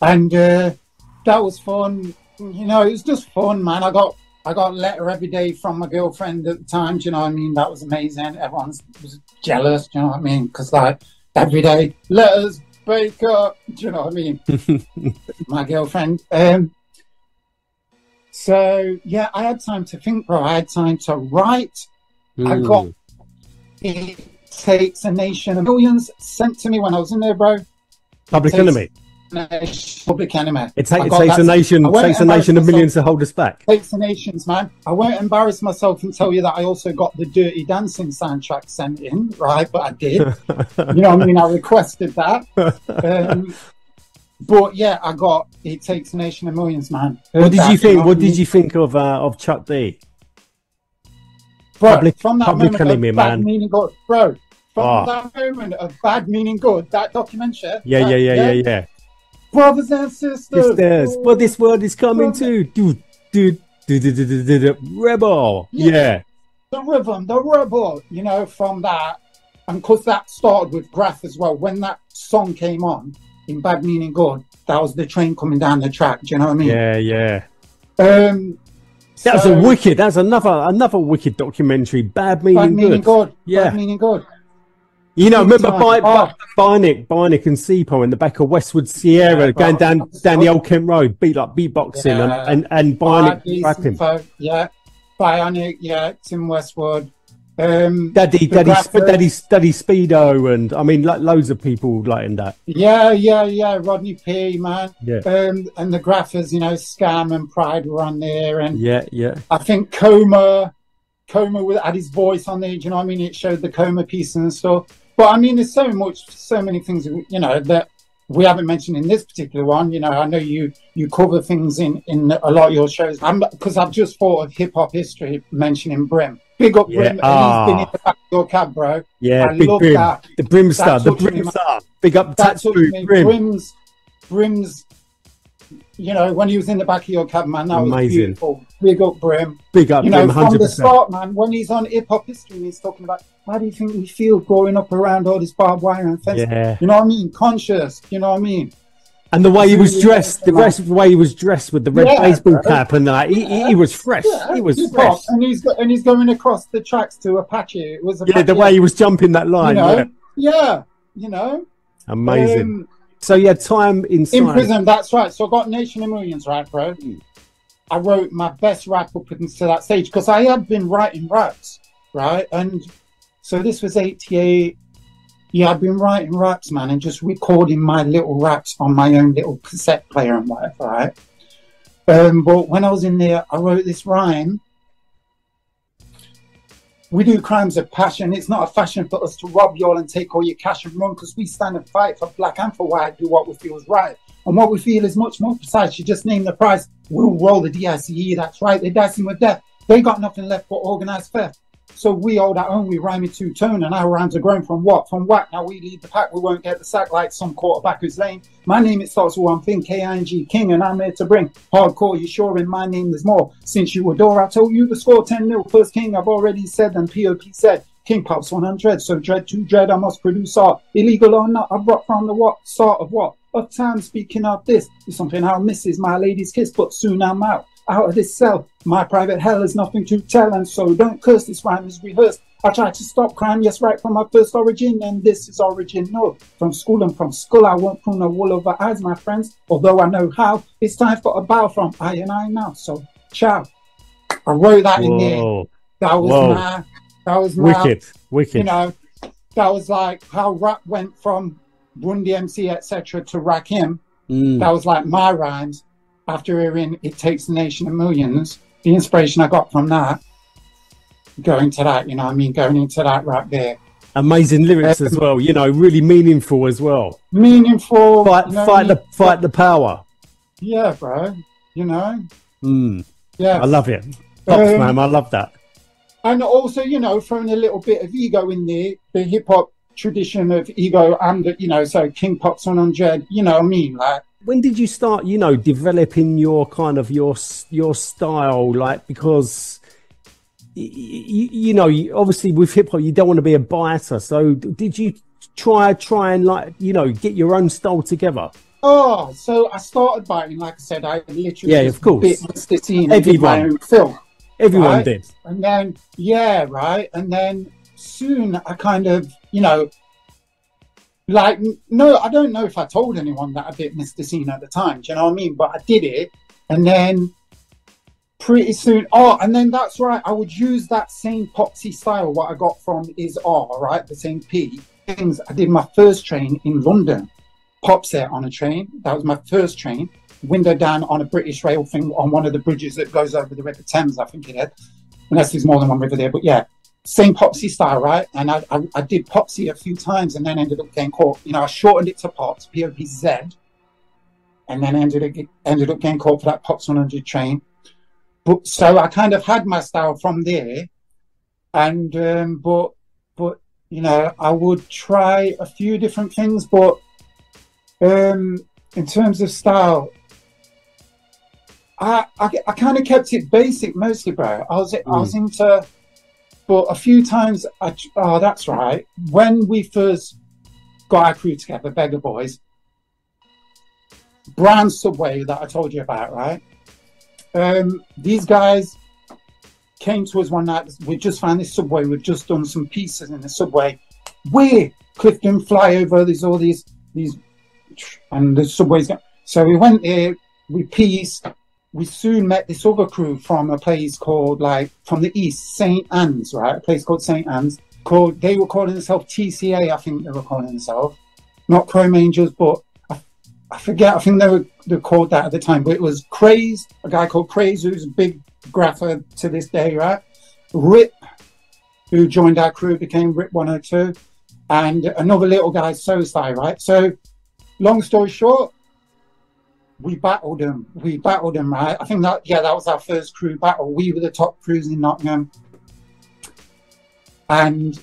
And that was fun. You know, it was just fun, man. I got a letter every day from my girlfriend at the time. Do you know what I mean? That was amazing. Everyone was jealous. Do you know what I mean? Because like every day, letters, Baker. Do you know what I mean? My girlfriend. So yeah, I had time to think, bro. I had time to write. I got It Takes a Nation of Millions sent to me when I was in there, bro. Public Enemy. Public Enemy. It takes a nation of millions to hold us back. Takes the nations, man. I won't embarrass myself and tell you that I also got the Dirty Dancing soundtrack sent in, right? But I did. You know what I mean? I requested that. But yeah, I got It Takes a Nation of Millions, man. What did you think? What did you think of Chuck D? Bro, from that Public moment Enemy, of man. bad meaning good, bro. From that moment of bad meaning good, that documentary. Yeah. Brothers and sisters. What this world is coming to. Rebel. Yeah. The rhythm, the rebel, you know, from that. And because that started with Graff as well. When that song came on in Bad Meaning Good, that was the train coming down the track. Do you know what I mean? Yeah. That was a wicked. That's another wicked documentary. Bad Meaning Good. Yeah. Bad Meaning Good. You know, remember Bionic and Sipo in the back of Westwood Sierra going down the Old Kent Road, beatboxing and Bionic rapping. Yeah, Bionic, Tim Westwood, Daddy Speedo, and I mean, like loads of people like in that. Yeah. Rodney P, man. Yeah. And the graphers, you know, Scam and Pride were on there, and yeah. I think Coma had his voice on there. Do you know what I mean? It showed the Coma piece and stuff. But I mean, there's so many things, you know, that we haven't mentioned in this particular one. You know, I know you cover things in a lot of your shows. Because I've just thought of hip hop history mentioning Brim. Big up Brim. And he's been in the back of your cab, bro. Yeah, I big love Brim. that. The Brim star. The Brim star. Big up Tattoo Brim. Brim's, you know, when he was in the back of your cab, man, that was amazing. Beautiful. Big up Brim. Big up you Brim, know, 100%. from the start, man, when he's on hip hop history, he's talking about how do you think we feel growing up around all this barbed wire and fence? Yeah. You know what I mean? Conscious. You know what I mean? And the way he was dressed, the rest of the way he was dressed with the red baseball cap and that, he was fresh. He was fresh. And he's going across the tracks to Apache. It was Apache. Yeah, the way he was jumping that line. You know? Yeah, you know. Amazing. So you had time inside. In prison, that's right. So I got Nation of Millions, right, bro? I wrote my best rap up until that stage because I had been writing raps, right? And so this was 88. Yeah, I've been writing raps, man, and just recording my little raps on my own little cassette player and whatever, right? But when I was in there, I wrote this rhyme. We do crimes of passion. It's not a fashion for us to rob y'all and take all your cash and run because we stand and fight for black and for white, do what we feel is right. And what we feel is much more precise. You just name the price. We'll roll the DICE, that's right. They're dicing with death. They got nothing left but organized theft. So we hold our own, we rhyme in two-tone, and our rhymes are grown from what? From whack. Now we lead the pack, we won't get the sack like some quarterback who's lame. My name, it starts with one thing, K-I-N-G, King, and I'm here to bring hardcore. You sure in my name there's more? Since you adore, I told you the score 10-0. First king, I've already said, and POPZ100. King Pops 100, so dread to dread, I must produce art. Illegal or not, I brought from the what? Sort of what? Of time, speaking of this, is something I'll miss is my lady's kiss, but soon I'm out of this cell. My private hell is nothing to tell, and so don't curse, this rhyme is rehearsed. I tried to stop crime, yes, right from my first origin, and this is original. From school and from skull, I won't pull no wool over eyes, my friends, although I know how. It's time for a bow from I and I now, so ciao. I wrote that in there. That was wicked. You know, that was like how rap went from Run DMC, etc. to Rakim. That was like my rhymes. After hearing It Takes a Nation of Millions, the inspiration I got from that, going to that, you know what I mean, going into that right there. Amazing lyrics as well, you know, really meaningful as well. Meaningful. Fight the power. Yeah, bro. You know? Yeah. I love it. Pops, man, I love that. And also, you know, throwing a little bit of ego in there, the hip-hop tradition of ego, and, you know, so King Pops 100, you know what I mean, like, when did you start, you know, developing your kind of your style? Like, because you know, obviously with hip hop, you don't want to be a biter. So did you try and like, you know, get your own style together? Oh, so I started biting, like I said, I literally of course, bit the scene and did my own film. Everyone right? did. And then and then soon I kind of, you know, like, no, I don't know if I told anyone that I bit Mr. Scene at the time, do you know what I mean? But I did it, and then pretty soon, and then that's right, I would use that same Popsy style, what I got from Is R, right, the same P, things. I did my first train in London, Popset on a train, that was my first train, window down on a British rail thing on one of the bridges that goes over the River Thames, I think it is, unless there's more than one river there, but yeah. Same Popsy style, right? And I did Popsy a few times and then ended up getting caught. You know, I shortened it to Pops, POPZ, and then ended up getting caught for that Pops 100 train. But so I kind of had my style from there. And, but you know, I would try a few different things, but in terms of style, I kind of kept it basic mostly, bro. I was into... But a few times, that's right. When we first got our crew together, Beggar Boys, brand Subway that I told you about, right? These guys came to us one night. We just found this Subway. We've just done some pieces in the Subway. We're Clifton Flyover. There's all these, and the Subway's. So we went there. We pieced. we soon met this other crew from a place called, like, from the east, St. Anne's, right? A place called St. Anne's. They were calling themselves TCA, I think they were calling themselves. Not Chrome Angels, but I forget, I think they were called that at the time. But it was Craze, a guy called Craze, who's a big grapher to this day, right? Rip, who joined our crew, became Rip 102. And another little guy, Sosai, right? So, long story short, we battled them, right? I think that was our first crew battle. We were the top crews in Nottingham. And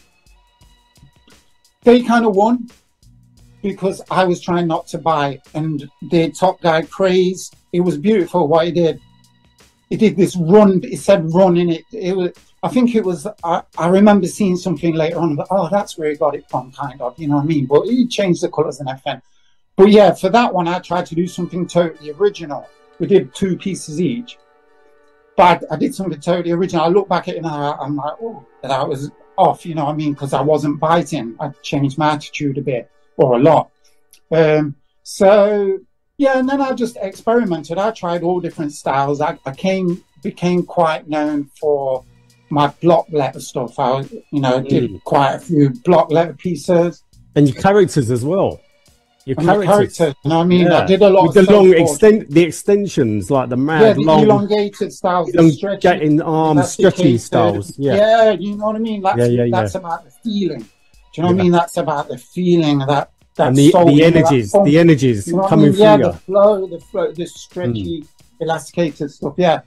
they kind of won because I was trying not to buy. And the top guy, Craze, it was beautiful what he did. He did this run, it said run in it. It was, I think it was, I remember seeing something later on, but oh, that's where he got it from, kind of, you know what I mean? But he changed the colours and everything. But yeah, for that one, I tried to do something totally original. We did 2 pieces each. But I did something totally original. I look back at it now, I'm like, oh, that was off, you know what I mean? Because I wasn't biting. I changed my attitude a bit, or a lot. So, yeah, and then I just experimented. I tried all different styles. I became quite known for my block letter stuff. I, you know, did quite a few block letter pieces. And your characters as well. Your characters. You know what I mean? Yeah. I did a lot with the extensions, like the mad, long, elongated styles, elongating arms, stretchy styles. Yeah, you know what I mean? That's about the feeling. Do you know what I mean? That's about the feeling that and the energies, the energies you know coming through. Yeah, the flow, the stretchy, elasticated stuff. Yeah,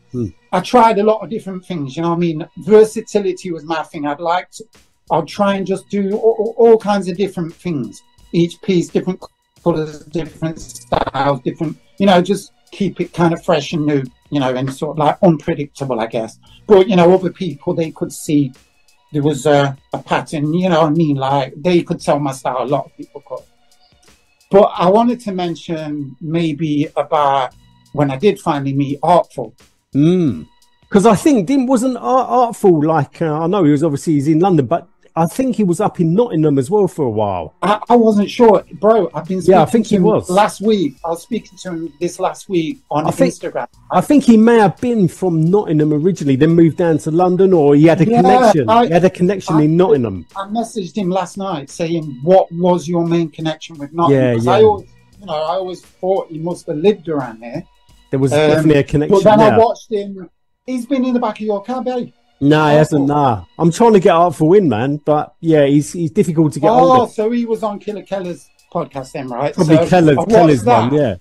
I tried a lot of different things. You know what I mean? Versatility was my thing. I'd try and just do all kinds of different things. Each piece, different colours, different styles, different, you know, just keep it kind of fresh and new, you know, and sort of like unpredictable, I guess. But, you know, other people, they could see there was a pattern, you know what I mean? Like, they could tell my style, a lot of people could. But I wanted to mention maybe about when I did finally meet Artful. Because I think, wasn't Artful, like, I know he's in London, but I think he was up in Nottingham as well for a while. I wasn't sure, bro. I've been speaking I think to him last week. I was speaking to him this last week on Instagram. I think he may have been from Nottingham originally, then moved down to London, or he had a connection. He had a connection in Nottingham. I messaged him last night saying, "What was your main connection with Nottingham?" Because I always thought he must have lived around there. There was definitely a connection. But then I watched him. He's been in the back of your car, babe. No, he hasn't. Nah, I'm trying to get Artful in, man. But yeah, he's difficult to get hold of. So he was on Killer Keller's podcast then, right? Probably Keller's one, yeah.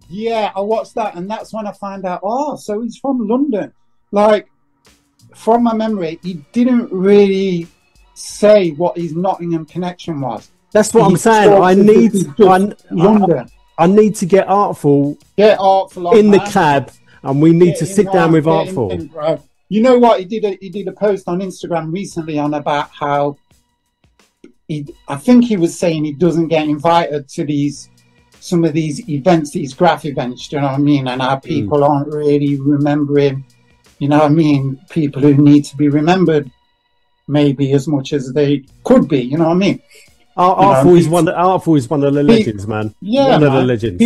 Yeah, I watched that, and that's when I found out. Oh, so he's from London. Like, from my memory, he didn't really say what his Nottingham connection was. That's what I'm saying. I need to get Artful in the cab, and we need to sit down with Artful. You know what? He did a post on Instagram recently on about how I think he was saying he doesn't get invited to some of these events, these graph events, do you know what I mean? And how people aren't really remembering, you know what I mean? People who need to be remembered maybe as much as they could be, you know what I mean? Artful is one of the legends, man. Yeah, one of the legends.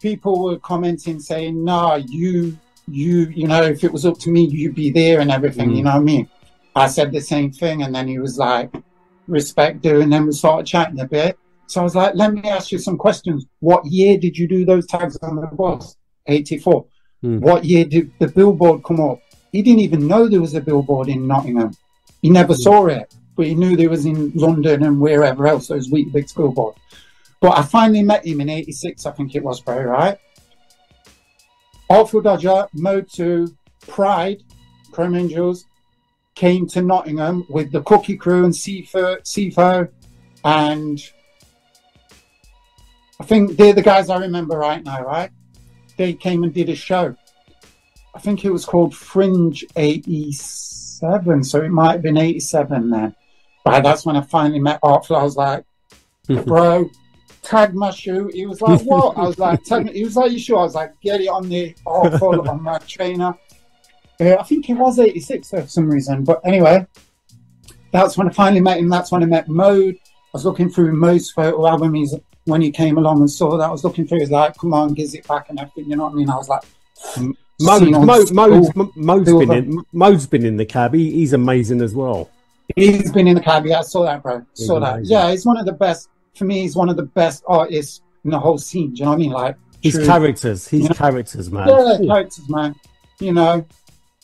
People were commenting saying, "Nah, you know, if it was up to me, you'd be there and everything." You know what I mean? I said the same thing, and then he was like, "Respect, dude." And then we started chatting a bit. So I was like, "Let me ask you some questions. What year did you do those tags on the bus?" 84. What year did the billboard come up? He didn't even know there was a billboard in Nottingham. He never saw it, but he knew there was in London and wherever else, those Weetabix billboard. But I finally met him in 86, I think it was, bro, right? Artful Dodger, Mode 2, Pride, Chrome Angels, came to Nottingham with the Cookie Crew and Cifo, and I think they're the guys I remember right now, right? They came and did a show. I think it was called Fringe 87, so it might have been 87 then. But that's when I finally met Artful. I was like, bro, tag my shoe. He was like, what? I was like, tag me. He was like, you sure? I was like, get it on the Artful on my trainer. I think it was 86 for some reason. But anyway, that's when I finally met him. That's when I met Mode. I was looking through Mode's photo album. When he came along and saw that, I was looking through, he was like, come on, gives it back and everything. You know what I mean? I was like, Mode's been in the cab. He's amazing as well. He's been in the cab. Yeah, I saw that, bro. Saw that. Amazing. Yeah, he's one of the best. For me, he's one of the best artists in the whole scene. Do you know what I mean? Like his characters, characters, man. Yeah, characters, man. You know,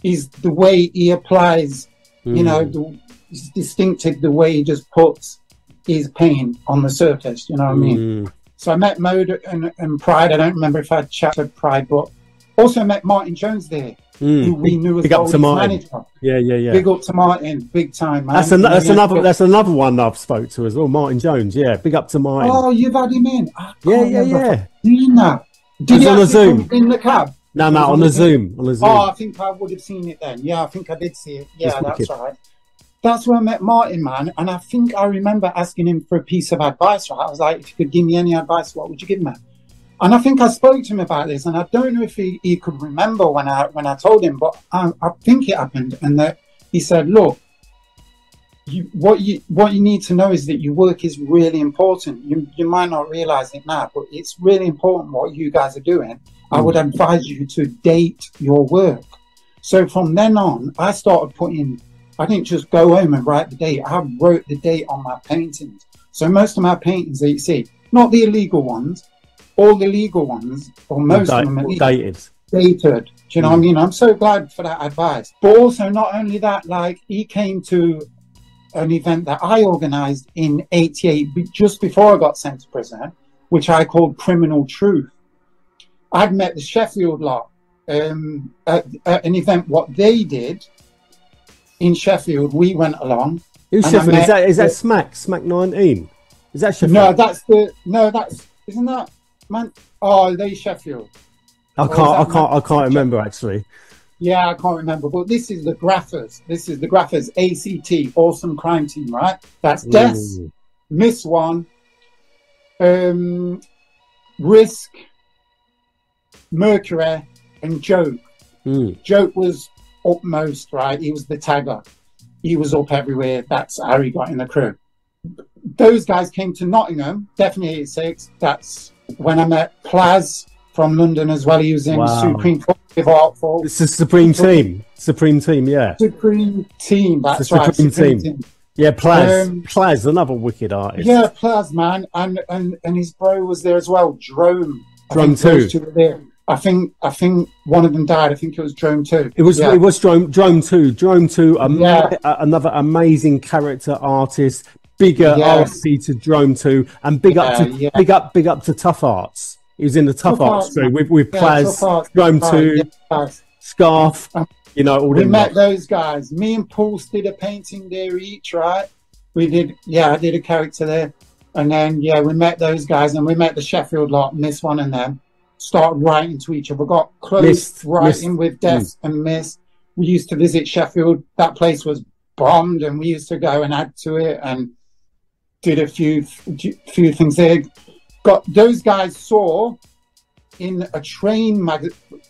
he's the way he applies. You know, it's distinctive the way he just puts his pain on the surface. You know what I mean? So I met Mode and Pride. I don't remember if I chatted Pride, but also met Martin Jones there, who we knew as big up to Martin. Manager. Yeah. Big up to Martin, big time, man. That's another one I've spoke to as well, Martin Jones. Yeah, big up to Martin. Oh, you've had him in? Yeah. Did he on a Zoom in the cab? No, on a Zoom. Oh, I think I would have seen it then. Yeah, I think I did see it. Yeah, that's right. That's where I met Martin, man. And I think I remember asking him for a piece of advice, right? I was like, if you could give me any advice, what would you give me? And I think I spoke to him about this, and I don't know if he could remember when I told him, but I think it happened. And that he said, look, what you need to know is that your work is really important. You might not realize it now, but it's really important what you guys are doing. I would advise you to date your work. So from then on, I started I didn't just go home and write the date. I wrote the date on my paintings. So most of my paintings that you see, not the illegal ones, all the legal ones, or most of them dated. Do you know what I mean? I'm so glad for that advice. But also, not only that, like, he came to an event that I organized in '88, just before I got sent to prison, which I called Criminal Truth. I'd met the Sheffield lot at an event. What they did in Sheffield, we went along. Who's Sheffield? Is that Smack 19? Is that Sheffield? Isn't that, man? Oh, they Sheffield. I can't remember actually. Yeah, I can't remember. But this is the Graffers. This is the Graffers, ACT, Awesome Crime Team, right? That's Des, Miss One, Risk, Mercury, and Joke. Joke was upmost, right? He was the tagger. He was up everywhere. That's how he got in the crew. Those guys came to Nottingham, definitely 86. That's when I met Plaz from London as well. He was in Supreme Artful. It's the Supreme Team. Supreme Team, yeah. Supreme Team, that's right. Supreme Team. Yeah, Plaz, another wicked artist. Yeah, Plaz, man. And his bro was there as well. Drome 2. I think one of them died. I think it was Drome 2. It was Drome 2. Drome 2, another amazing character artist. Bigger RC to Drome 2, and big up to Tough Arts. He was in the Tough Arts crew with Plaz, Drome 2, Scarf. You know, all we met those guys. Me and Paul did a painting there each, right? We did. Yeah, I did a character there, and then we met those guys, and we met the Sheffield lot. Miss One and them started writing to each other. Got close writing with Des and Miss. We used to visit Sheffield. That place was bombed, and we used to go and add to it and did a few things there. Got those guys saw in a train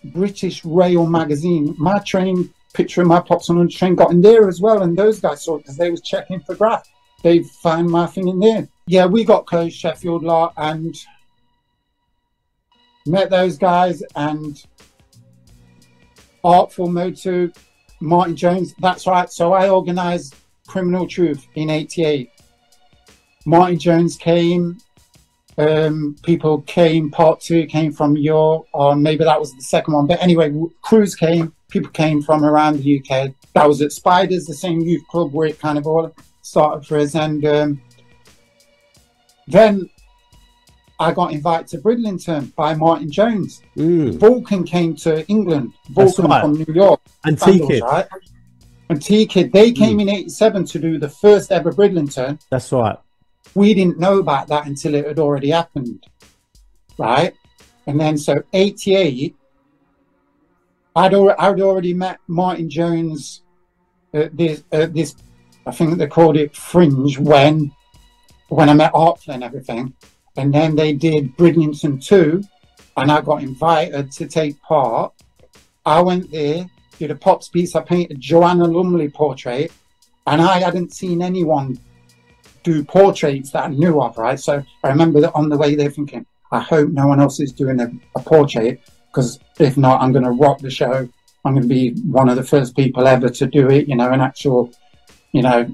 British Rail magazine, my train picture of my pops on the train got in there as well, and those guys saw it because they was checking for graph. They found my thing in there. Yeah, we got close, Sheffield lot, and met those guys, and Artful Mode 2, Martin Jones. That's right. So I organized Criminal Truth in '88. Martin Jones came. People came. Part 2 came from York, or maybe that was the second one. But anyway, crews came. People came from around the UK. That was at Spiders, the same youth club where it kind of all started for us. And then I got invited to Bridlington by Martin Jones. Vulcan came to England. Vulcan from New York. And T-Kid. Right? And T-Kid. They came in '87 to do the first ever Bridlington. That's right. We didn't know about that until it had already happened. Right? And then so '88, I'd already met Martin Jones at this I think they called it Fringe when I met Artful and everything. And then they did Bridlington 2, and I got invited to take part. I went there, did a pops piece. I painted Joanna Lumley portrait, and I hadn't seen anyone do portraits that I knew of, right? So I remember that on the way there thinking, I hope no one else is doing a portrait, because if not, I'm going to rock the show. I'm going to be one of the first people ever to do it, you know, an actual, you know,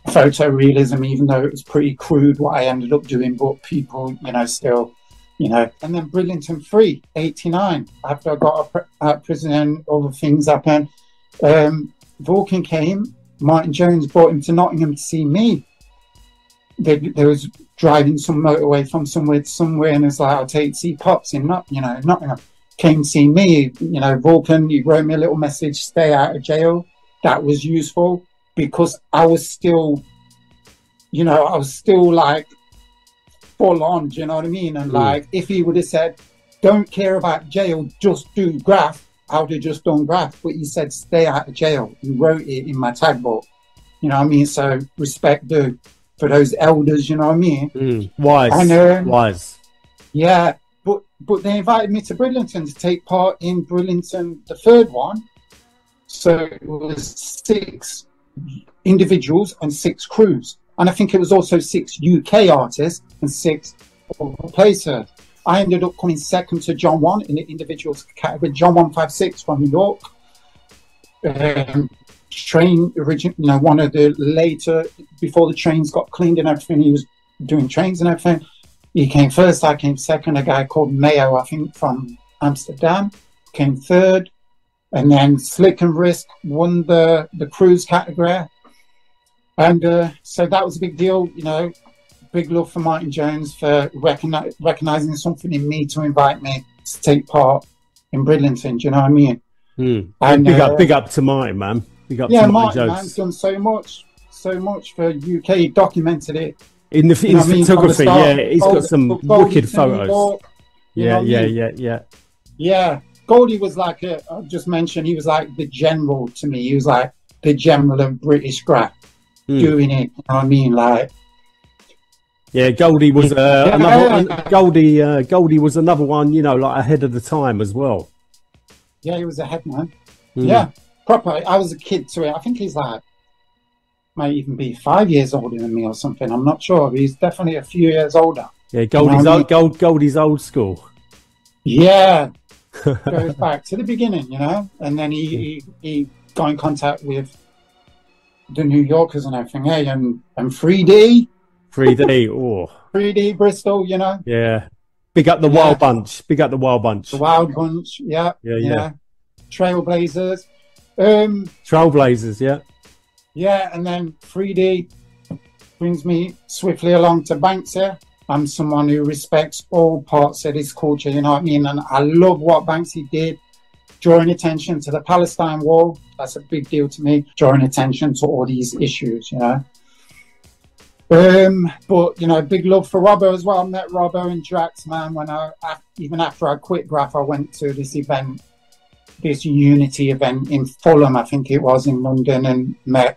photorealism, even though it was pretty crude what I ended up doing, but people, you know, still, you know. And then Bridlington 3, 89, after I got out of prison and other things happened, Vulcan came, Martin Jones brought him to Nottingham to see me. They was driving some motorway from somewhere to somewhere, and it's like, I'll take see Pops in Nottingham. Came to see me, you know, Vulcan, he wrote me a little message, stay out of jail. That was useful because I was still, you know, like full on, do you know what I mean? And like, if he would have said, don't care about jail, just do graph, I would have just done graph. But he said, stay out of jail. He wrote it in my tag book, you know what I mean? So respect due for those elders, you know what I mean? Wise, and, wise. Yeah. But they invited me to Bridlington to take part in Bridlington, the third one. So it was 6 individuals and 6 crews. And I think it was also 6 UK artists and 6 placers. I ended up coming second to John 1 in the individuals category. John 156 from New York. Train origin, you know, one of the later, before the trains got cleaned and everything, he was doing trains and everything. He came first, I came second. A guy called Mayo, I think, from Amsterdam, came third. And then Slick and Risk won the cruise category. And so that was a big deal, you know. Big love for Martin Jones for recognizing something in me to invite me to take part in Bridlington, do you know what I mean? And big up to Martin, man. Big up to Martin Jones. Man's done so much for UK. He documented it. In photography, he's got some wicked photos. Yeah, Goldie was like, I just mentioned, he was like the general to me. He was like the general of British graph, doing it. You know what I mean? Like, yeah, Goldie was Goldie was another one, you know, like ahead of the time as well. Yeah, he was ahead, man. Yeah, proper. I was a kid to it. I think he's like, might even be 5 years older than me or something. I'm not sure. He's definitely a few years older. Yeah, Goldie's old school. Yeah, goes back to the beginning, you know. And then he got in contact with the New Yorkers and everything. Hey, and 3D, 3D Bristol, you know. Yeah, big up the Wild Bunch. Big up the Wild Bunch. The Wild Bunch. Yeah. Trailblazers. Trailblazers. Yeah. Yeah, and then 3D brings me swiftly along to Banksy. I'm someone who respects all parts of this culture, you know what I mean? And I love what Banksy did, drawing attention to the Palestine war. That's a big deal to me, drawing attention to all these issues, you know. But, you know, big love for Robbo as well. I met Robbo and Drax, man, when even after I quit Graph, I went to this event, this Unity event in Fulham, I think it was, in London, and met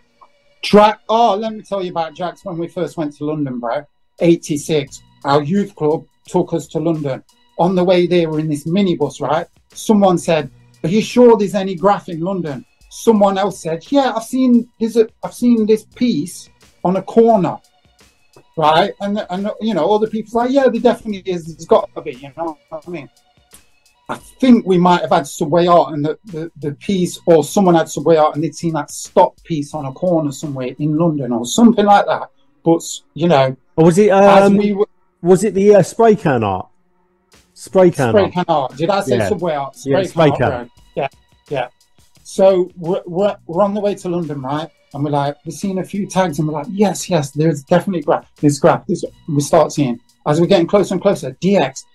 Drax. Oh, let me tell you about Drax when we first went to London, bro. 86. Our youth club took us to London. On the way there, we're in this minibus, right? Someone said, "Are you sure there's any graph in London?" Someone else said, "Yeah, I've seen this piece on a corner." Right? And you know, other people's like, "Yeah, there definitely is. There's got to be," you know what I mean? I think we might have had Subway Art and the piece, or someone had Subway Art and they'd seen that stop piece on a corner somewhere in London or something like that. But, you know... Or was it was it the spray can art? Spray can art. Did I say Subway Art? Spray can. Yeah. So we're on the way to London, right? And we're like, we're seeing a few tags and we're like, yes, there's definitely graph. There's graph. We start seeing, as we're getting closer and closer, DX.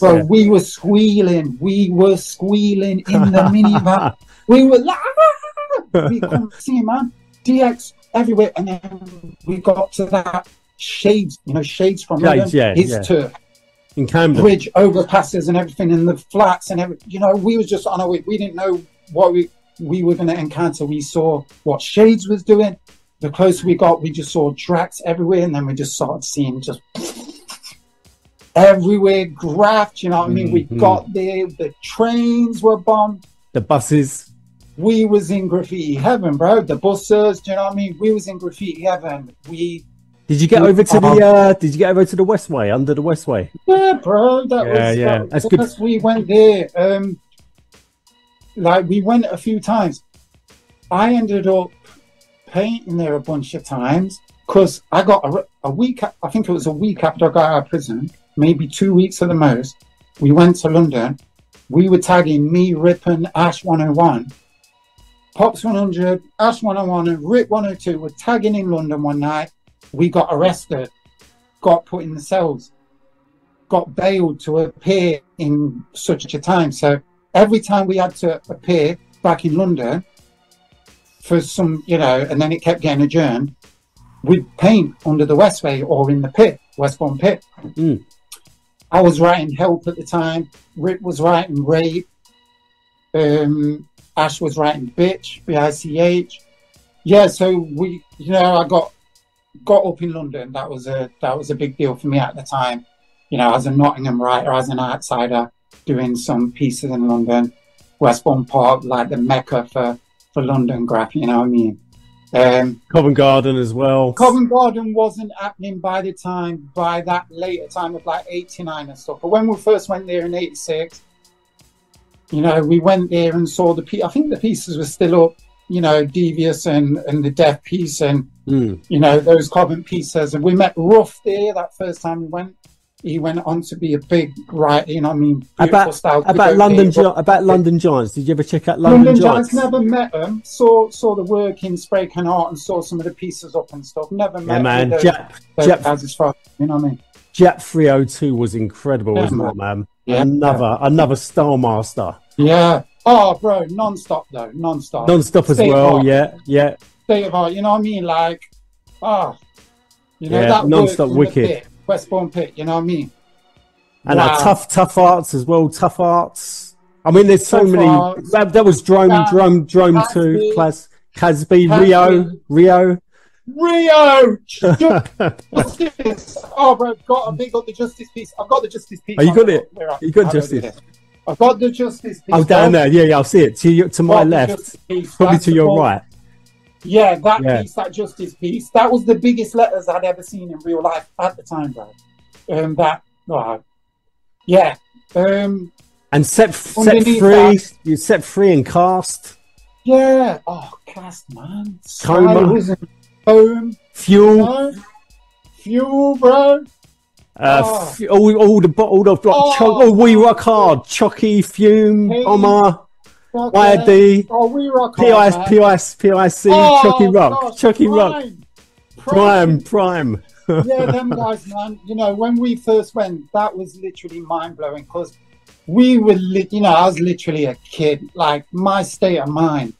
Bro, yeah. we were squealing in the minivan. We were like, we couldn't see, man. DX everywhere. And then we got to that Shades, you know, Shades from London, his turf. In Camden. Bridge overpasses and everything in the flats and everything. You know, we was just on our way. We didn't know what we were going to encounter. We saw what Shades was doing. The closer we got, we just saw Drax everywhere. And then we just started seeing just... everywhere graphed, you know what I mean? We got there, the trains were bombed. The buses. We was in graffiti heaven, bro. The buses, do you know what I mean? We was in graffiti heaven. We Did you get over to the? Did you get over to the Westway, under the Westway? Yeah, bro. That's good. We went there. Like we went a few times. I ended up painting there a bunch of times because I got a week. I think it was a week after I got out of prison, maybe 2 weeks at the most. We went to London. We were tagging me, Rip, and Ash 101. POPZ100, Ash 101, and Rip 102 were tagging in London one night. We got arrested, got put in the cells, got bailed to appear in such a time. So every time we had to appear back in London for some, you know, and then it kept getting adjourned, we'd paint under the Westway or in the pit, Westbourne pit. I was writing Help at the time. Rip was writing Rape. Ash was writing Bitch, B-I-C-H. Yeah, so we, you know, I got up in London. That was a big deal for me at the time. You know, as a Nottingham writer, as an outsider, doing some pieces in London. Westbourne Park, like the mecca for London graffiti, you know what I mean? Covent Garden as well. Covent Garden wasn't happening by that later time of like 89 and stuff. But when we first went there in 86, you know, we went there and saw I think the pieces were still up, you know, Devious and the Death piece and, you know, those Covent pieces. And we met Ruff there that first time we went. He went on to be a big writer, you know what I mean? About London Giants. Did you ever check out London Giants? Never met them. Saw the work in spray can art and saw some of the pieces up and stuff. Never met man. Jap, you know what I mean? Jap 302 was incredible, wasn't it, man? Yeah, another Star Master. Yeah. Oh, bro, non-stop though, non-stop. Non-stop as well, yeah. State of art, you know what I mean? Like, you know, yeah, that non-stop wicked. Westbourne pit, you know what I mean? And tough arts as well, tough arts. I mean, there's so many. That was Drome 2, Class, Casby, Rio. Justice. Oh, bro, got a big up the Justice piece. I've got the Justice piece. Oh, you got it? You got Justice? I've got the Justice piece. Oh, down there. Yeah, I'll see it. To my left, probably to your right. Yeah, that piece, that Justice piece, that was the biggest letters I'd ever seen in real life at the time, bro. And set free, you set free and cast. Yeah. Oh, cast, man. Coma. Home. Fuel. Fuel, bro. All the We Rock Hard, Chucky, Fume, Omar. YD, We Rock Hard, PIC, Chucky Rock, Prime. Yeah, them guys, man. You know, when we first went, that was literally mind blowing because we were, you know, I was literally a kid. Like my state of mind,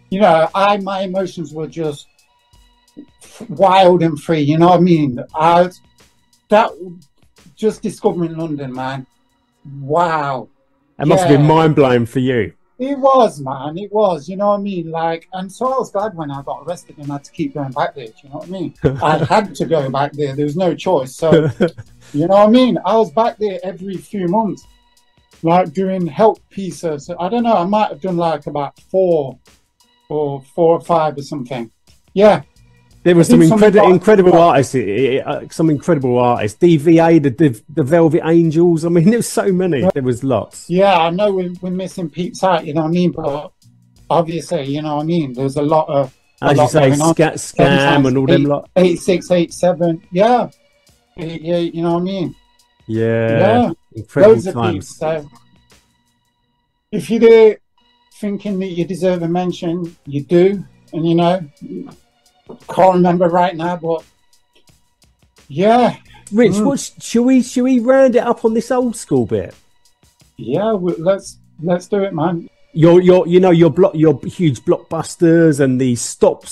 you know, my emotions were just wild and free. You know what I mean? Just discovering London, man. Wow. It must have been mind blowing for you. It was, man. It was, you know what I mean? Like, and so I was glad when I got arrested and I had to keep going back there. Do you know what I mean? I had to go back there. There was no choice. So, you know what I mean? I was back there every few months, like doing help pieces. I don't know. I might have done like about 4 or 5 or something. Yeah. There was some incredible artists. Some incredible artists. DVA, the Velvet Angels. I mean, there was so many. There was lots. Yeah, I know we're missing Pete's Sight, you know what I mean? But obviously, you know what I mean? There's a lot of... As you say, Scam and all them lot. 86, 87. Yeah. Yeah, you know what I mean? Yeah. Incredible times. So if you're there thinking that you deserve a mention, you do. And, you know... Can't remember right now, but yeah. Rich, should we round it up on this old school bit? Yeah, let's do it, man. Your huge blockbusters and the stop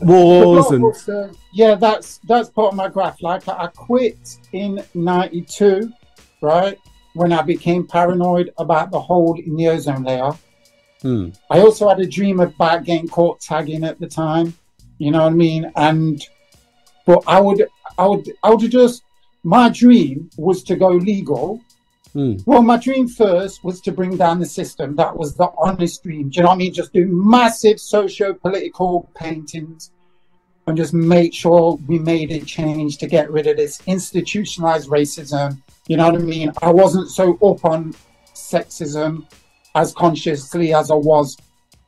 wars and yeah, that's part of my graph. Like I quit in '92, right when I became paranoid about the hole in the ozone layer. I also had a dream about getting caught tagging at the time, you know what I mean? But I would just, my dream was to go legal. Well, my dream first was to bring down the system. That was the honest dream. Do you know what I mean? Just do massive socio-political paintings, and just make sure we made a change to get rid of this institutionalized racism. You know what I mean? I wasn't so up on sexism as consciously as I was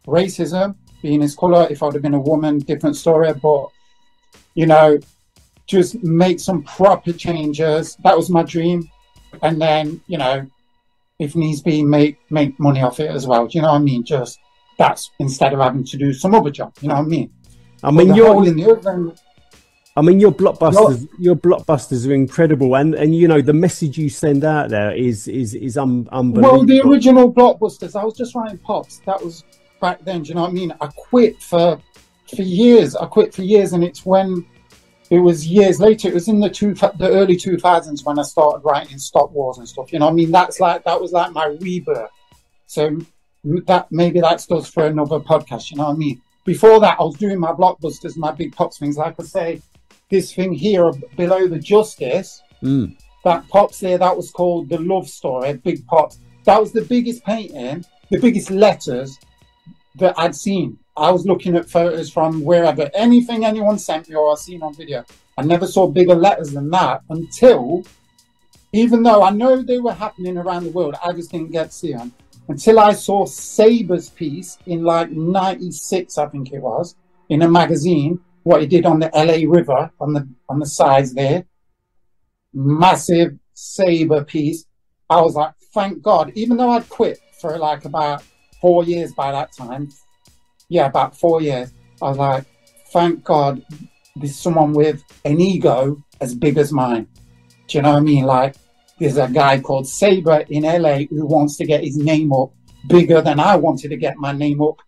racism, being his color. If I would have been a woman, different story. But, you know, just make some proper changes. That was my dream. And then, you know, if needs be, make money off it as well. Do you know what I mean? Just that's instead of having to do some other job. You know what I mean? I mean, your blockbusters are incredible, and you know the message you send out there is unbelievable. Well, the original blockbusters, I was just writing pops. That was back then. Do you know what I mean? I quit for years. And it's when it was years later. It was in the early 2000s when I started writing Stop Wars and stuff. You know what I mean? That was like my rebirth. So that maybe that's does for another podcast. You know what I mean? Before that, I was doing my blockbusters, my big pops things. Like I say, this thing here below the Justice, that pops there, that was called The Love Story, Big Pops. That was the biggest painting, the biggest letters that I'd seen. I was looking at photos from wherever, anything anyone sent me or I've seen on video. I never saw bigger letters than that until, even though I know they were happening around the world, I just didn't get to see them. Until I saw Saber's piece in like 96, I think it was, in a magazine, what he did on the LA River, on the sides there. Massive Saber piece. I was like, thank God, even though I'd quit for like about 4 years by that time. Yeah, about 4 years. I was like, thank God, there's someone with an ego as big as mine. Do you know what I mean? Like, there's a guy called Saber in LA who wants to get his name up bigger than I wanted to get my name up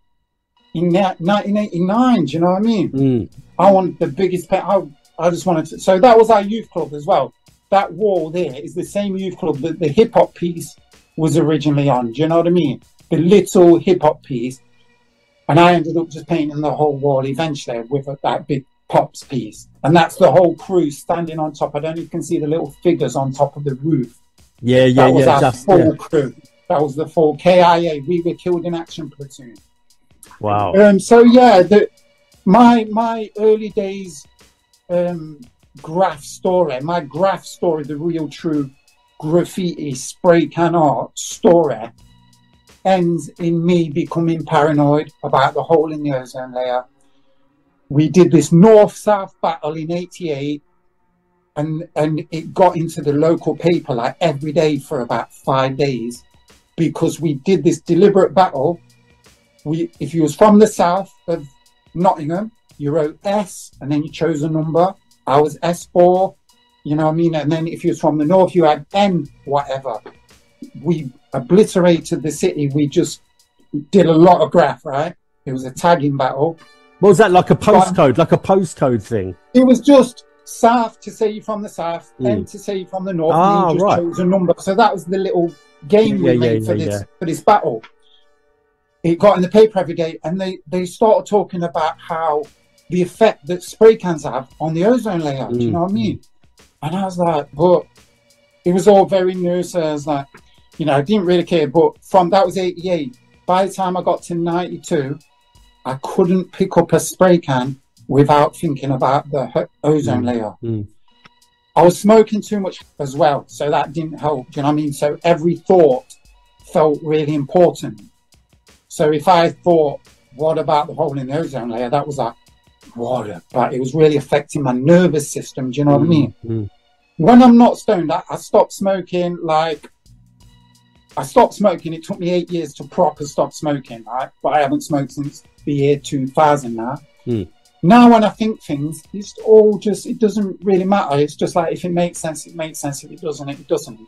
in 1989. Do you know what I mean? I want the biggest. I just wanted to. So that was our youth club as well. That wall there is the same youth club that the hip hop piece was originally on. Do you know what I mean? The little hip hop piece. And I ended up just painting the whole wall eventually with that big Pops piece, and that's the whole crew standing on top. I don't know if you can see the little figures on top of the roof. That was our full crew. That was the full KIA. We were killed in action platoon. Wow. So yeah, my early days graph story, the real true graffiti spray can art story, ends in me becoming paranoid about the hole in the ozone layer. We did this north-south battle in '88, and it got into the local paper like every day for about 5 days, because we did this deliberate battle. If you was from the south of Nottingham, you wrote S and then you chose a number. I was S4, you know what I mean? And then if you was from the north, you had N whatever. We obliterated the city. We just did a lot of graph, right? It was a tagging battle. What was that, like a postcode, like a postcode thing? It was just south to say you're from the south, N to say you're from the north, and you just chose a number. So that was the little game we made for this battle. It got in the paper every day, and they started talking about how the effect that spray cans have on the ozone layer. Do you know what I mean? And I was like, but it was all very new. So I was like, you know, I didn't really care. But that was '88. By the time I got to '92, I couldn't pick up a spray can without thinking about the ozone layer. I was smoking too much as well, so that didn't help. Do you know what I mean? So every thought felt really important. So if I thought, what about the hole in the ozone layer? That was like, what? But it was really affecting my nervous system. Do you know what I mean? When I'm not stoned, I stopped smoking. I stopped smoking. It took me 8 years to proper stop smoking, right? But I haven't smoked since the year 2000 now. Now when I think things, it's all just, it doesn't really matter. It's just like, if it makes sense, it makes sense. If it doesn't, it doesn't.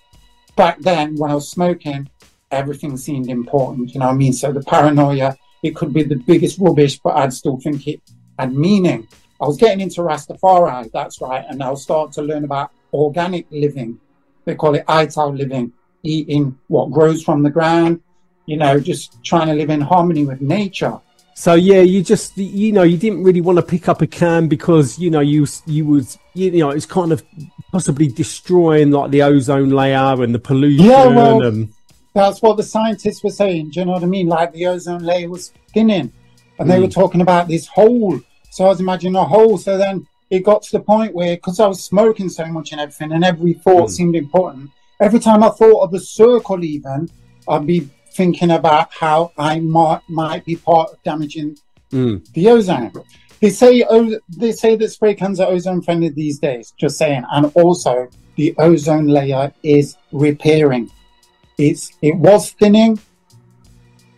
Back then, when I was smoking, everything seemed important, you know what I mean? So the paranoia, it could be the biggest rubbish, but I'd still think it had meaning. I was getting into Rastafari, that's right, and I was starting to learn about organic living. They call it ITAL living, eating what grows from the ground, you know, just trying to live in harmony with nature. So yeah, you just, you know, you didn't really want to pick up a can because, you know, it's kind of possibly destroying like the ozone layer and the pollution. Yeah, well, that's what the scientists were saying. Do you know what I mean? Like the ozone layer was thinning, and they were talking about this hole So I was imagining a hole. So then it got to the point where, because I was smoking so much and everything, and every thought seemed important, every time I thought of a circle even, I'd be thinking about how I might be part of damaging the ozone. They say that spray cans are ozone friendly these days, just saying. And also the ozone layer is repairing. It was thinning.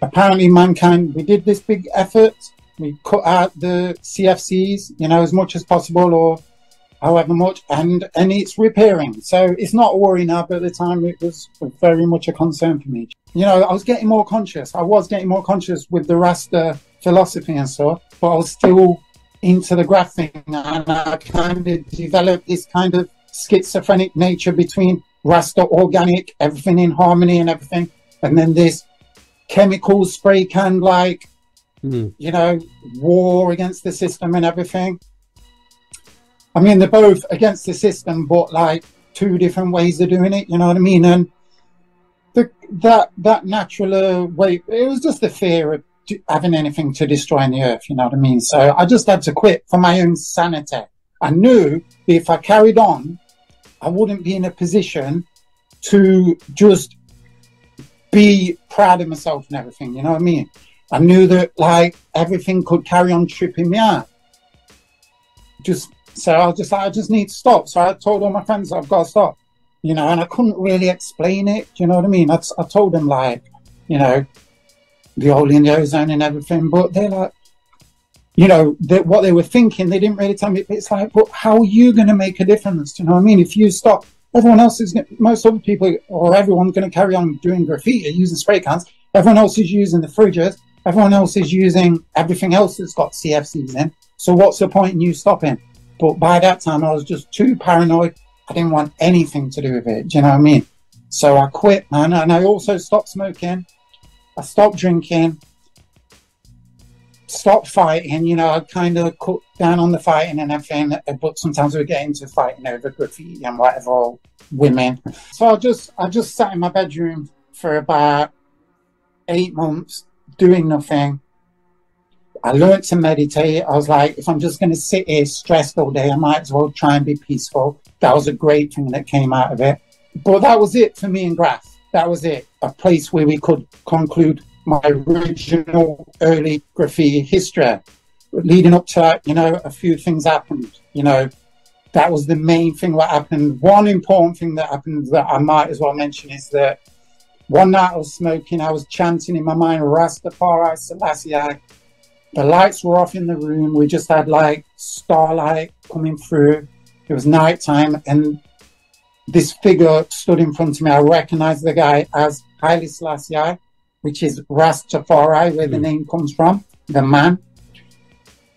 Apparently mankind, we did this big effort. We cut out the CFCs, you know, as much as possible, or however much, and it's repairing. So it's not a worry now, but at the time it was very much a concern for me. You know, I was getting more conscious. I was getting more conscious with the Rasta philosophy and stuff, but I was still into the graph thing, and I kind of developed this kind of schizophrenic nature between Rasta, organic, everything in harmony and everything, and then this chemical spray can, like, you know, war against the system and everything. I mean, they're both against the system, but like two different ways of doing it, you know what I mean? And that natural way, it was just the fear of having anything to destroy the earth, you know what I mean? So I just had to quit for my own sanity. I knew that if I carried on, I wouldn't be in a position to just be proud of myself and everything, you know what I mean? I knew that, like, everything could carry on tripping me out. So I was just like, I just need to stop. So I told all my friends, I've got to stop, you know, and I couldn't really explain it, you know what I mean? I told them, like, you know, the hole in the ozone and everything, but they're like, you know, what they were thinking, they didn't really tell me. It's like, but how are you going to make a difference? You know what I mean? If you stop, everyone else is, most other people or everyone's going to carry on doing graffiti, using spray cans. Everyone else is using the fridges. Everyone else is using everything else that's got CFCs in. So what's the point in you stopping? But by that time, I was just too paranoid. I didn't want anything to do with it. Do you know what I mean? So I quit, man. And I also stopped smoking. I stopped drinking. Stopped fighting. You know, I kind of cut down on the fighting and everything. But sometimes we get into fighting over graffiti and whatever, or women. So I just sat in my bedroom for about 8 months, doing nothing. I learned to meditate. I was like, if I'm just going to sit here stressed all day, I might as well try and be peaceful. That was a great thing that came out of it. But that was it for me and Graph. That was it. A place where we could conclude my original early graffiti history. Leading up to that, you know, a few things happened. You know, that was the main thing that happened. One important thing that happened that I might as well mention is that one night I was smoking, I was chanting in my mind, Rastafari Selassie. The lights were off in the room. We just had like starlight coming through. It was nighttime, and this figure stood in front of me. I recognized the guy as Haile Selassie, which is Rastafari, where the name comes from, the man.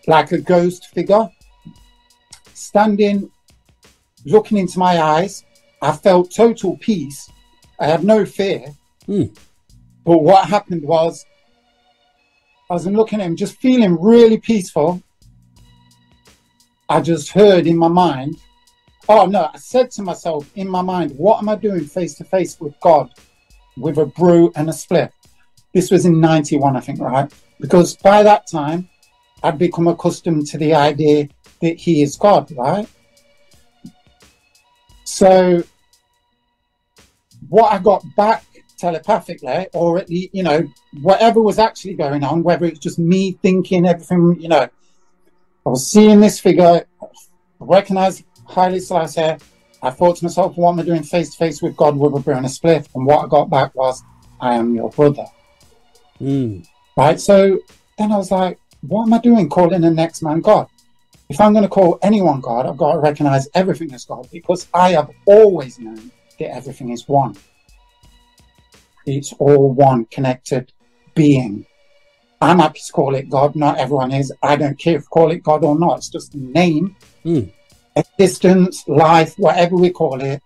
Like a ghost figure. Standing, looking into my eyes, I felt total peace. I had no fear. But what happened was, as I'm looking at him, just feeling really peaceful, I just heard in my mind, oh no, I said to myself in my mind, what am I doing face to face with God with a brew and a split? This was in 91, I think, right? Because by that time, I'd become accustomed to the idea that he is God, right? So what I got back telepathically, or at least, you know, whatever was actually going on, whether it's just me thinking everything, you know, I was seeing this figure, I recognized Haile Selassie. I thought to myself, what am I doing face to face with God with a brew and a split? And what I got back was, I am your brother. Right? So then I was like, what am I doing calling the next man God? If I'm going to call anyone God, I've got to recognize everything as God, because I have always known that everything is one. It's all one connected being. I'm happy to call it God. Not everyone is. I don't care if call it God or not. It's just a name, existence, life, whatever we call it.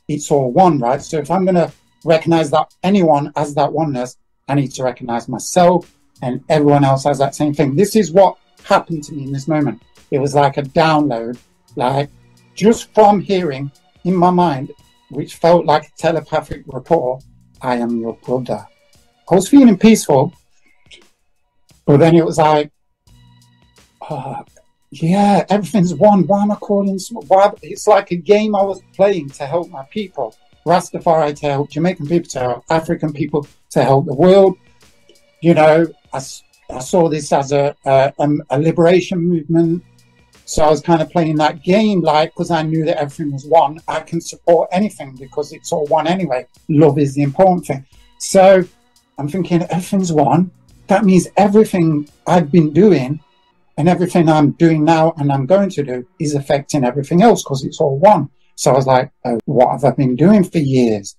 It's all one, right? So if I'm going to recognize that anyone has that oneness, I need to recognize myself and everyone else has that same thing. This is what happened to me in this moment. It was like a download, like just from hearing in my mind, which felt like a telepathic rapport, I am your brother. I was feeling peaceful, but then it was like, yeah, everything's one. Why am I calling? Why? It's like a game I was playing to help my people. Rastafari to help Jamaican people, to help African people, to help the world. You know, I saw this as a liberation movement. So I was kind of playing that game, like, because I knew that everything was one. I can support anything because it's all one anyway. Love is the important thing. So I'm thinking everything's one. That means everything I've been doing and everything I'm doing now and I'm going to do is affecting everything else because it's all one. So I was like, oh, what have I been doing for years?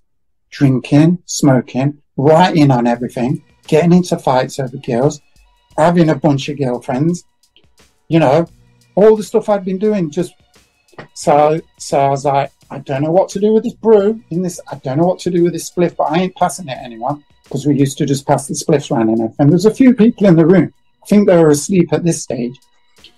Drinking, smoking, writing on everything, getting into fights over girls, having a bunch of girlfriends, you know, all the stuff I'd been doing. Just so I was like, I don't know what to do with this brew in this. I don't know what to do with this spliff, but I ain't passing it to anyone because we used to just pass the spliffs around and everything. There's a few people in the room. I think they were asleep at this stage.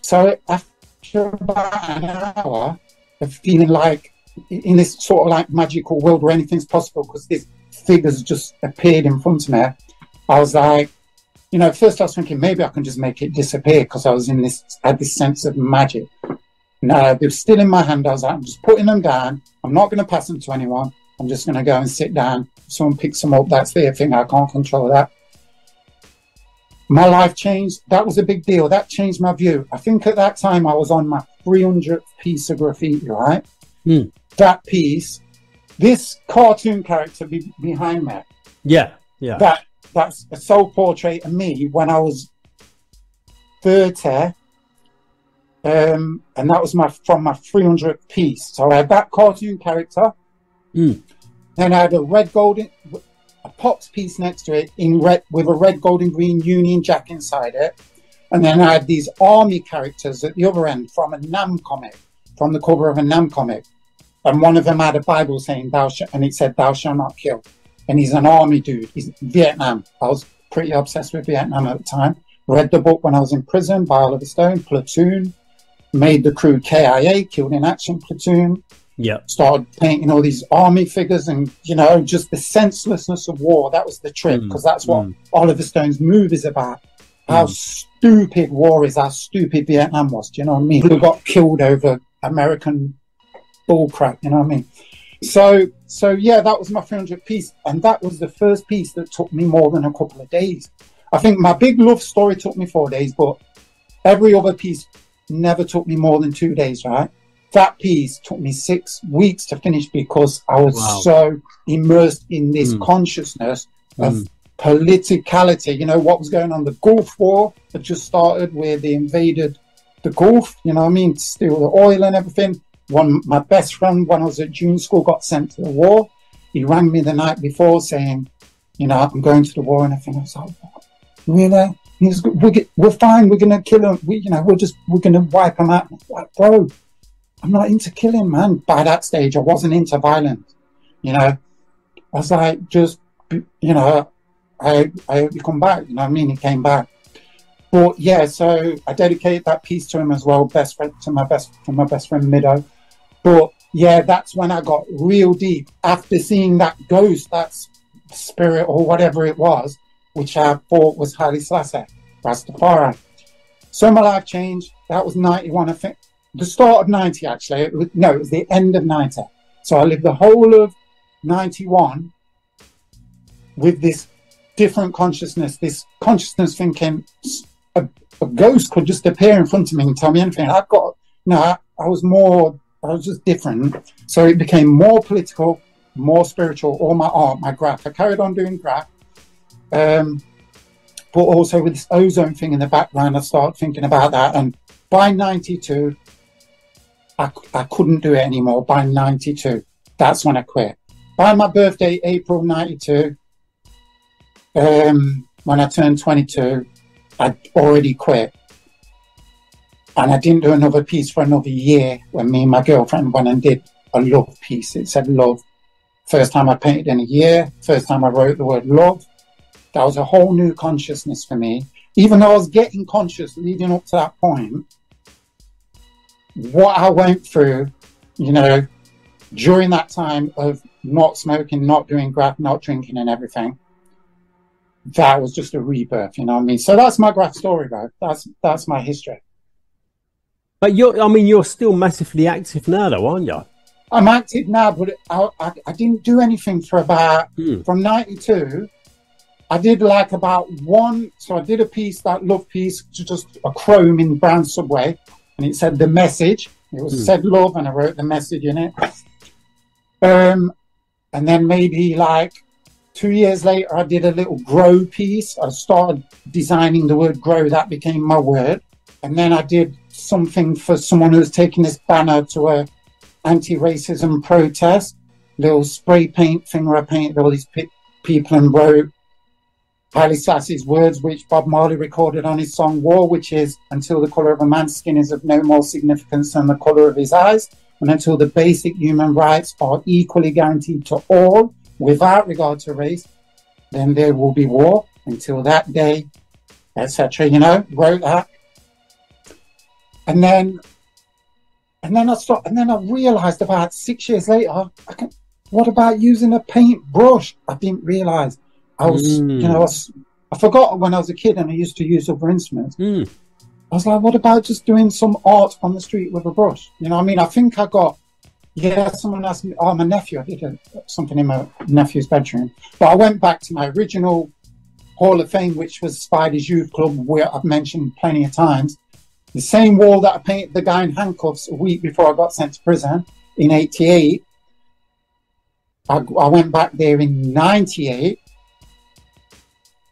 So after about an hour of feeling like in this sort of like magical world where anything's possible because these figures just appeared in front of me, I was like, you know, first I was thinking maybe I can just make it disappear because I had this sense of magic. No, they were still in my hand. I was like, I'm just putting them down. I'm not going to pass them to anyone. I'm just going to go and sit down. If someone picks them up, that's their thing. I can't control that. My life changed. That was a big deal. That changed my view. I think at that time I was on my 300th piece of graffiti, right? That piece, this cartoon character behind me. Yeah. That's a soul portrait of me when I was 30. And that was from my 300th piece. So I had that cartoon character. Then I had a POPZ piece next to it in red with a red, gold, and green Union Jack inside it. And then I had these army characters at the other end from a Nam comic, from the cover of a Nam comic. And one of them had a Bible saying, and it said, "Thou shalt not kill." And he's an army dude. He's Vietnam. I was pretty obsessed with Vietnam at the time. Read the book when I was in prison by Oliver Stone, Platoon. Made the crew KIA, Killed in Action Platoon. Yeah. Started painting all these army figures and, you know, just the senselessness of war. That was the trick because that's what Oliver Stone's move is about. How stupid war is, how stupid Vietnam was. Do you know what I mean? Who got killed over American bullcrap, you know what I mean? So yeah, that was my 300th piece. And that was the first piece that took me more than a couple of days. I think my big love story took me 4 days, but every other piece never took me more than 2 days, right? That piece took me 6 weeks to finish because I was so immersed in this consciousness of politicality. You know, what was going on? The Gulf War had just started where they invaded the Gulf, you know what I mean, to steal the oil and everything. My best friend, when I was at junior school, got sent to the war. He rang me the night before saying, you know, I'm going to the war and everything. I was like, what? Really? He's, we're fine. We're going to kill him. We're going to wipe him out. I'm like, bro, I'm not into killing, man. By that stage, I wasn't into violence. You know, I was like, just, you know, I hope you come back. You know what I mean? He came back. But yeah, so I dedicated that piece to him as well. To my best friend Mido. But yeah, that's when I got real deep after seeing that ghost, that spirit or whatever it was, which I thought was Haile Selassie, Rastafari. So my life changed. That was 91, I think. The start of 90, actually. It was the end of 90. So I lived the whole of 91 with this different consciousness, thinking a ghost could just appear in front of me and tell me anything. I was just different. So it became more political, more spiritual, all my art, my graph. I carried on doing graph. But also with this ozone thing in the background, I started thinking about that. And by 92, I couldn't do it anymore. By 92, that's when I quit. By my birthday, April 92, when I turned 22, I'd already quit. And I didn't do another piece for another year when me and my girlfriend went and did a love piece. It said love. First time I painted in a year. First time I wrote the word love. That was a whole new consciousness for me. Even though I was getting conscious leading up to that point, what I went through, you know, during that time of not smoking, not doing graph, not drinking and everything, that was just a rebirth, you know what I mean? So that's my graph story, bro. That's my history. But you're still massively active now, though, aren't you? I'm active now, but I didn't do anything for about, from 92, I did like about so I did a piece, that love piece, just a chrome in brown subway, and it said the message. It was said love, and I wrote the message in it. And then maybe like 2 years later, I did a little grow piece. I started designing the word grow. That became my word. And then I did something for someone who was taking this banner to a anti-racism protest. Little spray paint thing where I painted all these people and wrote Haile Selassie's words, which Bob Marley recorded on his song War, which is, until the colour of a man's skin is of no more significance than the colour of his eyes, and until the basic human rights are equally guaranteed to all, without regard to race, then there will be war. Until that day, etc. Wrote that. And then I realised about 6 years later, what about using a paintbrush? I didn't realise. I forgot when I was a kid and I used to use other instruments. I was like, what about just doing some art on the street with a brush? I think I got, someone asked me, my nephew, I did something in my nephew's bedroom. But I went back to my original Hall of Fame, which was Spider's Youth Club, where I've mentioned plenty of times. The same wall that I painted the guy in handcuffs a week before I got sent to prison in 88. I went back there in 98.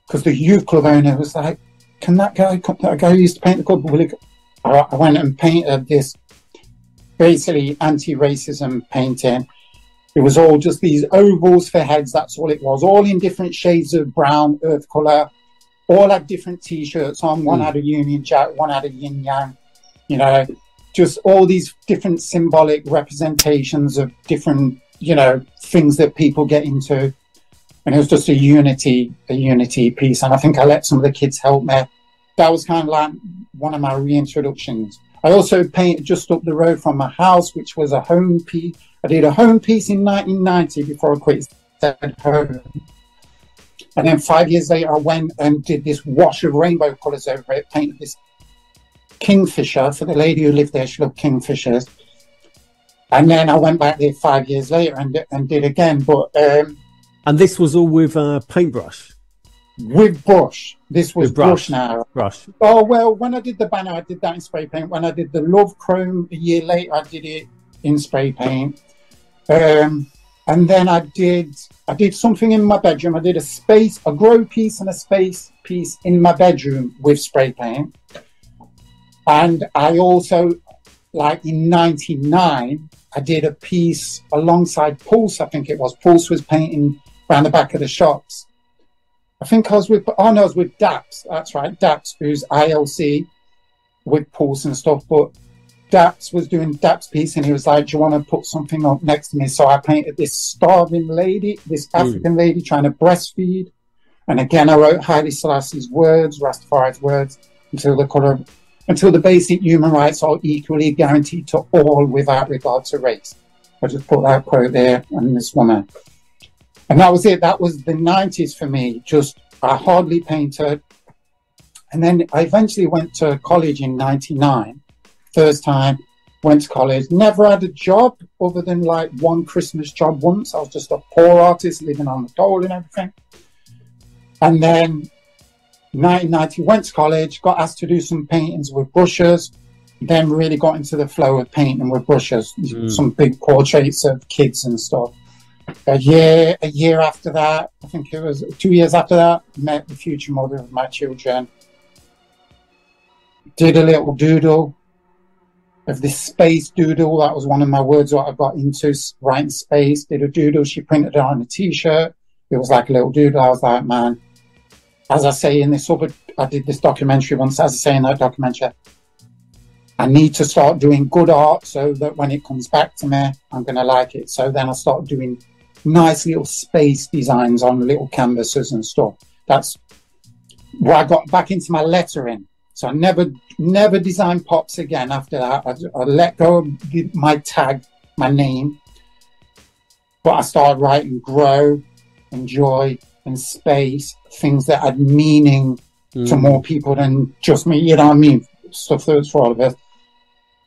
Because the youth club owner was like, can that guy who used to paint the club, I went and painted this basically anti-racism painting. It was all just these ovals for heads, that's all it was. All in different shades of brown, earth colour. All had different T-shirts on. One had a Union Jack, one had a yin yang. Just all these different symbolic representations of different, things that people get into. And it was just a unity piece. And I think I let some of the kids help me. That was kind of like one of my reintroductions. I also painted just up the road from my house, which was a home piece. I did a home piece in 1990 before I quit home. And then 5 years later, I went and did this wash of rainbow colours over it, painted this kingfisher. For the lady who lived there, she loved kingfishers. And then I went back there 5 years later and did again. But and this was all with paintbrush? With brush. This was brush now. Brush. Oh, well, when I did the banner, I did that in spray paint. When I did the Love Chrome a year later, I did it in spray paint. And then I did something in my bedroom. I did a grow piece and a space piece in my bedroom with spray paint. And I also, like in 99, I did a piece alongside Pulse, I think it was. Pulse was painting around the back of the shops. I think I was with Daps. That's right, Daps, who's ILC with Pulse and stuff. But Daps was doing Daps piece, and he was like, do you want to put something up next to me? So I painted this starving lady, this African lady trying to breastfeed. And again, I wrote Haile Selassie's words, Rastafari's words, until the basic human rights are equally guaranteed to all without regard to race. I just put that quote there and this woman. And that was it. That was the 90s for me. I hardly painted. And then I eventually went to college in 99. First time, went to college. Never had a job other than like one Christmas job once. I was just a poor artist living on the dole and everything. And then 1990, went to college, got asked to do some paintings with brushes, then really got into the flow of painting with brushes, some big portraits of kids and stuff. A year after that, I think it was 2 years after that, met the future mother of my children. Did a little doodle of this space doodle. That was one of my words that I got into, writing space. Did a doodle, she printed it on a t-shirt. It was like a little doodle. I was like, man, as I say in this I did this documentary once, as I say in that documentary, I need to start doing good art so that when it comes back to me, I'm going to like it. So then I started doing nice little space designs on little canvases and stuff. That's where I got back into my lettering. So I never designed pops again after that. I let go of my tag, my name. But I started writing grow and joy and space, things that had meaning to more people than just me, you know what I mean? Stuff that was for all of us.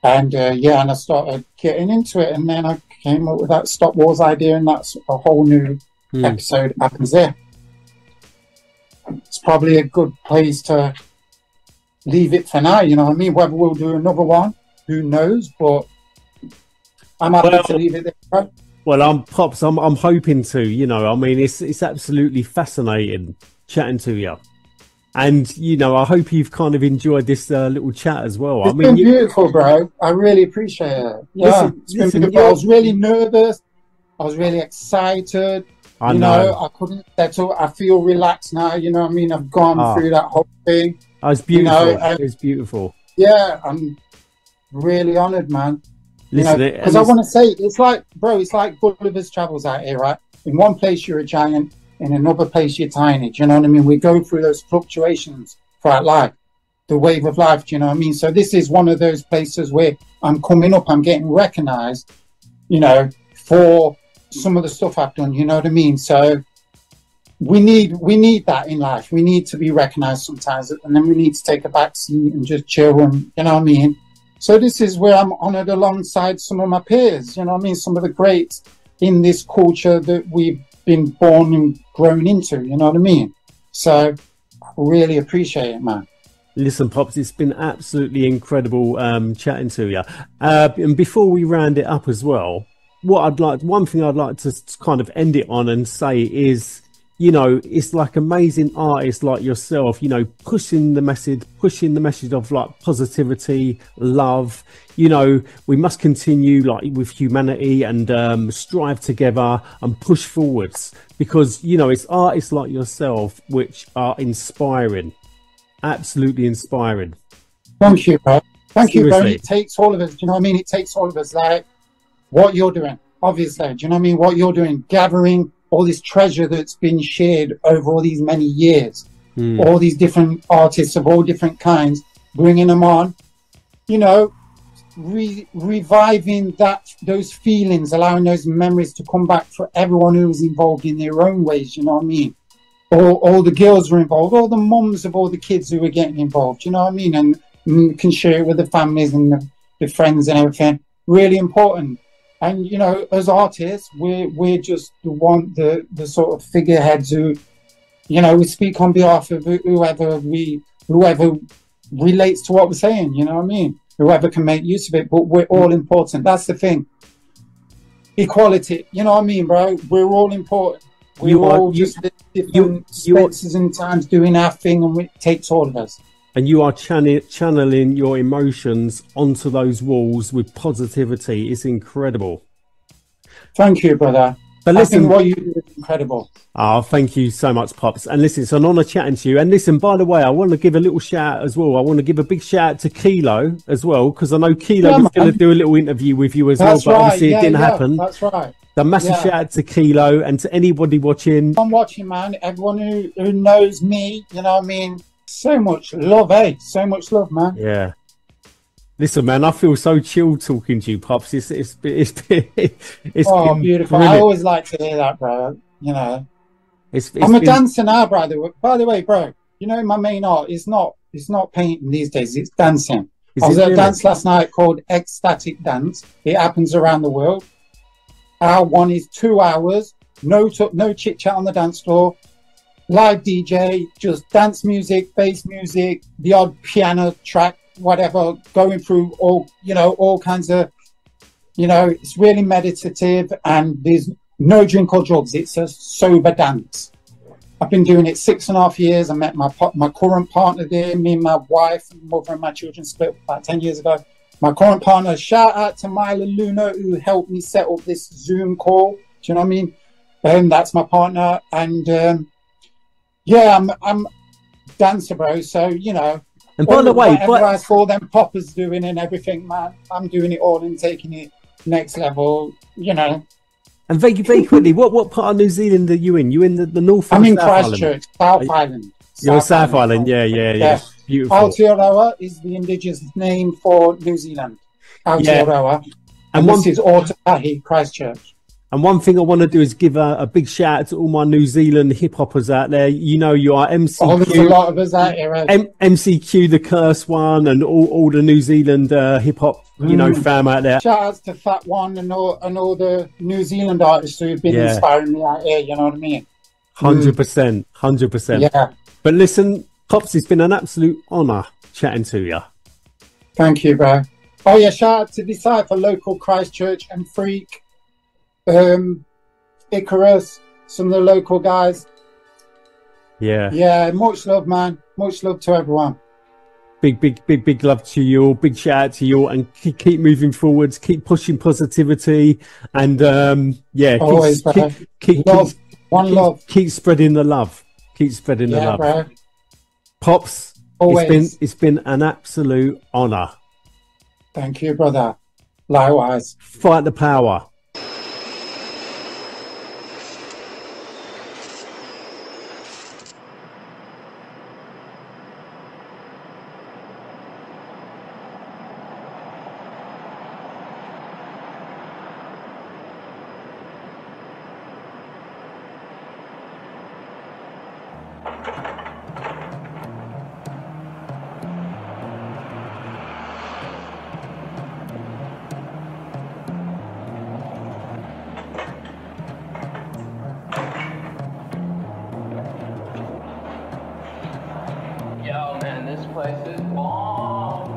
And yeah, and I started getting into it, and then I came up with that Stop Wars idea, and that's a whole new episode happens there. It's probably a good place to leave it for now, you know what I mean? Whether we'll do another one, who knows? But I'm happy to leave it there. Well, I'm hoping to, you know, I mean, it's absolutely fascinating chatting to you. And, you know, I hope you've kind of enjoyed this little chat as well. It's been beautiful, bro. I really appreciate it. Yeah, it's been beautiful. I was really nervous. I was really excited. I know. I couldn't settle. I feel relaxed now, you know what I mean? I've gone through that whole thing. Oh, it's beautiful. You know, it's beautiful. Yeah, I'm really honoured, man. Listen, because I want to say, it's like, bro, it's like Gulliver's Travels out here, right? In one place, you're a giant. In another place, you're tiny. Do you know what I mean? We go through those fluctuations throughout life, the wave of life. Do you know what I mean? So this is one of those places where I'm coming up. I'm getting recognized, you know, for some of the stuff I've done. You know what I mean? So we need that in life. We need to be recognized sometimes, and then we need to take a back seat and just chill. And you know what I mean? So this is where I'm honored alongside some of my peers. You know what I mean? Some of the greats in this culture that we've been born and grown into, you know what I mean? So I really appreciate it, man. Listen, Pops, it's been absolutely incredible chatting to you. And before we round it up as well, one thing I'd like to kind of end it on and say is, you know, it's like amazing artists like yourself, you know, pushing the message of like positivity, love. You know, we must continue like with humanity and strive together and push forwards, because, you know, it's artists like yourself which are inspiring, absolutely inspiring. Thank you, bro. Thank you, bro. It takes all of us. Do you know what I mean? It takes all of us, like what you're doing, obviously. Do you know what I mean? What you're doing, gathering all this treasure that's been shared over all these many years, all these different artists of all different kinds, bringing them on, you know, reviving those feelings, allowing those memories to come back for everyone who was involved in their own ways, you know what I mean? All the girls were involved, all the mums of all the kids who were getting involved, you know what I mean? And can share it with the families and the friends and everything. Really important. And, you know, as artists, we're just the sort of figureheads who, you know, we speak on behalf of whoever relates to what we're saying, you know what I mean? Whoever can make use of it, but we're all important. That's the thing. Equality, you know what I mean, bro? We're all important. We're all just different spaces and times doing our thing, and it takes all of us. And you are channeling your emotions onto those walls with positivity. It's incredible. Thank you, brother. But listen, I think what you do is incredible. Oh, thank you so much, Pops. And listen, it's an honour chatting to you. And listen, by the way, I want to give a little shout out as well. I want to give a big shout out to Kilo as well, because I know Kilo was going to do a little interview with you as well, but obviously it didn't happen. That's right. So massive shout out to Kilo and to anybody watching. I'm watching, man. Everyone who knows me, you know what I mean? So much love, eh? So much love, man. Yeah. Listen, man, I feel so chilled talking to you, Pops. It's beautiful. Brilliant. I always like to hear that, bro. You know, I'm a dancer now, brother. By the way, bro, you know my main art is not painting these days. It's dancing. I was at a dance last night called Ecstatic Dance. It happens around the world. Our one is 2 hours, no chit chat on the dance floor. Live DJ, just dance music, bass music, the odd piano track, whatever, going through all kinds of, you know, it's really meditative, and there's no drink or drugs. It's a sober dance. I've been doing it 6.5 years. I met my current partner there. Me and my wife, mother and my children split about 10 years ago. My current partner, shout out to Myla Luna, who helped me set up this Zoom call. Do you know what I mean? That's my partner. And yeah, I'm dancer, bro. So, you know, and by the way, whatever I saw them poppers doing and everything, man, I'm doing it all and taking it next level, you know. And very quickly, what part of New Zealand are you in? You in the north? I'm in Christchurch, South Island. You're South Island, yeah. Beautiful. Aotearoa is the indigenous name for New Zealand. Aotearoa. And this is Otahi, Christchurch. And one thing I want to do is give a big shout out to all my New Zealand hip hoppers out there. You know, you are MCQ. Oh, there's a lot of us out here. MCQ, the Curse One, and all the New Zealand hip hop you know, fam out there. Shout outs to Fat One and all the New Zealand artists who have been inspiring me out here, you know what I mean? 100%, 100%. Yeah. But listen, Pops, it's been an absolute honour chatting to you. Thank you, bro. Oh yeah, shout out to Decipher, local Christchurch and Freak, Icarus, some of the local guys. Yeah, much love, man. Much love to everyone. Big love to you all. Big shout out to you all, and keep moving forwards. Keep pushing positivity, and always, keep love. Love. Keep spreading the love. Keep spreading the love. Bro. Pops, always. It's been an absolute honour. Thank you, brother. Likewise. Fight the power. Yo, man, this place is bomb.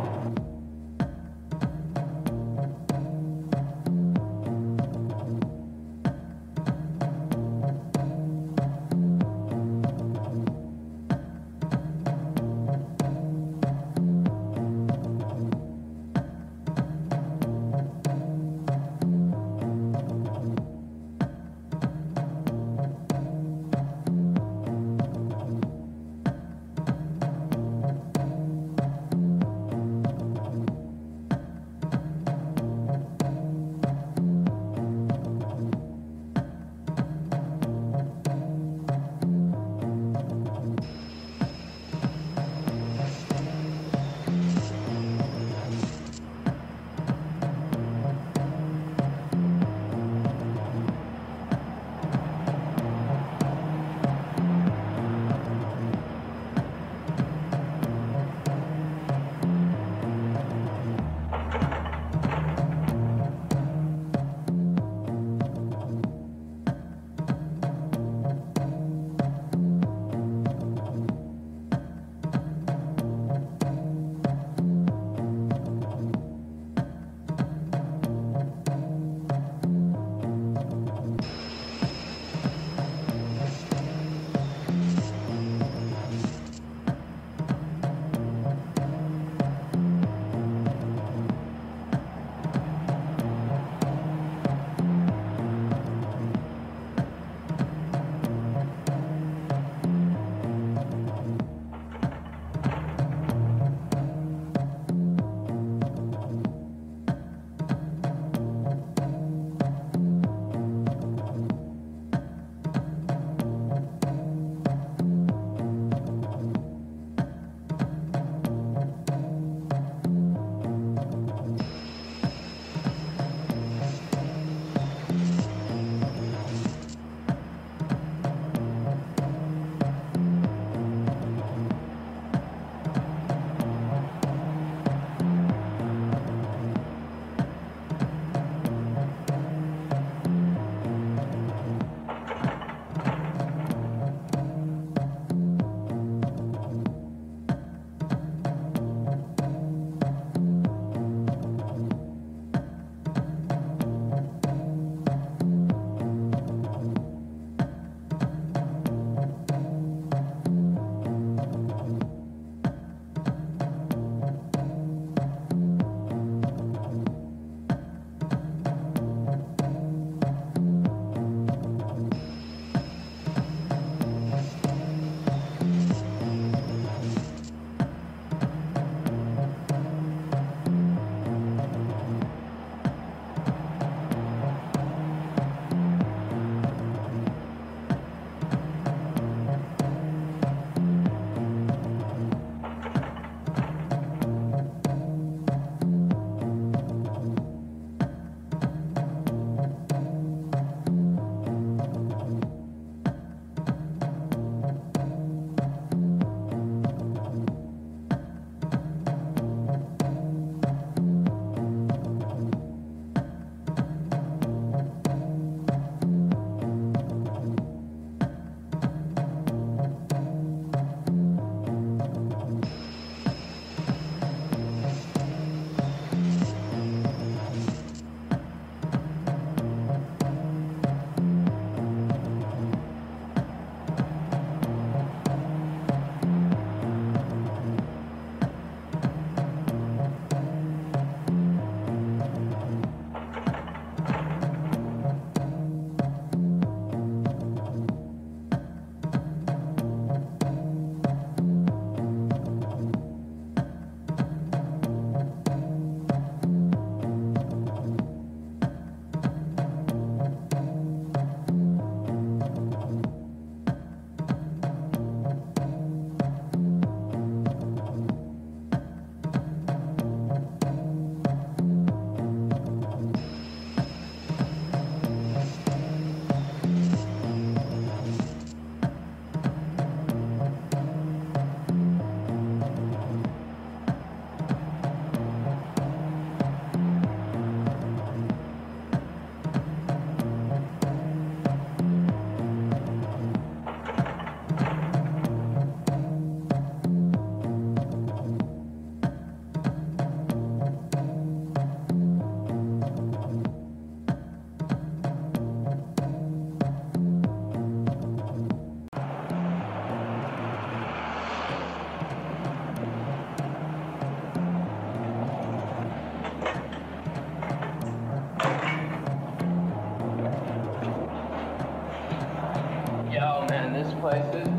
place is